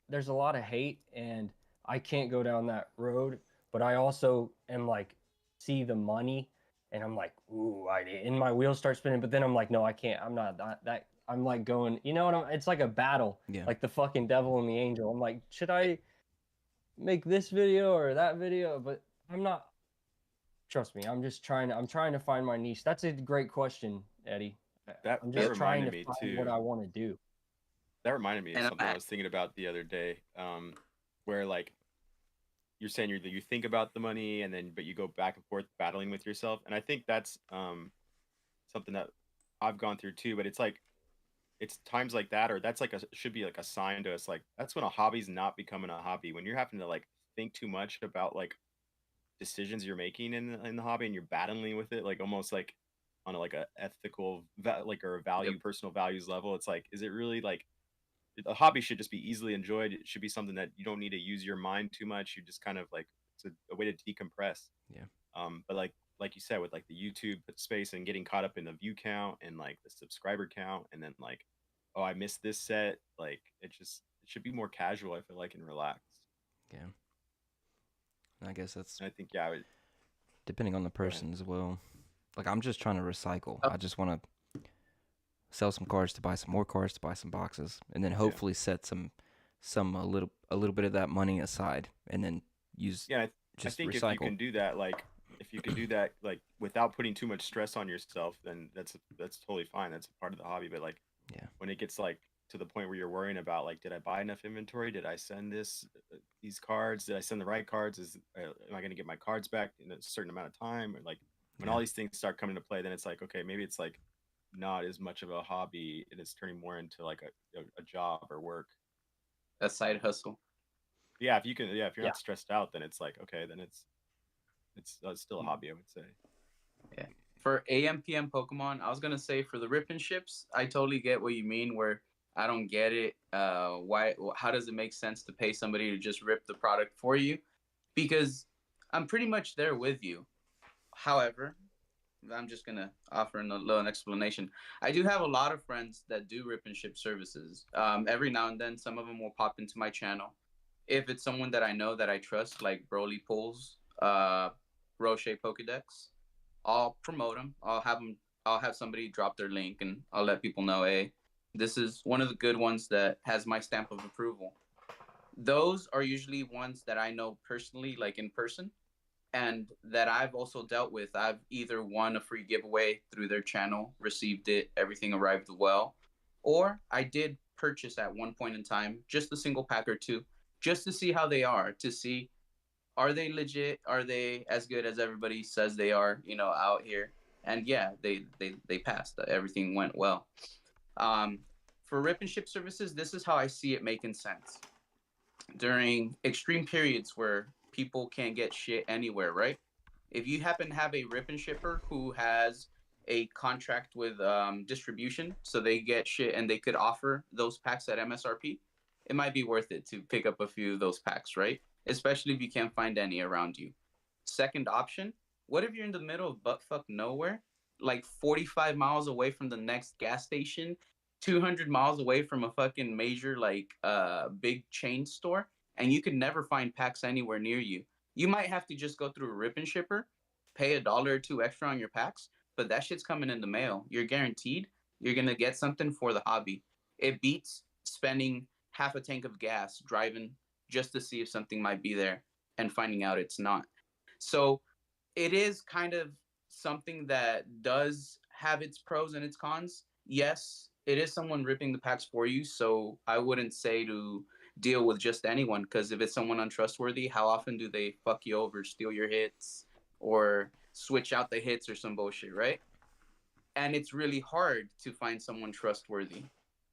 There's a lot of hate and I can't go down that road. But I also am like, see the money and I'm like, ooh, and my wheels start spinning. But then I'm like, no, I can't. I'm not that. I'm like going, you know what? It's like a battle, like the fucking devil and the angel. I'm like, should I make this video or that video? But I'm not. Trust me, I'm trying to find my niche. That's a great question, Eddie. I'm just trying to find what I want to do. That reminded me of something I was thinking about the other day, where like you're saying you think about the money and then but you go back and forth battling with yourself, and I think that's something that I've gone through too. But it's like it's times like that, or that's like should be like a sign to us. Like that's when a hobby's not becoming a hobby, when you're having to like think too much about like decisions you're making in the hobby and you're battling with it, like almost like on a ethical like or a value personal values level. It's like, is it really like a hobby should just be easily enjoyed? It should be something that you don't need to use your mind too much. You just kind of like it's a way to decompress. But like you said with like the YouTube space and getting caught up in the view count and like the subscriber count, and then like, oh, I missed this set, like it should be more casual, I feel like, and relaxed. I guess that's. I think depending on the person as well. Like I'm just trying to recycle. I just want to sell some cards to buy some more cards to buy some boxes, and then hopefully set a little bit of that money aside, and then use. I think recycle. if you can do that, like without putting too much stress on yourself, then that's totally fine. That's a part of the hobby. But like when it gets like to the point where you're worrying about like, did I buy enough inventory? Did I send these cards? Did I send the right cards? Am I going to get my cards back in a certain amount of time? Or like when all these things start coming into play, then it's like, okay, maybe it's like not as much of a hobby and it's turning more into like a job or work, a side hustle. If you can, if you're not stressed out, then it's like, okay, then it's still a hobby, I would say. For AM/PM Pokemon, I was gonna say for the rip and ships, I totally get what you mean. Where I don't get it. Why? How does it make sense to pay somebody to just rip the product for you? Because I'm pretty much there with you. However, I'm just gonna offer a little explanation. I do have a lot of friends that do rip and ship services. Every now and then, some of them will pop into my channel. If it's someone that I know that I trust, like Broly Pulls, Roche Pokedex, I'll promote them. I'll have somebody drop their link, and I'll let people know, hey, this is one of the good ones that has my stamp of approval. Those are usually ones that I know personally, like in person, and that I've also dealt with. I've either won a free giveaway through their channel, received it, everything arrived well, or I did purchase at one point in time just a single pack or two, just to see how they are, to see, are they legit? Are they as good as everybody says they are, out here? And they passed. Everything went well. For rip and ship services, this is how I see it making sense. During extreme periods where people can't get shit anywhere, right? If you happen to have a rip and shipper who has a contract with distribution, so they get shit and they could offer those packs at MSRP, it might be worth it to pick up a few of those packs, right? Especially if you can't find any around you. second option, what if you're in the middle of buttfuck nowhere, like 45 miles away from the next gas station, 200 miles away from a fucking major like big chain store, and you could never find packs anywhere near you? You might have to just go through a rip and shipper, pay $1 or $2 extra on your packs, but that shit's coming in the mail. You're guaranteed you're gonna get something for the hobby. It beats spending half a tank of gas driving just to see if something might be there and finding out it's not. So it is kind of something that does have its pros and its cons. Yes, it is someone ripping the packs for you, so I wouldn't say to deal with just anyone, because if it's someone untrustworthy, how often do they fuck you over, steal your hits, or switch out the hits or some bullshit, right? And it's really hard to find someone trustworthy.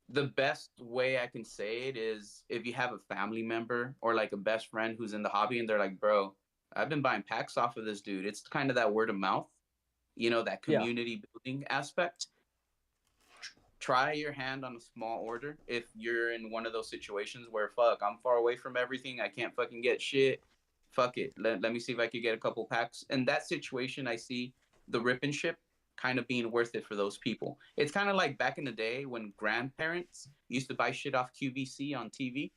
The best way I can say it is if you have a family member or like a best friend who's in the hobby and they're like, bro, I've been buying packs off of this dude. It's kind of that word of mouth, that community building aspect. Try your hand on a small order if you're in one of those situations where, fuck, I'm far away from everything. I can't fucking get shit. Fuck it. Let me see if I could get a couple packs. In that situation, I see the rip and ship kind of being worth it for those people. It's kind of like back in the day when grandparents used to buy shit off QVC on TV.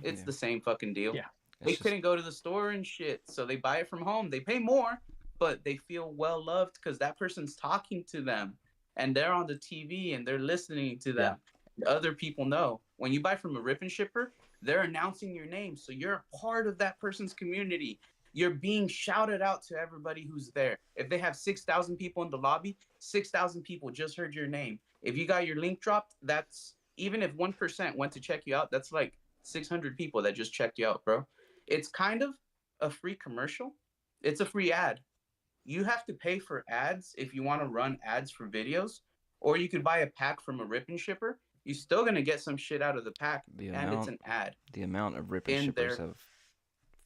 It's the same fucking deal. Yeah. They couldn't go to the store and shit, so they buy it from home. They pay more, but they feel well loved because that person's talking to them and they're on the TV and they're listening to them. Yeah. Other people know. When you buy from a rip and shipper, they're announcing your name, so you're a part of that person's community. You're being shouted out to everybody who's there. If they have 6,000 people in the lobby, 6,000 people just heard your name. If you got your link dropped, that's, even if 1% went to check you out, that's like 600 people that just checked you out, bro. It's kind of a free commercial. It's a free ad. You have to pay for ads if you want to run ads for videos, or you could buy a pack from a rip and shipper. You're still going to get some shit out of the pack, and it's an ad. The amount of rip and shippers have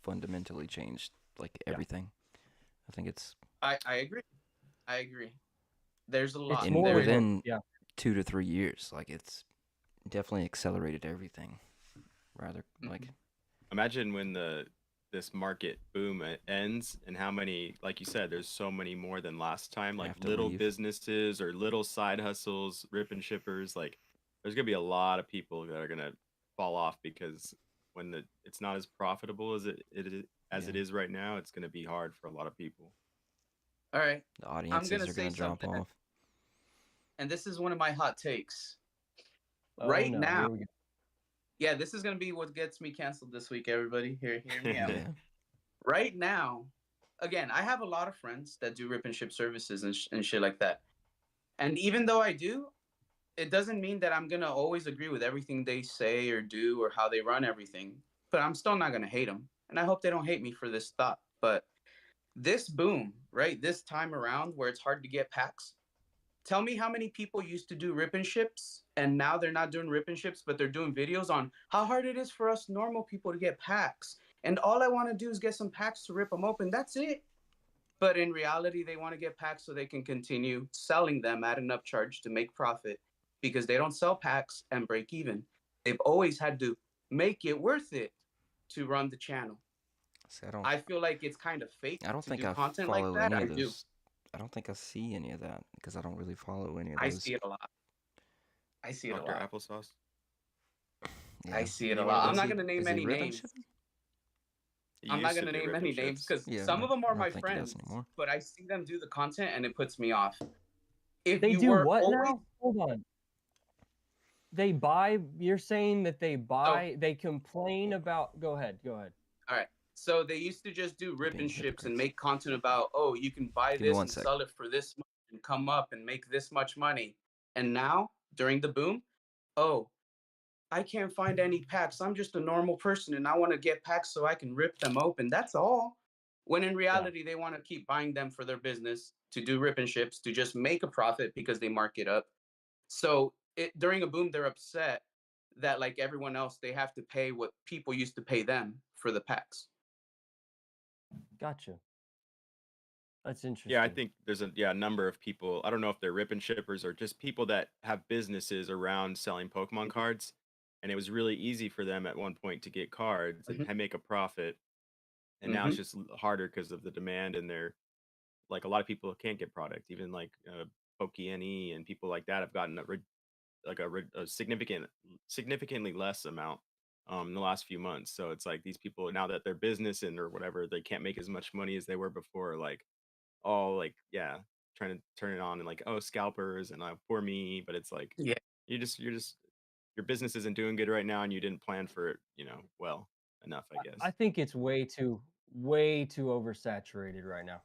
fundamentally changed, like everything. I think it's... I agree. I agree. There's a lot. Within 2 to 3 years, like it's definitely accelerated everything. Rather, like... Imagine when this market boom ends and how many, like you said, there's so many more than last time, like little businesses or little side hustles, rip and shippers. Like there's gonna be a lot of people that are gonna fall off because when it's not as profitable as it is right now, it's gonna be hard for a lot of people. All right, the audiences are gonna drop off. And this is one of my hot takes. Now. Yeah, this is going to be what gets me canceled this week, everybody. Hear me out. Right now, again, I have a lot of friends that do rip and ship services and shit like that. And even though I do, it doesn't mean that I'm going to always agree with everything they say or do or how they run everything. But I'm still not going to hate them. And I hope they don't hate me for this thought. But this boom, right, this time around where it's hard to get packs, tell me how many people used to do rip and ships and now they're not doing rip and ships, but they're doing videos on how hard it is for us normal people to get packs. And all I want to do is get some packs to rip them open. That's it. But in reality, they want to get packs so they can continue selling them at an upcharge to make profit because they don't sell packs and break even. They've always had to make it worth it to run the channel. See, I feel like it's kind of fake. I don't think I content follow like that. any of those. I don't think I see any of that because I don't really follow any of those. I see it a lot. I see it a lot. Applesauce. Yeah. I see it a lot. I'm not going to name any names. I'm not going to name any names because some of them are my friends, but I see them do the content and it puts me off. If they do what now? Hold on. They buy, you're saying that they buy, they complain about, go ahead. All right. So they used to just do rip and ships and make content about, oh, you can buy this and sell it for this much and come up and make this much money. And now, during the boom, oh, I can't find any packs. I'm just a normal person and I want to get packs so I can rip them open. That's all. When in reality, they want to keep buying them for their business, to do rip and ships, to just make a profit because they mark it up. So during a boom, they're upset that like everyone else, they have to pay what people used to pay them for the packs. Gotcha. That's interesting. Yeah, I think there's a number of people. I don't know if they're rip and shippers or just people that have businesses around selling Pokemon cards. And it was really easy for them at one point to get cards and make a profit. and now it's just harder because of the demand, and they're like a lot of people can't get product. Even like Pokene and people like that have gotten a significantly less amount in the last few months. So it's like these people, now that their business and or whatever, they can't make as much money as they were before. Like all like, yeah, trying to turn it on and like, oh, scalpers and poor me. But it's like Yeah. you're just your business isn't doing good right now, and you didn't plan for it, well enough, I guess. I think it's way too oversaturated right now.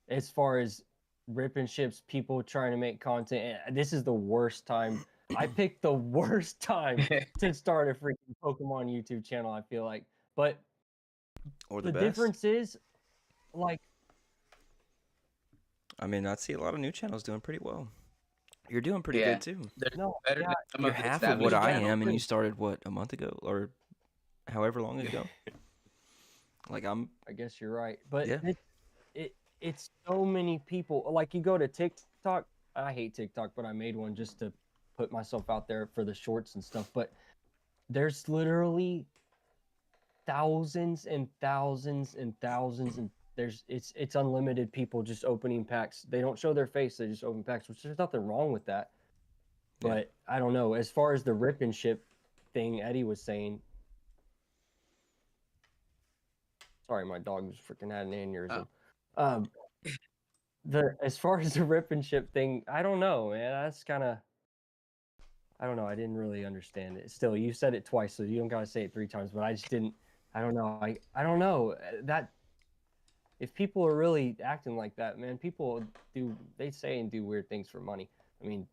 As far as ripping ships, people trying to make content, and this is the worst time. I picked the worst time to start a freaking Pokemon YouTube channel, I feel like. But Or the best. difference is, like, I mean, I see a lot of new channels doing pretty well. You're doing pretty Yeah. good too. no, Better yeah, than some You're of the half of what established I channels. am, and you started what, a month ago or however long ago. Like I guess you're right. But Yeah. it's so many people. Like, you go to TikTok. I hate TikTok, but I made one just to put myself out there for the shorts and stuff. But there's literally thousands and thousands and thousands, and it's unlimited people just opening packs. They don't show their face, they just open packs, which there's nothing wrong with that. Yeah. But I don't know, as far as the rip and ship thing Eddie was saying, sorry, my dog just freaking had an aneurysm. As far as the rip and ship thing, I don't know, man. That's kind of, I don't know. I didn't really understand it. Still, you said it twice, so you don't gotta say it 3 times. But I just didn't. I don't know. I don't know that if people are really acting like that, man, people they say and do weird things for money. I mean,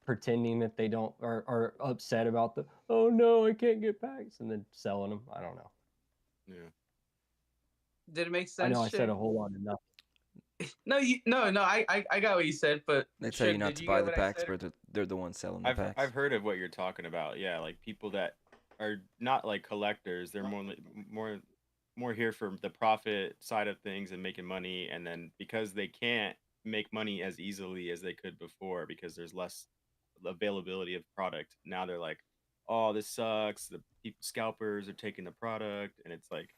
pretending that they don't are upset about oh no, I can't get packs, and then selling them. I don't know. Yeah. Did it make sense? I know I Shay? said a whole lot of nothing. No, I got what you said, but They tell you Shug, not did to you buy get the what I packs, said? but they're the ones selling the packs. I've heard of what you're talking about. Yeah, like people that are not like collectors. They're more here for the profit side of things and making money. And then because they can't make money as easily as they could before because there's less availability of product, now they're like, oh, this sucks. The scalpers are taking the product, and it's like,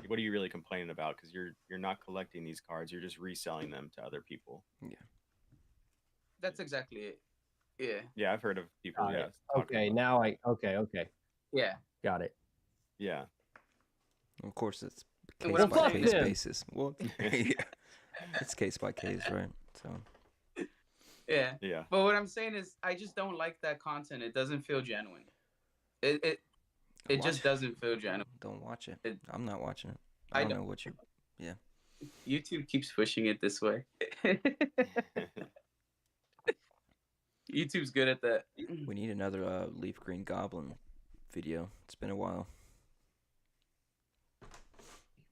what are you really complaining about? Because you're not collecting these cards. You're just reselling them to other people. Yeah. That's exactly it. Yeah. Yeah, I've heard of people. Got Yeah. it. Okay, now okay. Yeah. Got it. Yeah. Of course, it's And case what I'm by saying case is- basis. Well, yeah, it's case by case, right? So Yeah. Yeah. But what I'm saying is, I just don't like that content. It doesn't feel genuine. It Watch just doesn't feel genuine. Don't watch it. It- I'm not watching it. I I don't don't- know what you. YouTube keeps pushing it this way. YouTube's good at that. We need another leaf green goblin video. It's been a while.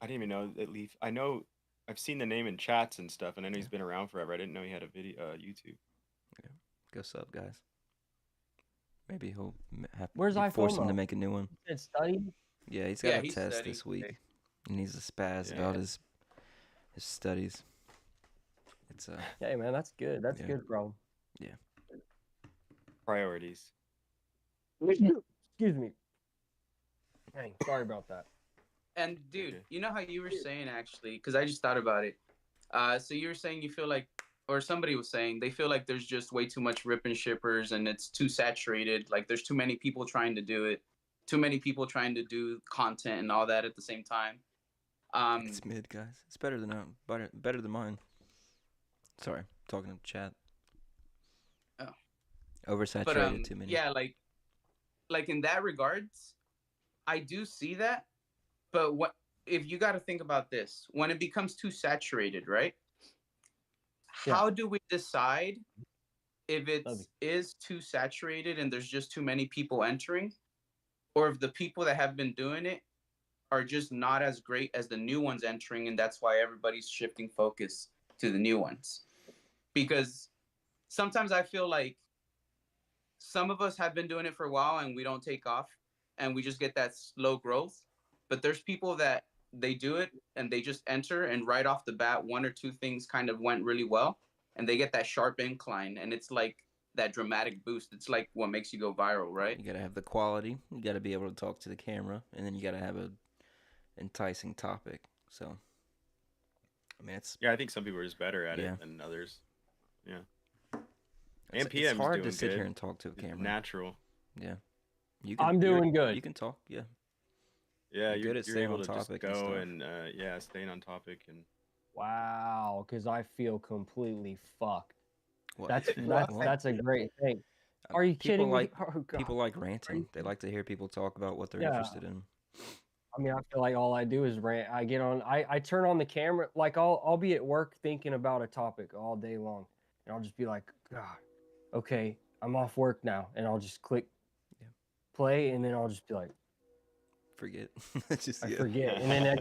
I didn't even know that Leaf. I know I've seen the name in chats and stuff, and I know he's been around forever. I didn't know he had a video YouTube. Go sub, guys. Maybe he'll have Where's you force him IFOMO? to make a new one. It's studying. Yeah, he's got Yeah, a he's test studying this week. today. He needs to spaz Yeah. about his studies. It's Hey man, that's good. That's Yeah. good, bro. Priorities. Excuse me. Dang, sorry about that. And dude, Okay. you know how you were saying actually, because I just thought about it. So you were saying you feel like, or somebody was saying they feel like there's just way too much rip and shippers and it's too saturated. Like there's too many people trying to do it, too many people trying to do content and all that at the same time. it's mid, guys. It's better than better than mine. Sorry, talking to chat. Oh. Oversaturated, But too many. yeah, like in that regards, I do see that. But what if you got to think about this? When it becomes too saturated, right? Yeah. How do we decide if it Love is too saturated and there's just too many people entering, or if the people that have been doing it are just not as great as the new ones entering, and that's why everybody's shifting focus to the new ones? Because sometimes I feel like some of us have been doing it for a while and we don't take off and we just get that slow growth. But there's people that they do it and they just enter, and right off the bat, 1 or 2 things kind of went really well and they get that sharp incline, and it's like that dramatic boost. It's like what makes you go viral, right? You gotta have the quality. You gotta be able to talk to the camera, and then you gotta have enticing topic. So, I mean, it's Yeah, I think some people are just better at Yeah. it than others. Yeah. it's PM's hard to doing sit good. here and talk to a It's camera. natural. Yeah, I'm doing good. You can talk. Yeah, Yeah, You're good at you're staying able on to just topic and go stuff. and yeah, staying on topic and Wow, because I feel completely fucked. What? That's a great thing. Are you kidding me? Oh, God. People like ranting. They like to hear people talk about what they're Yeah. interested in. I mean, I feel like all I do is rant. I get on. I turn on the camera. Like I'll be at work thinking about a topic all day long, and I'll just be like, God, okay, I'm off work now, and I'll just click play, and then I'll just be like, Forget. I forget, and then I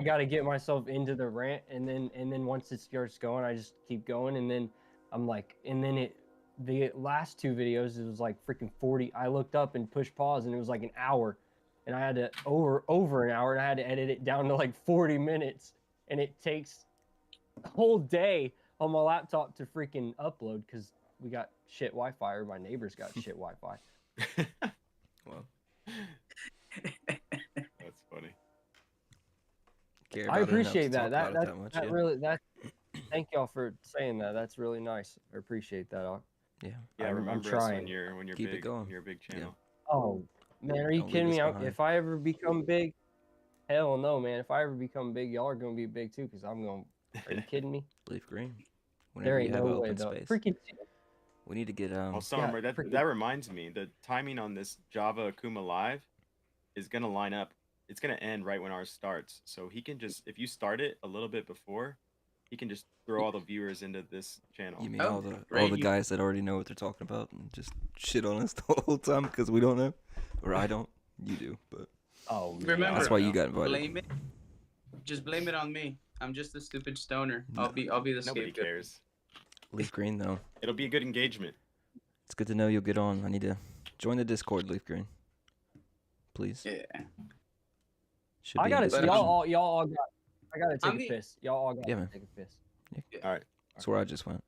gotta get myself into the rant, and then once it starts going, I just keep going, and then I'm like, and then the last two videos, it was like freaking 40. I looked up and pushed pause, and it was like an hour, and I had to over an hour, and I had to edit it down to like 40 minutes, and it takes a whole day on my laptop to freaking upload because we got shit Wi-Fi, or my neighbors got shit Wi-Fi. Well, that's funny. care I about it enough to appreciate that. talk about it that much. That Yeah. really thank y'all for saying that. That's really nice. I appreciate that. Yeah. Yeah, I'm remember us trying. when you're Keep it big, going. when you're a big channel. Oh man, are you Don't leave kidding us me? behind. If I ever become big, hell no, man. If I ever become big, y'all are gonna be big too. Cause I'm gonna. Are you kidding me? Leaf green. There Whenever ain't you have no an way open though. space. Freaking. We need to get Oh, Yeah, Summer, freaking- that reminds me, the timing on this Java Akuma Live is gonna line up. It's gonna end right when ours starts. So he can just, if you start it a little bit before, he can just throw all the viewers into this channel. You mean Oh, all the great. guys that already know what they're talking about and just shit on us the whole time because we don't know, or I don't. You do, but Oh man. Remember, that's why you got invited. blame it. Just blame it on me. I'm just a stupid stoner. No. I'll be the Nobody scapegoat. cares. Leaf green though. It'll be a good engagement. It's good to know you'll get on. I need to join the Discord, Leaf green. Please. Yeah. Should I be in gotta. description. Y'all all got. I gotta I'm take a the- piss. Y'all all gotta Yeah, man. take a piss. All right. That's where I just went.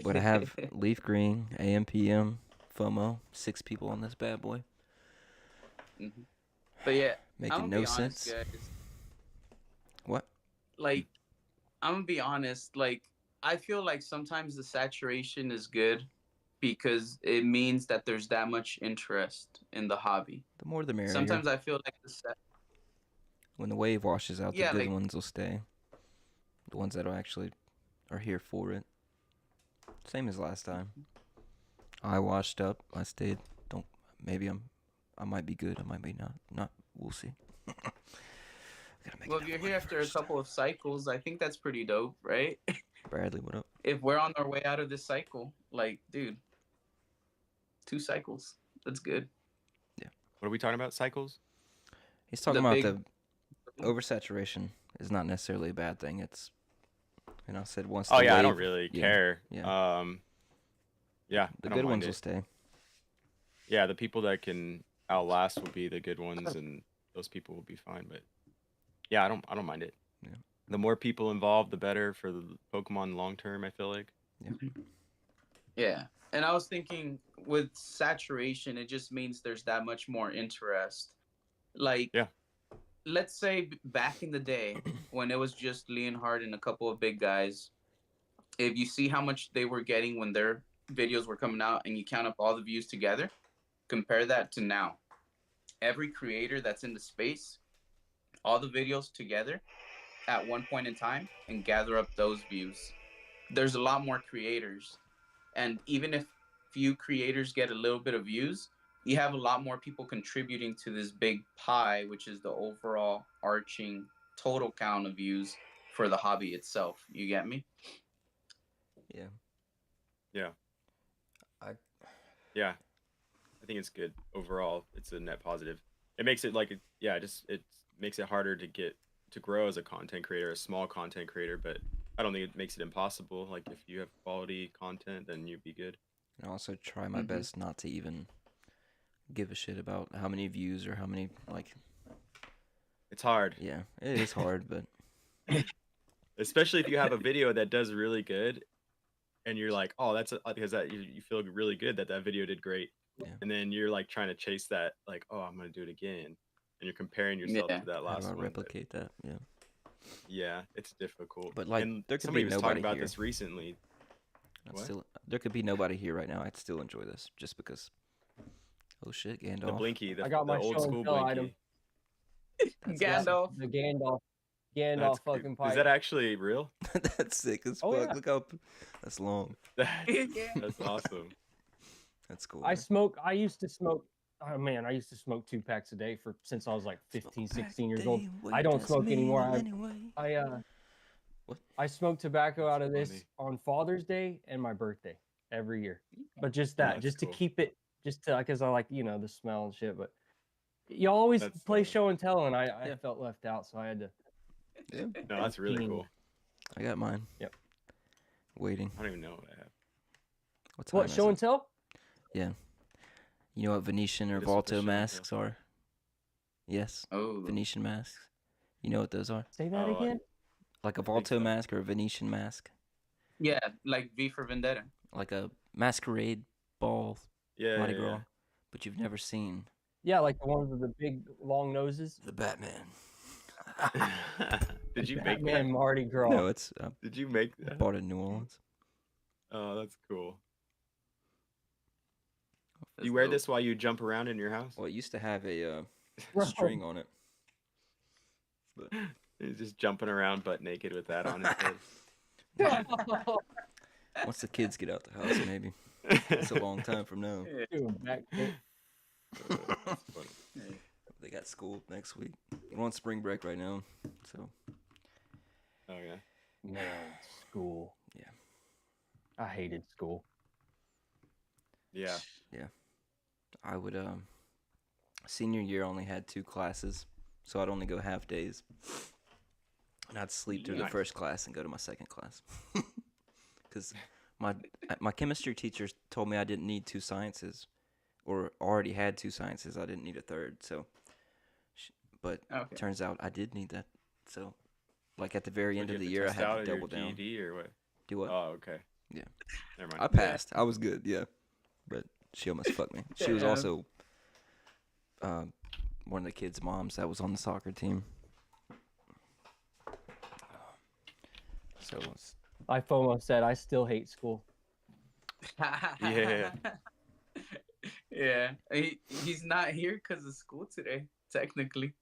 But I have Leaf Green, AM, PM, FOMO, 6 people on this bad boy. Mhm. But yeah, I'm Making gonna no be honest, sense. guys. What? Like, I'm gonna be honest. Like, I feel like sometimes the saturation is good because it means that there's that much interest in the hobby. The more the merrier. Sometimes I feel like When the wave washes out, Yeah, the good like- ones will stay. The ones that actually are here for it. Same as last time. I washed up. I stayed. Maybe I might be good. I might be not. We'll see. Gotta make well, if enough you're money here after a first. couple of cycles, I think that's pretty dope, right? Bradley, what up? If we're on our way out of this cycle, like, dude, 2 cycles. That's good. What are we talking about? Cycles? He's talking The about big- the oversaturation is not necessarily a bad thing. It's, I said once. Oh the yeah, I don't wave- really yeah, care. yeah. Yeah, The I don't good mind ones it. will stay. Yeah, the people that can outlast will be the good ones, and those people will be fine. But yeah, I don't mind it. Yeah. The more people involved, the better for the Pokemon long term. I feel like. Yeah. And I was thinking with saturation, it just means there's that much more interest. Like, Yeah. let's say back in the day when it was just Leonhard and a couple of big guys, if you see how much they were getting when their videos were coming out and you count up all the views together, compare that to now. Every creator that's in the space, all the videos together at one point in time and gather up those views. There's a lot more creators. And even if few creators get a little bit of views, you have a lot more people contributing to this big pie, which is the overall arching total count of views for the hobby itself. You get me? Yeah. Yeah. I- Yeah, I think it's good overall. It's a net positive. It makes it like it makes it harder to grow as a content creator, a small content creator. But I don't think it makes it impossible. Like if you have quality content, then you'd be good. And also try my Mhm. best not to even give a shit about how many views or how many It's hard, Yeah, it is hard, but especially if you have a video that does really good, and you're like, oh, because that you feel really good that video did great, Yeah. and then you're like trying to chase that, like, oh, I'm gonna do it again, you're comparing yourself Yeah. to that How last do I one. replicate that? Yeah. Yeah, it's difficult. But, like, and there could somebody be was talking nobody about here. this recently. There could be nobody here right now. I'd still enjoy this just because. Oh shit, Gandalf. The Blinky, I got the my old show and school tell Blinky. item. That's Gandalf. The Gandalf That's fucking good. pipe. Is that actually real? That's sick as Oh, fuck. yeah. Look how that's long. That's awesome. That's cool. I used to smoke. Oh man, I used to smoke 2 packs a day since I was like 15, 16 years old. I don't smoke anymore. I smoke tobacco out of this funny. on Father's Day and my birthday every year. But just Oh, that, that's just cool. to keep it, because I like the smell and shit. But you always That's, play show and tell, and I Yeah. felt left out, so I had to. Yeah. No, that's really King. cool. I got mine. Yep. Waiting. I don't even know what I have. What time What is show it? and tell? Yeah. You know what Venetian or Hit us with the show Volto and masks are? Yes. Oh. Venetian masks. You know what those are? Say that Oh, again. Like a think Volto so. mask or a Venetian mask. Yeah, like V for Vendetta. Like a masquerade ball Yeah, Mardi yeah, Gras. But you've never seen Yeah, like the ones with the big long noses. the Batman. yeah. Did you make Batman that? Mardi Gras. No, it's Did you make that? bought it in New Orleans. Oh, that's cool. That's You wear dope. this while you jump around in your house? Well, it used to have a Bro. string on it. But You're just jumping around butt naked with that on his head. once the kids get out the house, maybe. It's a long time from now. Dude, backflip. That's funny. They got school next week. We're on spring break right now, so Oh yeah. Man, school. Yeah. I hated school. Yeah. I would senior year only had 2 classes, so I'd only go half days. And I'd sleep through the Nice. first class and go to my second class. Cuz my chemistry teacher told me I didn't need 2 sciences or already had 2 sciences. I didn't need a third. So but Okay. turns out I did need that. So like at the very end Would of you the have to year I test had out to your double down. GED or what? Do what? Oh, okay. Yeah. Never mind. I passed. I was good, yeah. But she almost fucked me. She was Yeah. also one of the kids' moms that was on the soccer team. So IFOMO said, I still hate school. Yeah. Yeah. He's not here because of school today, technically.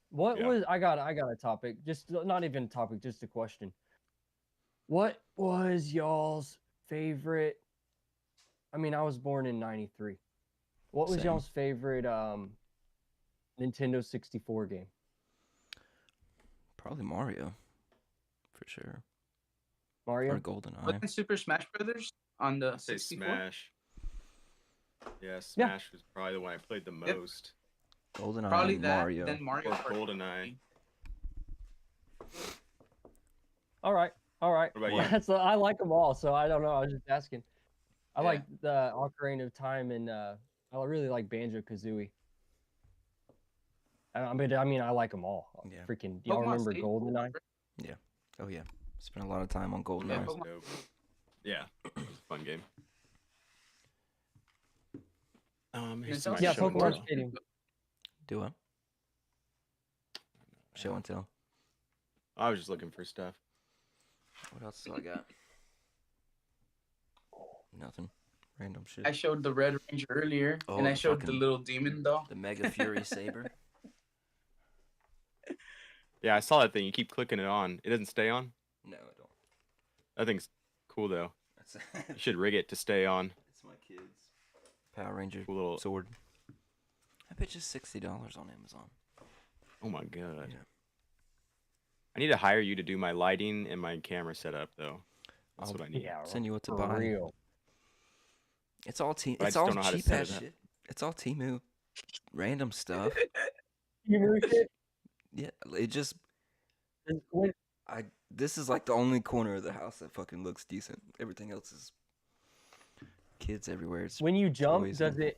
What Yeah. was I got a topic. Just not even a topic, just a question. What was y'all's favorite? I mean, I was born in 93. What was Same. y'all's favorite Nintendo 64 game? probably Mario, for sure. Mario? Or GoldenEye. Wasn't Super Smash Brothers on the I'd say 64? Smash. Yeah, Smash was probably the one I played the most. GoldenEye Probably and that. Mario. Then Mario Or Kart. GoldenEye. All right. What about you? That's I like them all, so I don't know. I was just asking. I Yeah. like the Ocarina of Time, and I really like Banjo Kazooie. I mean, I like them all. Yeah. Freaking, do y'all Pokemon remember Stadium. GoldenEye? Oh yeah, spent a lot of time on Yeah, GoldenEye. it was dope. Yeah, it was a fun game. Here's It's also- my Yeah, show and Pokemon tell. Stadium. Do I? Show and tell. I was just looking for stuff. What else do I got? Nothing. Random shit. I showed the Red Ranger earlier, Oh, and I the showed the fucking- little demon doll. The Mega Fury Saber. Yeah, I saw that thing. You keep clicking it on. It doesn't stay on. No, I don't. That thing's cool though. That's You should rig it to stay on. it's my kids. Power Ranger Cool little. sword. I bet you $60 on Amazon. Oh my god. Yeah. I need to hire you to do my lighting and my camera setup though. That's I'll what I need. Yeah, Send you what to for buy. real. It's all team. I It's just all don't know how to cheap set ass it up. shit. It's all Temu. Random stuff. You moved it? Yeah, it just. When- This is like the only corner of the house that fucking looks decent. Everything else is kids everywhere. It's When you jump, toys does and-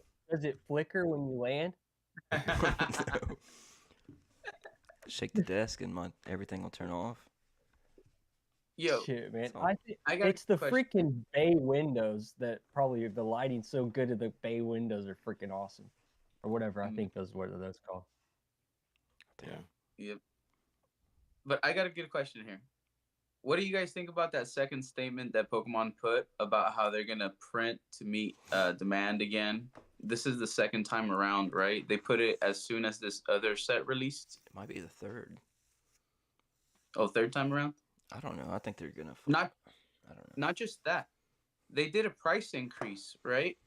it flicker when you land? No. Shake the desk and everything will turn off. Yo, Shit, man. So- I think I got it's the a question. freaking bay windows that probably the lighting's so good that the bay windows are freaking awesome, or whatever. I think those what are those called. Yeah. Yep. But I got a good question here. What do you guys think about that second statement that Pokemon put about how they're gonna print to meet demand again? This is the second time around, right? They put it as soon as this other set released. It might be the third. Oh, third time around? I don't know. I think they're gonna. Not, I don't know. not just that. They did a price increase, right?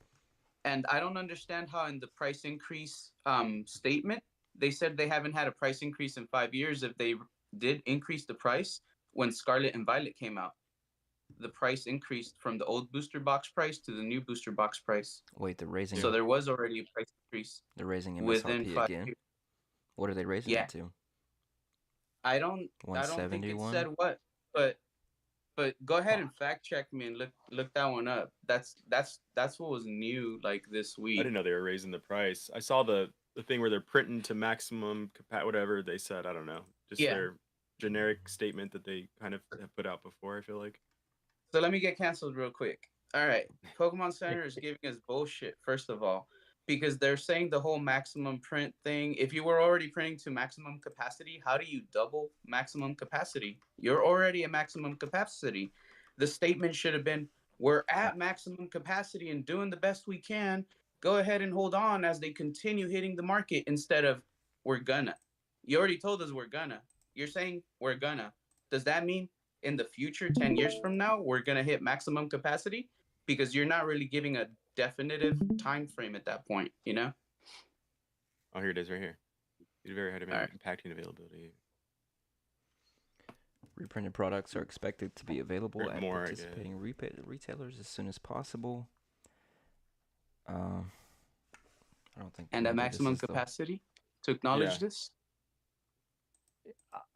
And I don't understand how in the price increase statement they said they haven't had a price increase in 5 years. If they did increase the price when Scarlet and Violet came out, the price increased from the old booster box price to the new booster box price. Wait, they're raising. So there was already a price increase. They're raising within MSRP 5 again. years. What are they raising Yeah. it to? I don't think it 171? said what, but go ahead and fact check me and look that one up. That's what was new like this I week. didn't know they were raising the price. I saw the thing where they're printing to maximum whatever they said. I don't know. Just Yeah. their generic statement that they kind of have put out before, I feel like. So let me get canceled real quick. All right. Pokemon Center is giving us bullshit, first of all, because they're saying the whole maximum print thing. If you were already printing to maximum capacity, how do you double maximum capacity? You're already at maximum capacity. The statement should have been, we're at maximum capacity and doing the best we can. Go ahead and hold on as they continue hitting the market instead of we're gonna. You already told us we're gonna. You're saying we're gonna. Does that mean in the future, 10 years from now, we're going to hit maximum capacity? Because you're not really giving a definitive time frame at that point, you know? Oh, here it is right here. It's very hard to All right. impacting availability. Reprinted products are expected to be available Or at more, I participating retailers as soon as possible. I don't think. And at maybe this maximum is the- capacity to acknowledge Yeah. this?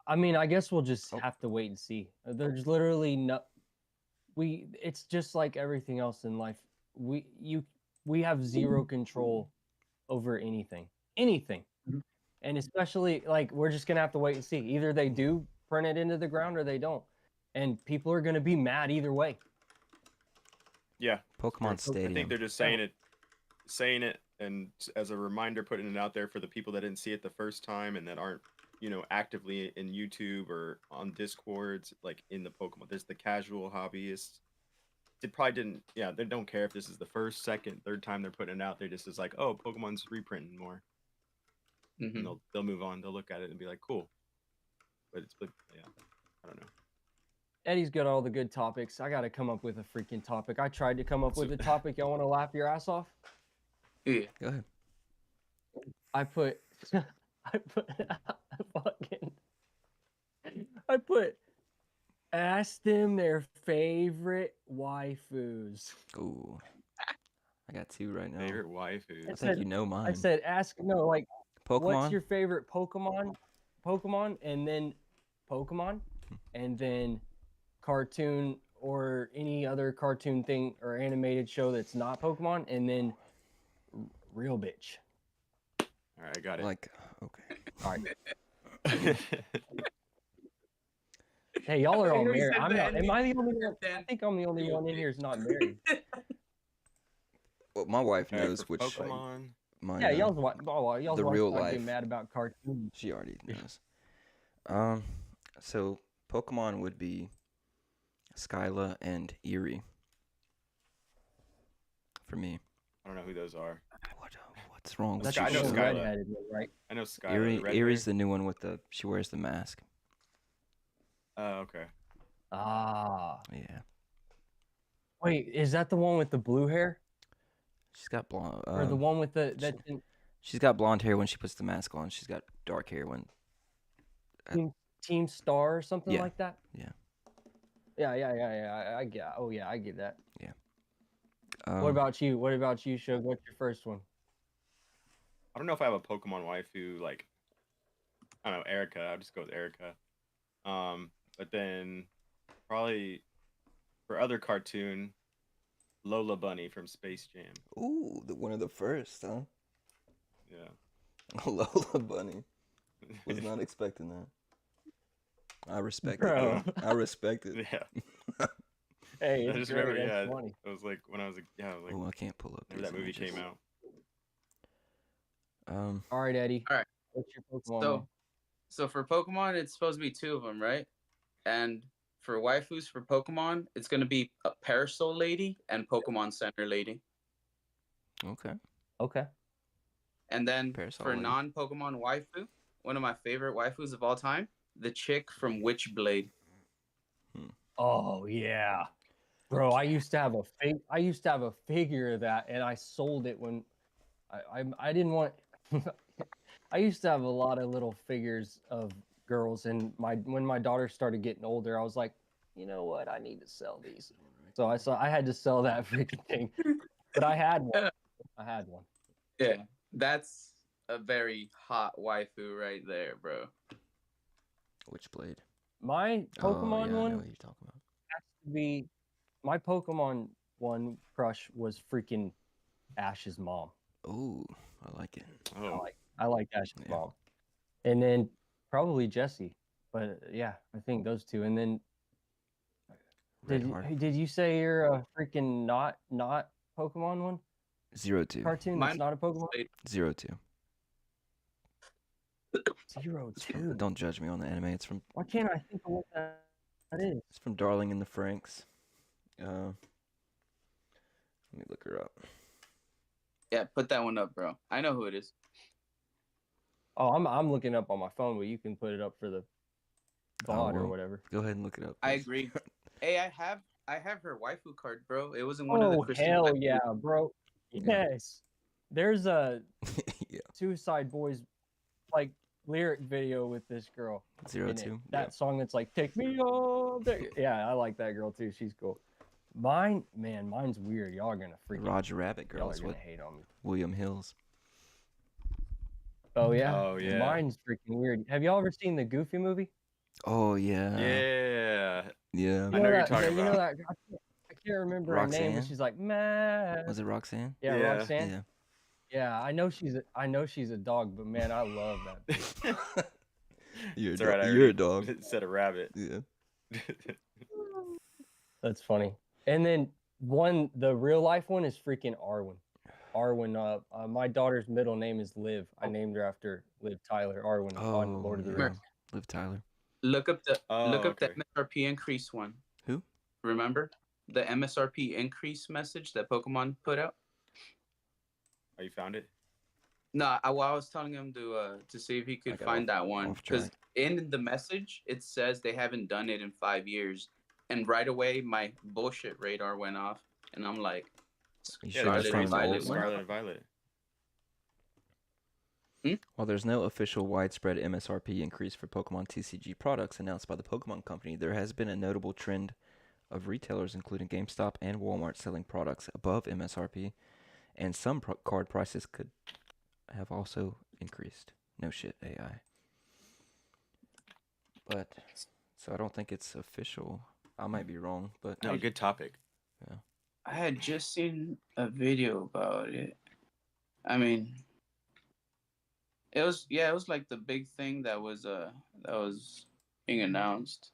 I mean, I guess we'll just Oh. have to wait and see. There's literally no. It's just like everything else in life. We have zero control over anything, Mhm. and especially like we're just gonna have to wait and see. Either they do print it into the ground or they don't, and people are gonna be mad either way. Yeah. Pokemon I Stadium. think they're just saying it, and as a reminder, putting it out there for the people that didn't see it the first time and that aren't, actively in YouTube or on Discords, like in the Pokemon. There's the casual hobbyists. They probably didn't. Yeah, they don't care if this is the first, second, third time they're putting it out. They just is like, oh, Pokemon's reprinting more, Mhm. and they'll move on. They'll look at it and be like, cool. But yeah, I don't know. Eddie's got all the good topics. I got to come up with a freaking topic. I tried to come up with a topic. Y'all want to laugh your ass off? Yeah. Go ahead. I put I put ask them their favorite waifus. Ooh, I got two right now. Favorite waifu. I I think said- you know mine. I said ask like Pokemon. what's your favorite Pokemon, and then Pokemon, and then cartoon or any other cartoon thing or animated show that's not Pokemon, and then real bitch. All right, I got it. Like, okay. All right. Hey, y'all are all married. I'm not. Am I the only one? I think I'm the only one in here who's not married. Well, my wife All right, knows for which. Pokemon. Mine, Yeah, y'all's wife the real get life. mad about cartoons. She already knows. So Pokemon would be Skyla and Erie. For me. I don't know who those are. What's wrong with That's I you? know the Skyla. redheaded one, right? I know Sky. Erie's the new one with she wears the mask. Oh, okay. Ah, Yeah. wait, is that the one with the blue hair, She's got blonde. or the one with the She's got blonde hair when she puts the mask on. She's got dark hair when. Team Star or something Yeah. like that? Yeah. Yeah. I get. Oh yeah, I get that. Um, What about you? Shugg? What's your first one? I don't know if I have a Pokemon waifu like. I don't know, Erica. I'll just go with Erica. But then probably for other cartoon, Lola Bunny from Space Jam. Ooh, one of the first, huh? Yeah. Lola Bunny. Was not expecting that. I respect Bro. it. I respect it. Yeah. Hey, I it's just great. remember, That's yeah, funny. it was like when I was like, Oh, I can't pull up. whenever that these movie images. came out. All right, Eddie. All right. What's your Pokemon? So, one? So for Pokemon, it's supposed to be two of them, right? And for waifus for Pokemon, it's gonna be a Parasol Lady and Pokemon Center Lady. Okay. Okay. And then Parasol for Lady. non-Pokemon waifu, one of my favorite waifus of all time, the chick from Witchblade. Oh yeah, bro. I used to have a figure of that, and I sold it when I didn't want. I used to have a lot of little figures of girls, and when my daughter started getting older, I was like, you know what? I need to sell these. So I had to sell that freaking thing, but I had one. I had one. Yeah, that's a very hot waifu right there, bro. Witchblade. My Pokemon I know one what you're talking about. has to be my Pokemon one crush was freaking Ash's mom. Ooh, I like it. Oh, I like Ash's Yeah. mom, and then probably Jessie. But yeah, I think those two. And then Red did you say you're a freaking not Pokemon one 02. cartoon? Mine That's not a Pokemon. 02. 02. Don't judge me on the anime. It's from Why can't I think of what that is? It's from Darling in the Franxx. Let me look her up. Yeah, put that one up, bro. I know who it is. Oh, I'm looking up on my phone, but you can put it up for the bot or well, whatever. Go ahead and look it up. I please. agree. Hey, I have her waifu card, bro. It was in one of the Oh Christian hell waifus. yeah, bro! Yeah. Yes, there's a Yeah. Suicide Boys like lyric video with this girl. in it. 02. That song that's like "Take Me Home." Yeah, I like that girl too. She's cool. Mine's weird. Y'all are gonna Yeah. freaking Roger Rabbit y'all girl are is gonna what hate on me. William Hills. Oh yeah. Oh, yeah. Mine's freaking weird. Have y'all ever seen the Goofy movie? Oh yeah. yeah. Yeah. I know what you're talking You know about. that I can't remember her name, but Roxanne? she's like, man. Was it Roxanne? Yeah, Yeah. Roxanne. Yeah. Yeah, I know she's a dog, but man, I love that. bitch. You're It's a alright, I you're a already dog. said a rabbit. Yeah. That's funny. And then the real life one is freaking Arwen. Arwen. My daughter's middle name is Liv. I named her after Liv Tyler. Arwen on Lord of the yeah. Rings. Liv Tyler. Look up the Oh, okay. MSRP increase one. Who? Remember the MSRP increase message that Pokemon put out? Oh, you found it? No, I was telling him to see if he could got find that one off because track. in the message it says they haven't done it in 5 years, and right away my bullshit radar went off, and I'm like, You Yeah, sure that's it's Scarlet from and the from old Violet one? went Scarlet off. and Violet. While there's no official widespread MSRP increase for Pokemon TCG products announced by the Pokemon Company, there has been a notable trend of retailers, including GameStop and Walmart, selling products above MSRP, and some card prices could have also increased. No shit, AI. But, so I don't think it's official. I might be wrong, but No, good topic. I had just seen a video about it. I mean, it was like the big thing that was being announced.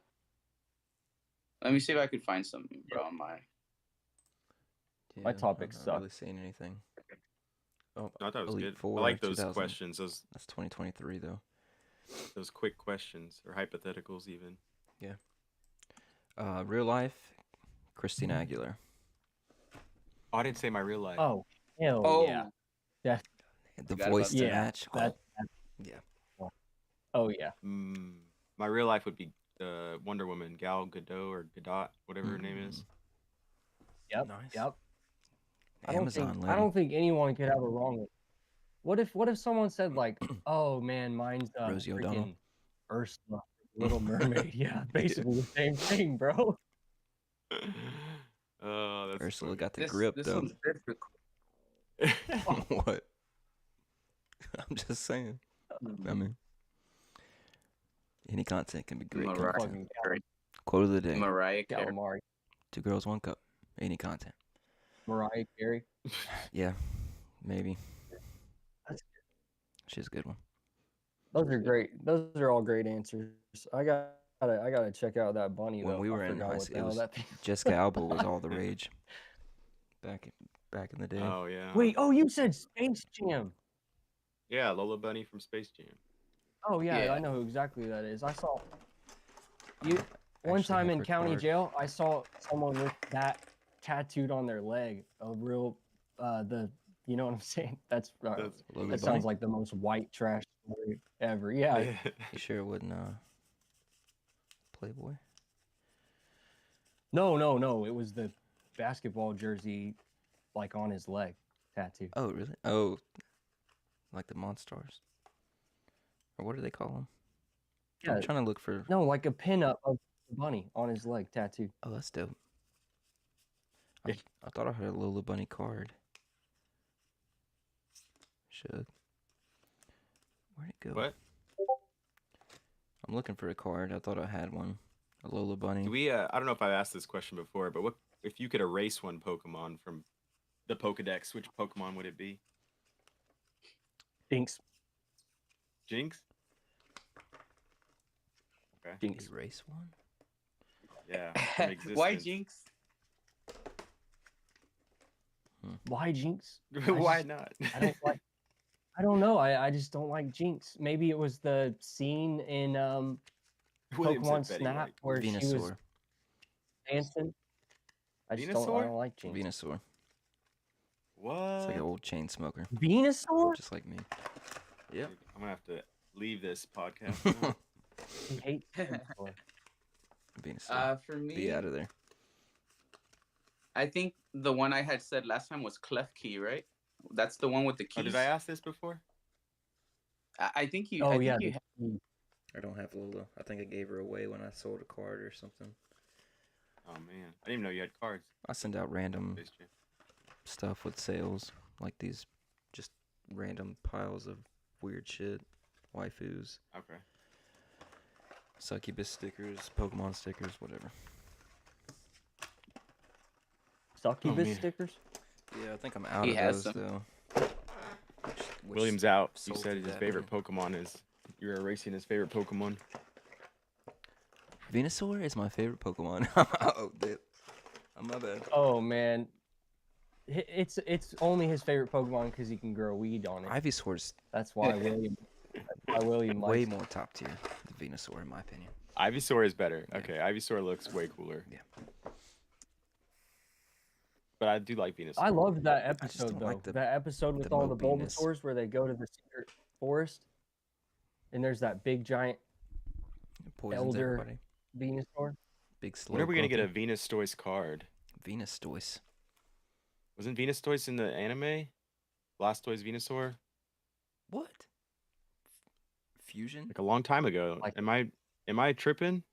Let me see if I could find something, bro. On my yeah, My topics I'm suck. not really seeing anything. Oh, No, I thought it was Elite good. 4, I like those 2000. questions, That's 2023 though. those quick questions or hypotheticals even. Real life, Christina Aguilera. Oh, I didn't say my real life. Oh, hell yeah. The Forgot voice about to that. match. That, Yeah. oh yeah. My real life would be Wonder Woman, Gal Gadot or Gadot, whatever her name is. Yep. Nice. Yep. Amazon I lady. don't think anyone could have a wrong one. What if someone said like, "Oh man, mine's Rosie O'Donnell. freaking Ursula, Little Mermaid." Yeah, basically the same thing, bro. Oh, that's Ursula funny. got the this grip this though. one's difficult. What? I'm just saying. I mean, any content can be great Mariah content. Carey. Quote of the day: Mariah Carey. Calamari, 2 girls, 1 cup. Any content. Mariah Carey. Yeah, maybe. That's She's a good one. Those are great. Those are all great answers. I gotta check out that bunny When though. we were I in forgot high what school, the it hell was that thing. Jessica Alba was all the rage. Back in the day. Oh yeah. Wait, oh, you said Space Jam. Yeah, Lola Bunny from Space Jam. Oh yeah, Yeah. I know who exactly that is. I saw you one Actually time have in her county card. jail. I saw someone with that tattooed on their leg. A real, you know what I'm saying? That's Lulu That sounds Bunny? like the most white trash story ever. Yeah. You sure it wasn't Playboy? No. It was the basketball jersey, like on his leg, tattoo. Oh, really? Oh, like the Monstars. Or what do they call them? Yeah. I'm trying to look for. No, like a pinup of the bunny on his leg, tattooed. Oh, that's dope. I thought I had a Lola Bunny card. Shugg. Where'd it go? What? I'm looking for a card. I thought I had one. A Lola Bunny. Do we? I don't know if I've asked this question before, but what if you could erase one Pokemon from the Pokedex? Which Pokemon would it be? Jinx. Jinx. Okay. Jinx. Erase one? Yeah. From existence. Why Jinx? Why Jinx? Why not? I don't like. I don't know. I just don't like Jinx. Maybe it was the scene in William Pokemon said Betty Snap White. where she was Venusaur. dancing. I just Venusaur? don't like Jinx. Venusaur. What? It's like an old chain smoker. Venusaur? Just like me. Yep. Dude, I'm gonna have to leave this podcast now. I hate Venusaur. Venusaur. For me, Be out of there. I think the one I had said last time was Klefki, right? That's the one with the keys. Oh, did I ask this before? I think you. Oh I think yeah. you, I don't have Lola. I think I gave her away when I sold a card or something. Oh man, I didn't even know you had cards. I send out random Space Jam. stuff with sales, like these just random piles of weird shit, waifus, Okay. succubus stickers, Pokemon stickers, whatever. Succubus man. stickers? Yeah, I think I'm out He of has those some. though. William's out. He sold said through his that favorite many. Pokemon is. You're erasing his favorite Pokemon. Venusaur is my favorite Pokemon. Oh, dude. Oh, my bad. Oh man. It's only his favorite Pokemon because he can grow weed on it. Ivysaur's That's why William. That's why William way likes. more top tier than Venusaur, in my opinion. Ivysaur is better. Yeah. Okay, Ivysaur looks way cooler. Yeah. But I do like Venusaur. I loved that I just episode don't though. like the- that episode with the all the mopiness. Bulbasaurs where they go to the secret forest, and there's that big giant It poisons Elder- everybody. Venusaur. Big slow. When are we gonna get a Venustoise card? Venustoise? Wasn't Venustoise in the anime? Blastoise Venusaur? What? Fusion? Like a long time ago. Like- Am I tripping?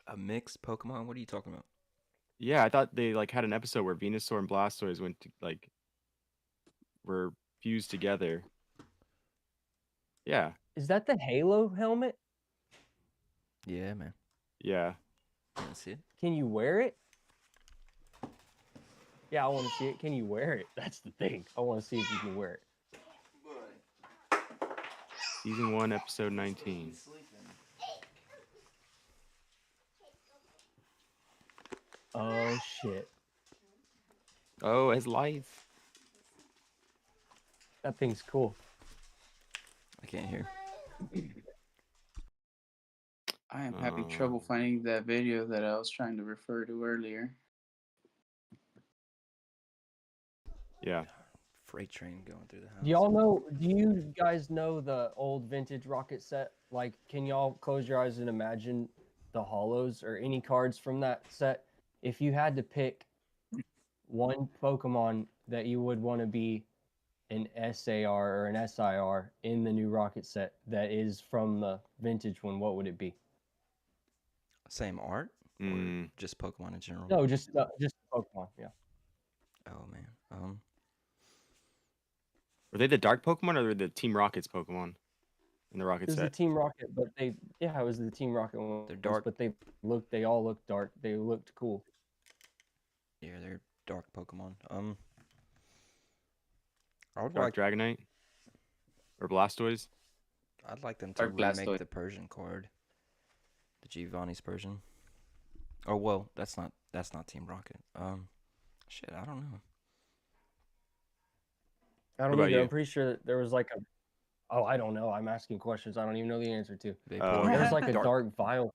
A mixed Pokemon? What are you talking about? Yeah, I thought they like had an episode where Venusaur and Blastoise went to like were fused together. Yeah. Is that the Halo helmet? Yeah, man. Yeah. You wanna see it? Can you wear it? Yeah, I want to see it. Can you wear it? That's the thing. I want to see if you can wear it. Season 1, episode 19. Oh shit. Oh, his life. That thing's cool. I can't hear. I am having trouble finding that video that I was trying to refer to earlier. Yeah. Freight train going through the house. Do y'all know? Do you guys know the old vintage rocket set? Like, can y'all close your eyes and imagine the hollows or any cards from that set? If you had to pick one Pokemon that you would want to be an SAR or an SIR in the new rocket set that is from the vintage one, what would it be? Same art? Or Mm. just Pokemon in general? No, just Pokemon. Yeah. Oh, man. Were they the dark Pokemon or were they the Team Rocket's Pokemon in the It Rocket was the set? Team Rocket, but it was the Team Rocket one. They're dark. But they all looked dark. They looked cool. Yeah, they're dark Pokemon. I would Dark like. Dragonite? Or Blastoise? I'd like them to Dark remake Blastoise. the Persian card. The Giovanni's Persian. Oh well, that's not Team Rocket. Shit, I don't know. I What don't about either. you? I'm pretty sure that there was like a Oh, I don't know. I'm asking questions I don't even know the answer to. Vapor. There's like a dark, dark violet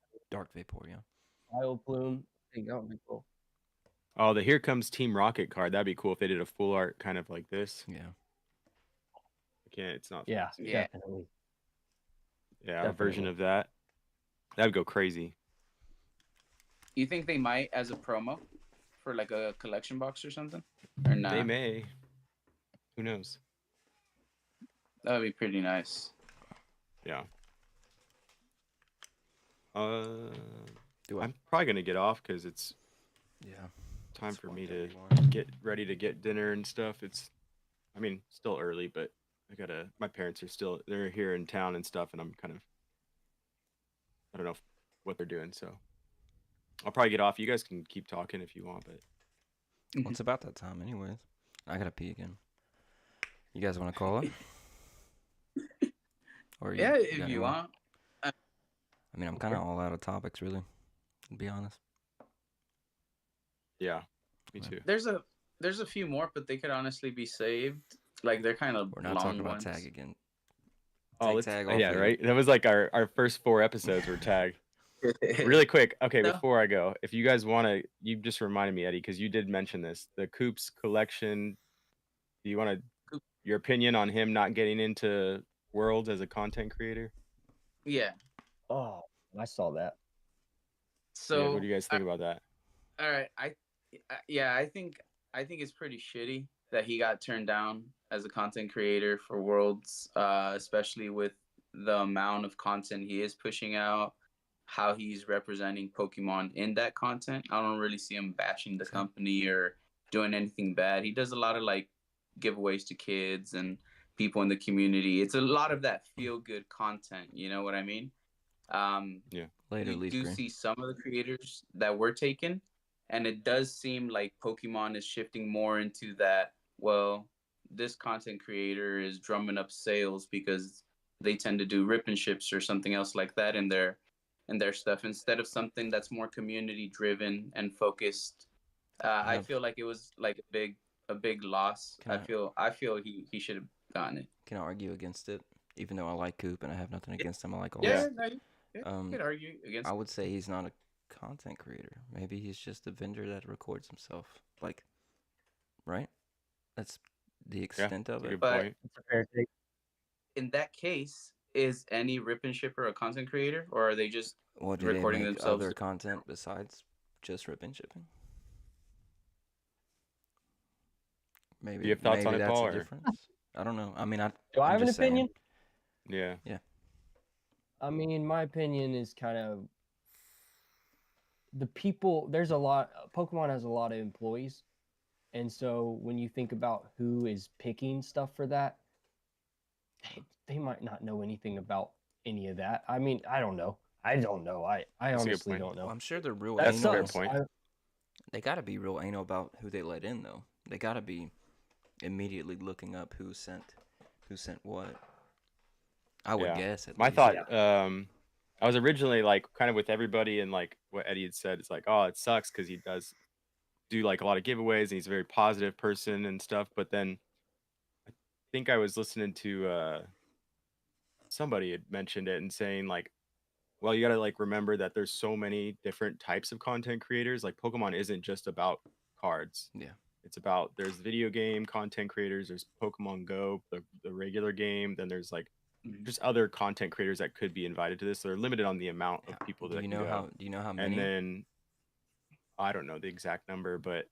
Vapor, yeah. plume. I think that would be cool. Oh, the Here Comes Team Rocket card. That'd be cool if they did a full art kind of like this. Yeah. I can't. It's not. Yeah, Yeah. definitely. Yeah, a version of that. That'd go crazy. You think they might as a promo for like a collection box or something, or not? They may. Who knows? That would be pretty nice. Yeah. Do I? I'm probably gonna get off because it's time It's for me to 1:31. get ready to get dinner and stuff. It's, I mean, still early, but my parents are they're here in town and stuff, and I'm kind of, I don't know what they're doing, so I'll probably get off. You guys can keep talking if you want, but Well, it's about that time, anyways. I gotta pee again. You guys want to call it? Or Yeah, got if any you more? want. I mean, I'm kind of all out of topics, really. To be honest. yeah, me Right. too. There's a few more, but they could honestly be saved. Like they're kind of We're not long talking about ones. tag again. Oh, Tag yeah, right. That was like our first 4 episodes were tag. Really quick. Okay, No. before I go, if you guys want to, you just reminded me, Eddie, because you did mention this. The Coops collection. Do you want to your opinion on him not getting into Worlds as a content creator? Yeah. Oh, I saw that. So yeah, what do you guys think about that? All right, I think it's pretty shitty that he got turned down as a content creator for Worlds, especially with the amount of content he is pushing out, how he's representing Pokemon in that content. I don't really see him bashing the company or doing anything bad. He does a lot of like giveaways to kids and people in the community. It's a lot of that feel good content. You know what I mean? Yeah. Later, We Leaf do Green. see some of the creators that were taken, and it does seem like Pokemon is shifting more into that. Well, this content creator is drumming up sales because they tend to do rip and ships or something else like that in their stuff instead of something that's more community driven and focused. I feel like it was like a big loss. I feel he should have gotten it. Can I argue against it? Even though I like Coop and I have nothing against him, I like all Yeah, this. no, you could argue against. I would say he's not a content creator. Maybe he's just a vendor that records himself. Like, right? That's the extent of That's a it. good point. It's a fair take. In that case, is any rip and shipper a content creator, or are they just Well, do recording they make themselves? other content besides just rip and shipping? Maybe. Do you have thoughts maybe on it, that's Paul? a difference. I don't know. I mean, Do I I'm have an just saying. opinion? Yeah. I mean, my opinion is kind of the people. There's a lot. Pokemon has a lot of employees, and so when you think about who is picking stuff for that, they might not know anything about any of that. I mean, I don't know. I honestly don't know. Well, I'm sure they're real That's a anal. fair point. They gotta be real anal about who they let in, though. They gotta be immediately looking up who sent what. I would guess. At My least. thought, I was originally like kind of with everybody, and like what Eddie had said, it's like, oh, it sucks because he does do like a lot of giveaways and he's a very positive person and stuff. But then I think I was listening to somebody had mentioned it and saying like, well, you got to like remember that there's so many different types of content creators. Like Pokemon isn't just about cards. Yeah. It's about, there's video game content creators, there's Pokemon Go, the regular game, then there's like just other content creators that could be invited to this. So they're limited on the amount of people that Do you can know go. how? Do you know how many? And then I don't know the exact number, but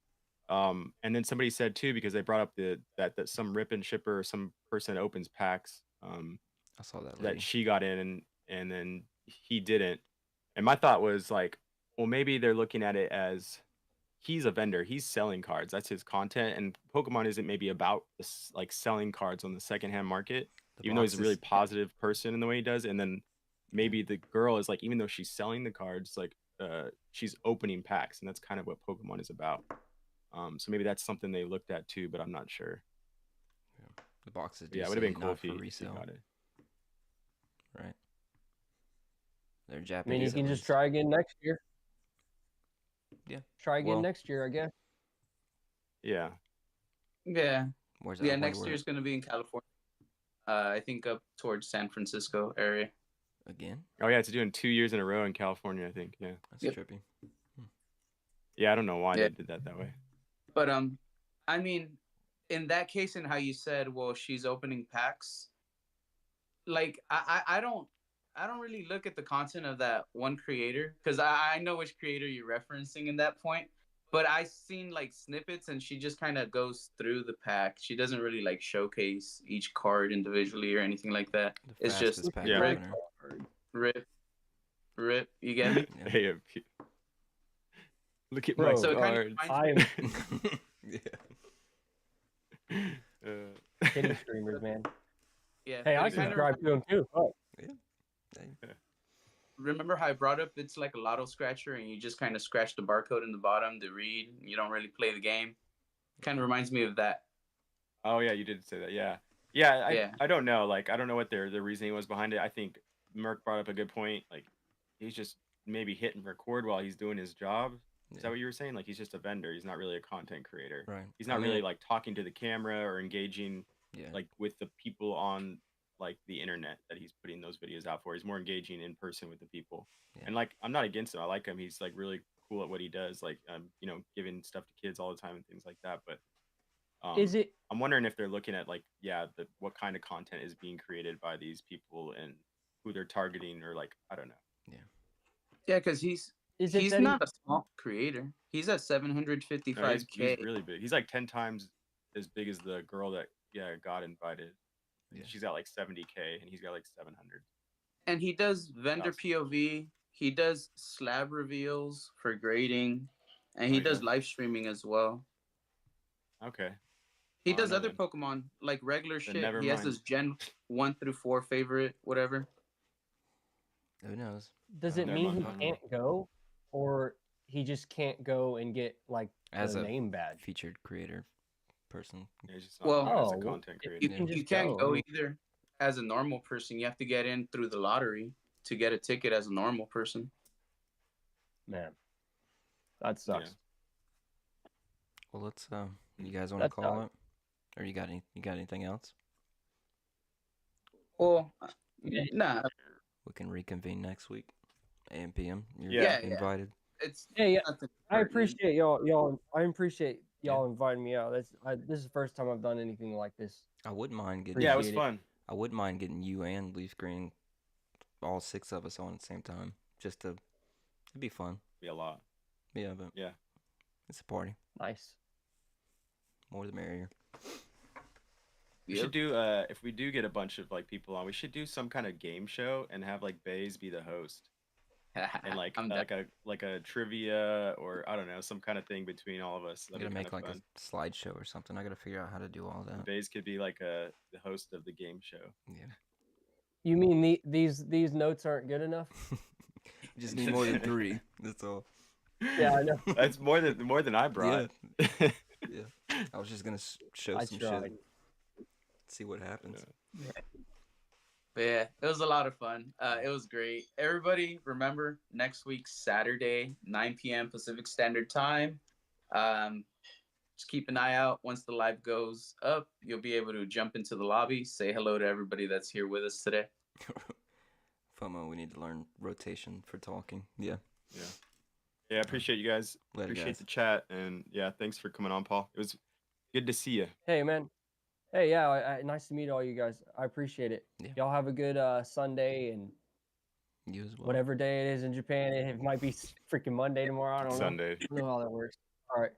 and then somebody said too, because they brought up that some rip and shipper or some person that opens packs I saw that. that she got in and then he didn't. And my thought was like, well, maybe they're looking at it as he's a vendor, he's selling cards, that's his content, and Pokemon isn't maybe about this, like selling cards on the secondhand market, even though he's a really positive person in the way he does. And then maybe the girl is like, even though she's selling the cards, like she's opening packs, and that's kind of what Pokemon is about. So maybe that's something they looked at too, but I'm not sure. Yeah. The boxes. Yeah, it would have been cool if he got it. Right. They're Japanese. I mean, you can just try again next year. Yeah. Try again next year, I guess. Yeah. Yeah. Where's that? Yeah, next year is going to be in California. I think up towards San Francisco area. Again? Oh yeah, it's doing 2 years in a row in California, I think. Yeah. That's Yep. trippy. Yeah, I don't know why Yeah. they did that way. But I mean, in that case, and how you said, well, she's opening packs. Like I don't really look at the content of that one creator because I know which creator you're referencing in that point. But I seen like snippets, and she just kind of goes through the pack. She doesn't really like showcase each card individually or anything like that. The It's just fastest pack Yeah. rip, opener. rip. You get me? Yeah. Hey, look at Bro, my So it kind of cards. reminds me- Yeah. Kitty streamers, man. yeah. Hey, but I it kinda subscribe to them too. Oh, Hey, remember how I brought up it's like a lotto scratcher and you just kind of scratch the barcode in the bottom to read. You don't really play the game. Kind of reminds me of that. Oh yeah, you did say that. Yeah. Yeah. I don't know. Like, I don't know what their reasoning was behind it. I think Merc brought up a good point. Like, he's just maybe hitting record while he's doing his job. Is that Yeah. what you were saying? Like, he's just a vendor. He's not really a content creator. Right. He's not really like talking to the camera or engaging Yeah. like with the people on like the internet that he's putting those videos out for. He's more engaging in person with the people. Yeah. And like, I'm not against him. I like him. He's like really cool at what he does. Like, you know, giving stuff to kids all the time and things like that. But is it? I'm wondering if they're looking at like, yeah, what kind of content is being created by these people and who they're targeting, or like, I don't know. Yeah, because he's Is it he's that not a small creator. He's at No, 755K. he's really big. He's like 10 times as big as the girl that got invited. Yeah. She's got like 70K and he's got like 700. And he does vendor Awesome. POV. He does slab reveals for grading. And he Oh, does yeah. live streaming as well. Okay. He Oh, does no, other then. Pokemon, like regular shit. never He has mind. his Gen 1 through 4 favorite, whatever. Who knows? Does I it don't Never mean mind, he I don't can't go, or he just can't go and get like As the a name badge? featured creator person. Yeah, he's just not Well, known as a Oh, content if creator. you Yeah. can You just can't go. go either as a normal person. You have to get in through the lottery to get a ticket as a normal person. Man, that sucks. Well, let's. You guys want to That's call done. it, or you got anything else? Well, Yeah. nah, We can reconvene next week, AM PM. You're Yeah. invited. it's Yeah. nothing I pertinent. appreciate y'all. I appreciate y'all inviting me out. This is the first time I've done anything like this. I wouldn't mind getting. Yeah, it was Appreciate it. fun. I wouldn't mind getting you and Leaf Green, all 6 of us on at the same time. Just to, it'd be fun. Be a lot. Yeah, but Yeah. it's a party. Nice. More the merrier. We Yep. should do if we do get a bunch of like people on, we should do some kind of game show and have like Bays be the host. And like I'm like a trivia or I don't know, some kind of thing between all of us. I That'd gotta be make kind like of fun. a slideshow or something. I gotta figure out how to do all that. Bays could be like the host of the game show. Yeah. You mean these notes aren't good enough? You just need more than 3. That's all. Yeah, I know. That's more than I brought. Yeah. I was just gonna show I some tried. shit. See what happens. But yeah, it was a lot of fun. It was great. Everybody, remember next week, Saturday, 9 p.m. Pacific Standard Time. Just keep an eye out. Once the live goes up, you'll be able to jump into the lobby, say hello to everybody that's here with us today. FOMO, we need to learn rotation for talking. Yeah. Yeah, I appreciate you guys. Later, Appreciate guys. the chat, and yeah, thanks for coming on, Paul. It was good to see you. Hey, man. Hey, yeah, nice to meet all you guys. I appreciate it. Yeah. Y'all have a good Sunday and You as well. whatever day it is in Japan. It might be freaking Monday tomorrow. I don't know. Sunday. I don't know how that works. All right.